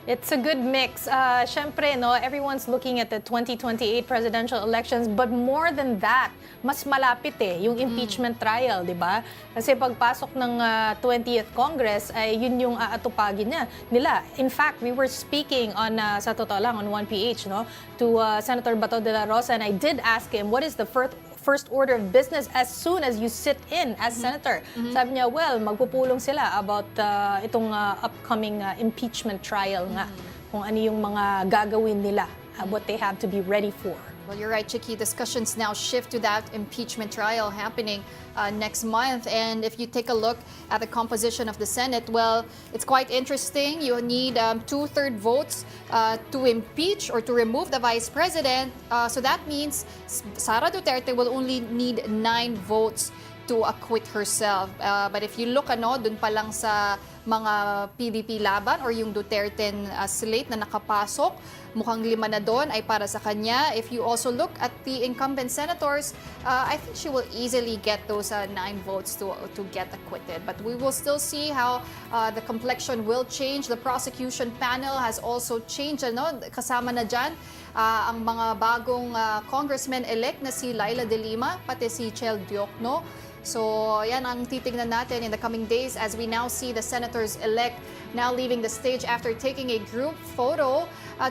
It's a good mix. Syempre, no, everyone's looking at the 2028 presidential elections, but more than that, mas malapit yung impeachment trial, di ba? Kasi pagpasok ng 20th Congress, ay yun yung aatupagin nila. In fact, we were speaking on, sa totoo lang, on 1PH, no, to Senator Bato de la Rosa, and I did ask him, what is the first first order of business as soon as you sit in as senator. Sabi niya, well, magpupulong sila about itong upcoming impeachment trial nga. Kung ano yung mga gagawin nila, what they have to be ready for. Well, you're right, Chiki. Discussions now shift to that impeachment trial happening next month. And if you take a look at the composition of the Senate, well, it's quite interesting. You need 2/3 votes to impeach or to remove the Vice President. So that means Sara Duterte will only need 9 votes to acquit herself. But if you look dun pa lang sa mga PDP laban or yung Duterte slate na nakapasok, mukhang 5 na doon ay para sa kanya. If you also look at the incumbent senators, I think she will easily get those 9 votes to get acquitted. But we will still see how the complexion will change. The prosecution panel has also changed. Kasama na dyan ang mga bagong congressman-elect na si Laila De Lima, pati si Chel Diokno. So, yan ang titignan natin in the coming days as we now see the senators-elect now leaving the stage after taking a group photo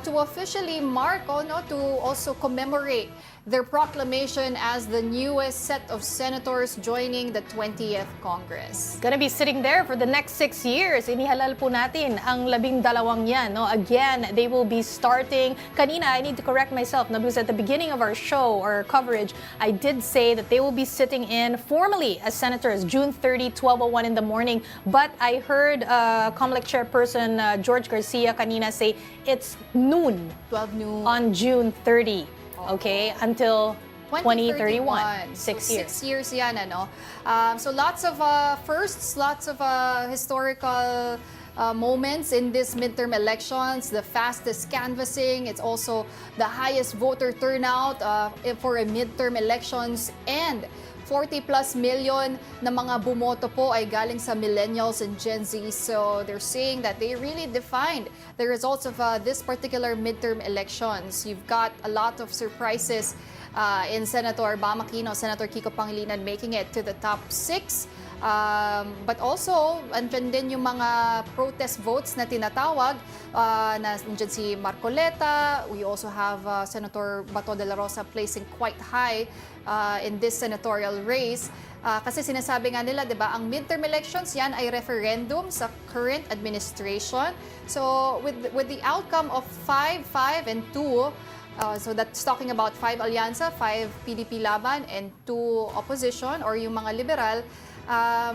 to officially mark, to also commemorate their proclamation as the newest set of senators joining the 20th Congress. Gonna be sitting there for the next 6 years. Inihalal po natin ang 12 yan. Again, they will be starting. Kanina, I need to correct myself because at the beginning of our show or coverage, I did say that they will be sitting in formally as senators June 30, 12:01 in the morning. But I heard COMELEC chairperson George Garcia kanina say it's noon. 12 noon. On June 30. Okay, until 2031. 6 years. 6 years yan, so lots of firsts, lots of historical moments in this midterm elections. The fastest canvassing. It's also the highest voter turnout for a midterm elections, and 40 plus million na mga bumoto po ay galing sa millennials and Gen Z. So they're saying that they really defined the results of this particular midterm elections. You've got a lot of surprises in Senator Bam Aquino, Senator Kiko Pangilinan making it to the top 6. But also, andyan din yung mga protest votes na tinatawag na andyan si Marcoleta. We also have Senator Bato de la Rosa placing quite high in this senatorial race. Kasi sinasabi nga nila, di ba, ang midterm elections yan ay referendum sa current administration. So with the outcome of 5, 5, and 2, so that's talking about 5 alyansa, 5 PDP laban, and 2 opposition or yung mga liberal,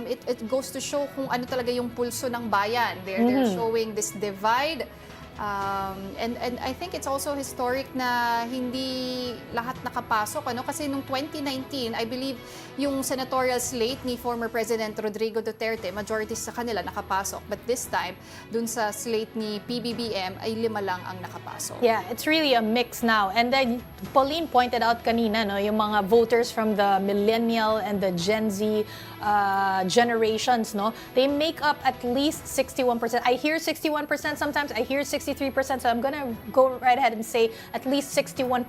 it goes to show kung ano talaga yung pulso ng bayan. They're showing this divide. And I think it's also historic na hindi lahat nakapasok, kasi nung 2019, I believe yung senatorial slate ni former President Rodrigo Duterte, majority sa kanila nakapasok. But this time, dun sa slate ni PBBM ay 5 lang ang nakapasok. Yeah, it's really a mix now. And then Pauline pointed out kanina, yung mga voters from the millennial and the Gen Z generations, they make up at least 61%. I hear 61% sometimes, I hear 63%, so I'm gonna go right ahead and say at least 61%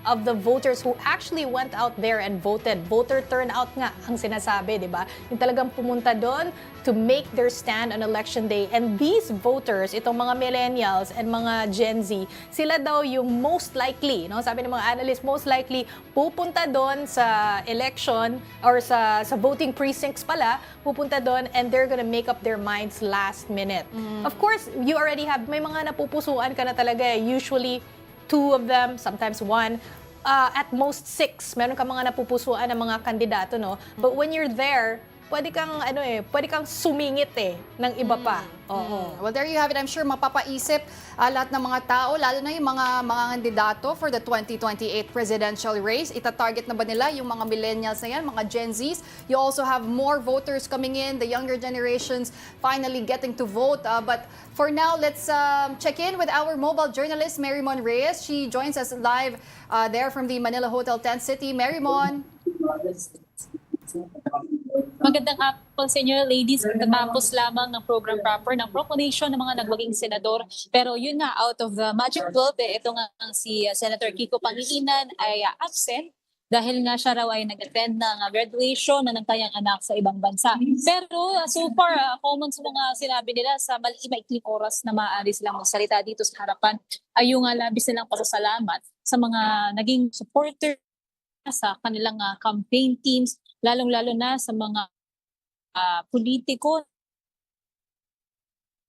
of the voters who actually went out there and voted. Voter turnout nga ang sinasabi, di ba? Yung talagang pumunta doon to make their stand on election day. And these voters, itong mga millennials and mga Gen Z, sila daw yung most likely, sabi ng mga analysts, most likely pupunta doon sa election or sa voting precincts pala, pupunta doon and they're gonna make up their minds last minute. Of course, you already have, may mga napupusuan ka na talaga, usually 2 of them, sometimes 1, at most 6. Meron ka mga napupusuan ng mga kandidato, But when you're there, pwede kang sumingit ng iba pa. Well, there you have it. I'm sure mapapaisip lahat ng mga tao, lalo na yung mga kandidato for the 2028 presidential race. Ita-target na ba nila yung mga millennials na yan, mga Gen Zs? You also have more voters coming in, the younger generations finally getting to vote. But for now, let's check in with our mobile journalist, Marymon Reyes. She joins us live there from the Manila Hotel Tent City. Marymon. Magandang hapon sa inyo, ladies. Katapos lamang ng program proper ng proclamation ng mga nagwaging senador. Pero yun nga, out of the magic 12, ito nga si Senator Kiko Pangilinan ay absent dahil nga siya raw ay nag-attend ng graduation ng kanyang anak sa ibang bansa. Pero so far, common sa mga sinabi nila sa maikling oras na maaari silang magsalita dito sa harapan ay yung labis nilang pasasalamat sa mga naging supporter sa kanilang campaign teams, lalong-lalo na sa mga politiko.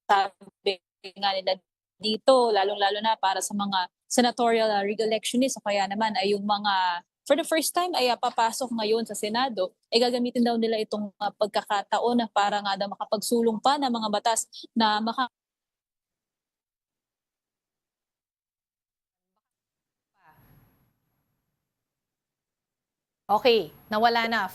Sabi nga nila dito, lalong-lalo na para sa mga senatorial re-electionists o kaya naman ay yung mga for the first time ay papasok ngayon sa Senado, ay gagamitin daw nila itong pagkakataon na para nga daw makapagsulong pa ng mga batas na Okay, nawala na.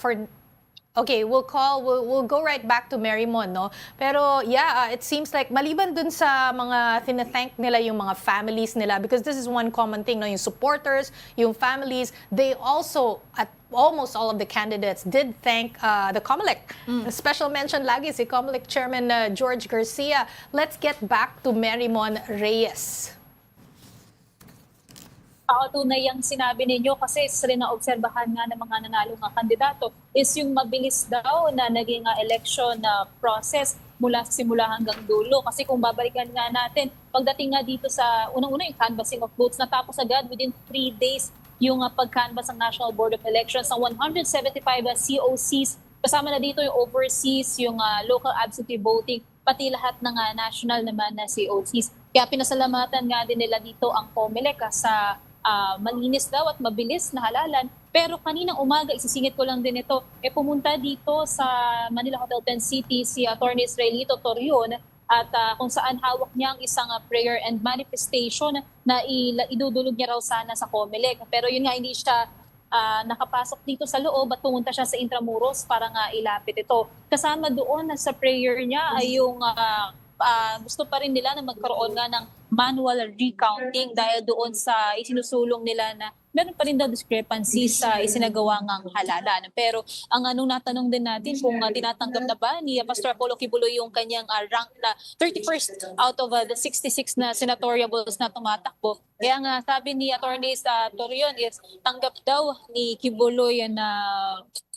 Okay, we'll go right back to Marymon, no? Pero yeah, it seems like maliban dun sa mga tinathank nila yung mga families nila, because this is one common thing, no? Yung supporters, yung families, they also at almost all of the candidates did thank the COMELEC. Special mention lagi si COMELEC Chairman George Garcia. Let's get back to Marymon Reyes. tunay ang sinabi ninyo kasi sa rin naobserbahan nga ng mga nanalo nga kandidato is yung mabilis daw na naging election process mula simula hanggang dulo. Kasi kung babalikan nga natin, pagdating nga dito sa unang-una yung canvassing of votes, natapos agad within 3 days yung pag-canvass ng National Board of Elections ng 175 COCs. Kasama na dito yung overseas, yung local absentee voting, pati lahat ng national naman na COCs. Kaya pinasalamatan nga din nila dito ang COMELEC sa malinis daw at mabilis na halalan. Pero kaninang umaga, isisingit ko lang din ito, pumunta dito sa Manila Hotel 10 City si Attorney Israelito Torion at kung saan hawak niya ang isang prayer and manifestation na idudulog niya raw sana sa COMELEC. Pero yun nga, hindi siya nakapasok dito sa loob at pumunta siya sa Intramuros para nga ilapit ito. Kasama doon sa prayer niya ay yung gusto pa rin nila na magkaroon nga ng manual recounting dahil doon sa isinusulong nila na meron pa rin daw discrepancies sa isinagawa ngang halalan. Pero ang anong natanong din natin kung tinatanggap na ba ni Pastor Apollo Kibuloy yung kanyang rank na 31st out of the 66 na senatorial votes na tumatakbo. Kaya nga sabi ni Attorney Torion is tanggap daw ni Kibuloy na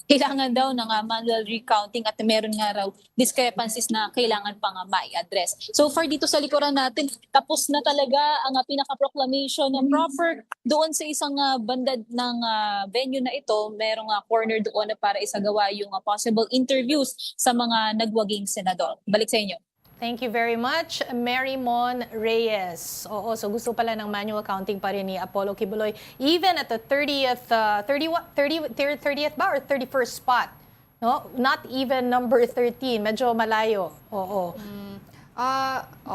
kailangan daw ng manual recounting at meron nga raw discrepancies na kailangan pang mai-address. So far dito sa likuran natin, tapos na talaga ang pinaka-proclamation ng proper doon sa isang banda ng venue na ito. Merong corner doon para isagawa yung possible interviews sa mga nagwaging senador. Balik sa inyo. Thank you very much, Marymon Reyes. Oo, so gusto pala ng manual counting pa rin ni Apollo Kibuloy. Even at the 30th ba or 31st spot? No? Not even number 13. Medyo malayo. Oo.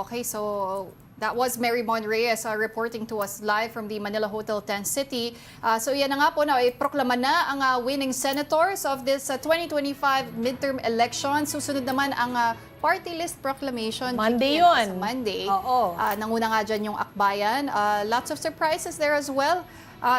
Okay, so that was Marymon Reyes reporting to us live from the Manila Hotel 10 City. So yan na nga po na proklama na ang winning senators of this 2025 midterm election. Susunod naman ang party list proclamation. Monday yun. Sa Monday. Oo. Nanguna nga dyan yung akbayan. Lots of surprises there as well.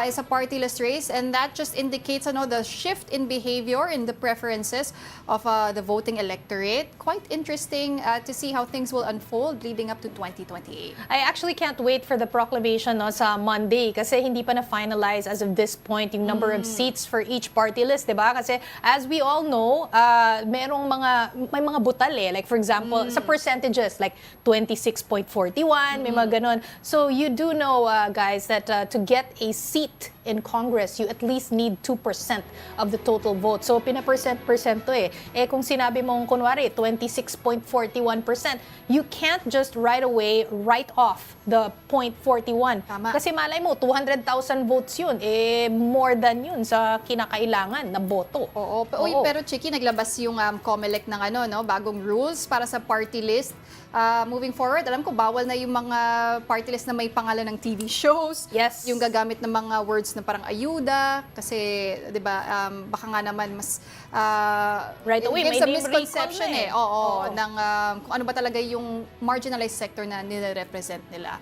Is a party list race, and that just indicates the shift in behavior in the preferences of the voting electorate. Quite interesting to see how things will unfold leading up to 2028. I actually can't wait for the proclamation sa Monday kasi hindi pa na-finalize as of this point yung number of seats for each party list, di ba? Kasi as we all know, may mga butal like for example, sa percentages like 26.41, may mga ganon. So you do know, guys, that to get a seat in Congress, you at least need 2% of the total vote. So, pina-percent to kung sinabi mong, kunwari, 26.41%, you can't just right away write off the 0.41. Tama. Kasi malay mo, 200,000 votes yun. More than yun sa kinakailangan na boto. Oo. Pero Chiki, naglabas yung COMELEC ng bagong rules para sa party list. Moving forward, alam ko bawal na yung mga party list na may pangalan ng TV shows. Yes. Yung gagamit ng mga words na parang ayuda kasi 'di ba baka nga naman mas right away gives may a name misconception recall Oo. ng kung ano ba talaga yung marginalized sector na nire-represent nila.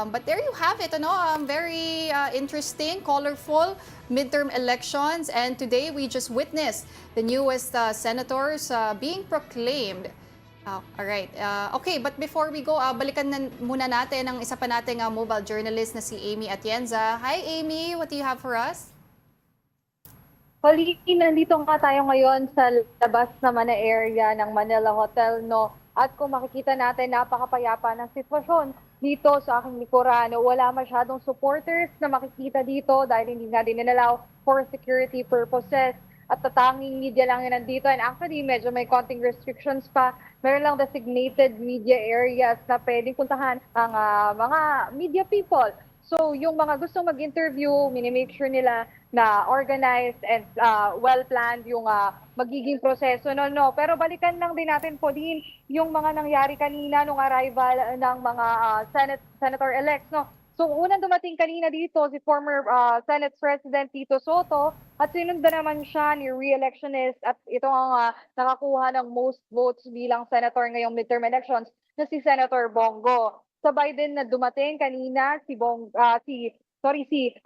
But there you have it, very interesting, colorful midterm elections, and today we just witnessed the newest senators being proclaimed. Alright. Okay, but before we go, balikan na muna natin ang isa pa nating mobile journalist na si Amy Atienza. Hi Amy, what do you have for us? Holly, nandito nga tayo ngayon sa labas naman na area ng Manila Hotel, no? At kung makikita natin, napakapayapa ng sitwasyon dito sa aking likuran. Wala masyadong supporters na makikita dito dahil hindi nga din nilalaw for security purposes. At tatanging media lang yun nandito. And actually, medyo may konting restrictions pa. Meron lang designated media areas na pwedeng puntahan ang mga media people. So, yung mga gustong mag-interview, minimake sure nila na organized and well-planned yung magiging proseso. No. Pero balikan lang din natin po din yung mga nangyari kanina nung arrival ng mga senator-elects. No? So, unang dumating kanina dito si former Senate President Tito Soto at sinundan naman siya ni re-electionist at ito ang nakakuha ng most votes bilang senator ngayong midterm elections na si Senator Bongo. Sabay din na dumating kanina si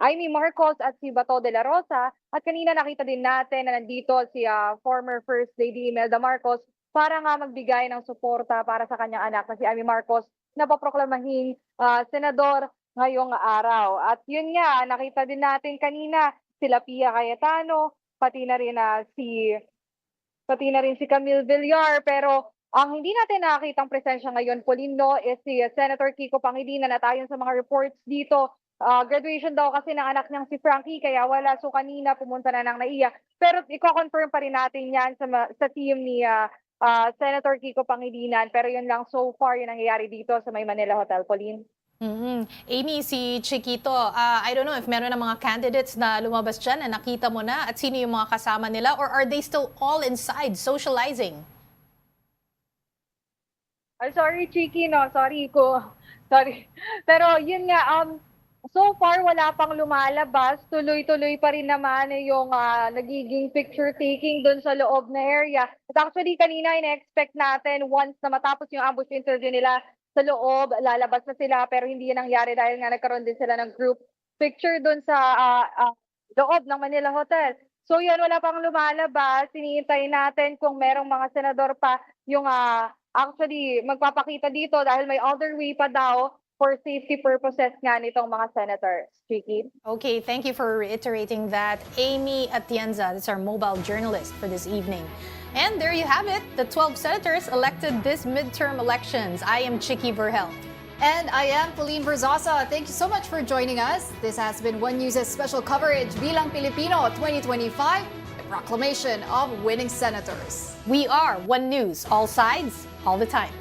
Amy Marcos at si Bato de la Rosa at kanina nakita din natin na nandito si former First Lady Imelda Marcos para nga magbigay ng suporta para sa kanyang anak na si Amy Marcos na paproklamahing senador ngayong araw. At yun nga, nakita din natin kanina sila Pia Cayetano, pati na rin si Camille Villar, pero ang hindi natin nakakitang presensya ngayon, Polino, is si Senator Kiko Pangilinan at ayon sa mga reports dito, graduation daw kasi ng anak niyang si Frankie, kaya wala. So kanina pumunta na ng NAIA. Pero i-confirm pa rin natin yan sa team ni Senator Kiko Pangilinan. Pero yun lang so far yung nangyayari dito sa May Manila Hotel, Pauline. Amy, si Chiquito, I don't know if meron ng mga candidates na lumabas dyan na nakita mo na at sino yung mga kasama nila or are they still all inside socializing? Sorry, Chiki, no? Sorry. Pero yun nga, so far wala pang lumalabas. Tuloy-tuloy pa rin naman yung nagiging picture taking doon sa loob na area. At actually, kanina ina-expect natin once na matapos yung ambush interview nila sa loob, lalabas na sila. Pero hindi yan nangyari dahil nga nagkaroon din sila ng group picture doon sa loob ng Manila Hotel. So yan, wala pang lumalabas. Hinihintay natin kung merong mga senador pa yung actually magpapakita dito dahil may other way pa daw for safety purposes nga nitong mga senators. Chicky? Okay, thank you for reiterating that. Amy Atienza, that's our mobile journalist for this evening. And there you have it, the 12 senators elected this midterm elections. I am Chicky Verhel. And I am Pauline Verzosa. Thank you so much for joining us. This has been One News' special coverage Bilang Pilipino 2025, the proclamation of winning senators. We are One News, all sides, all the time.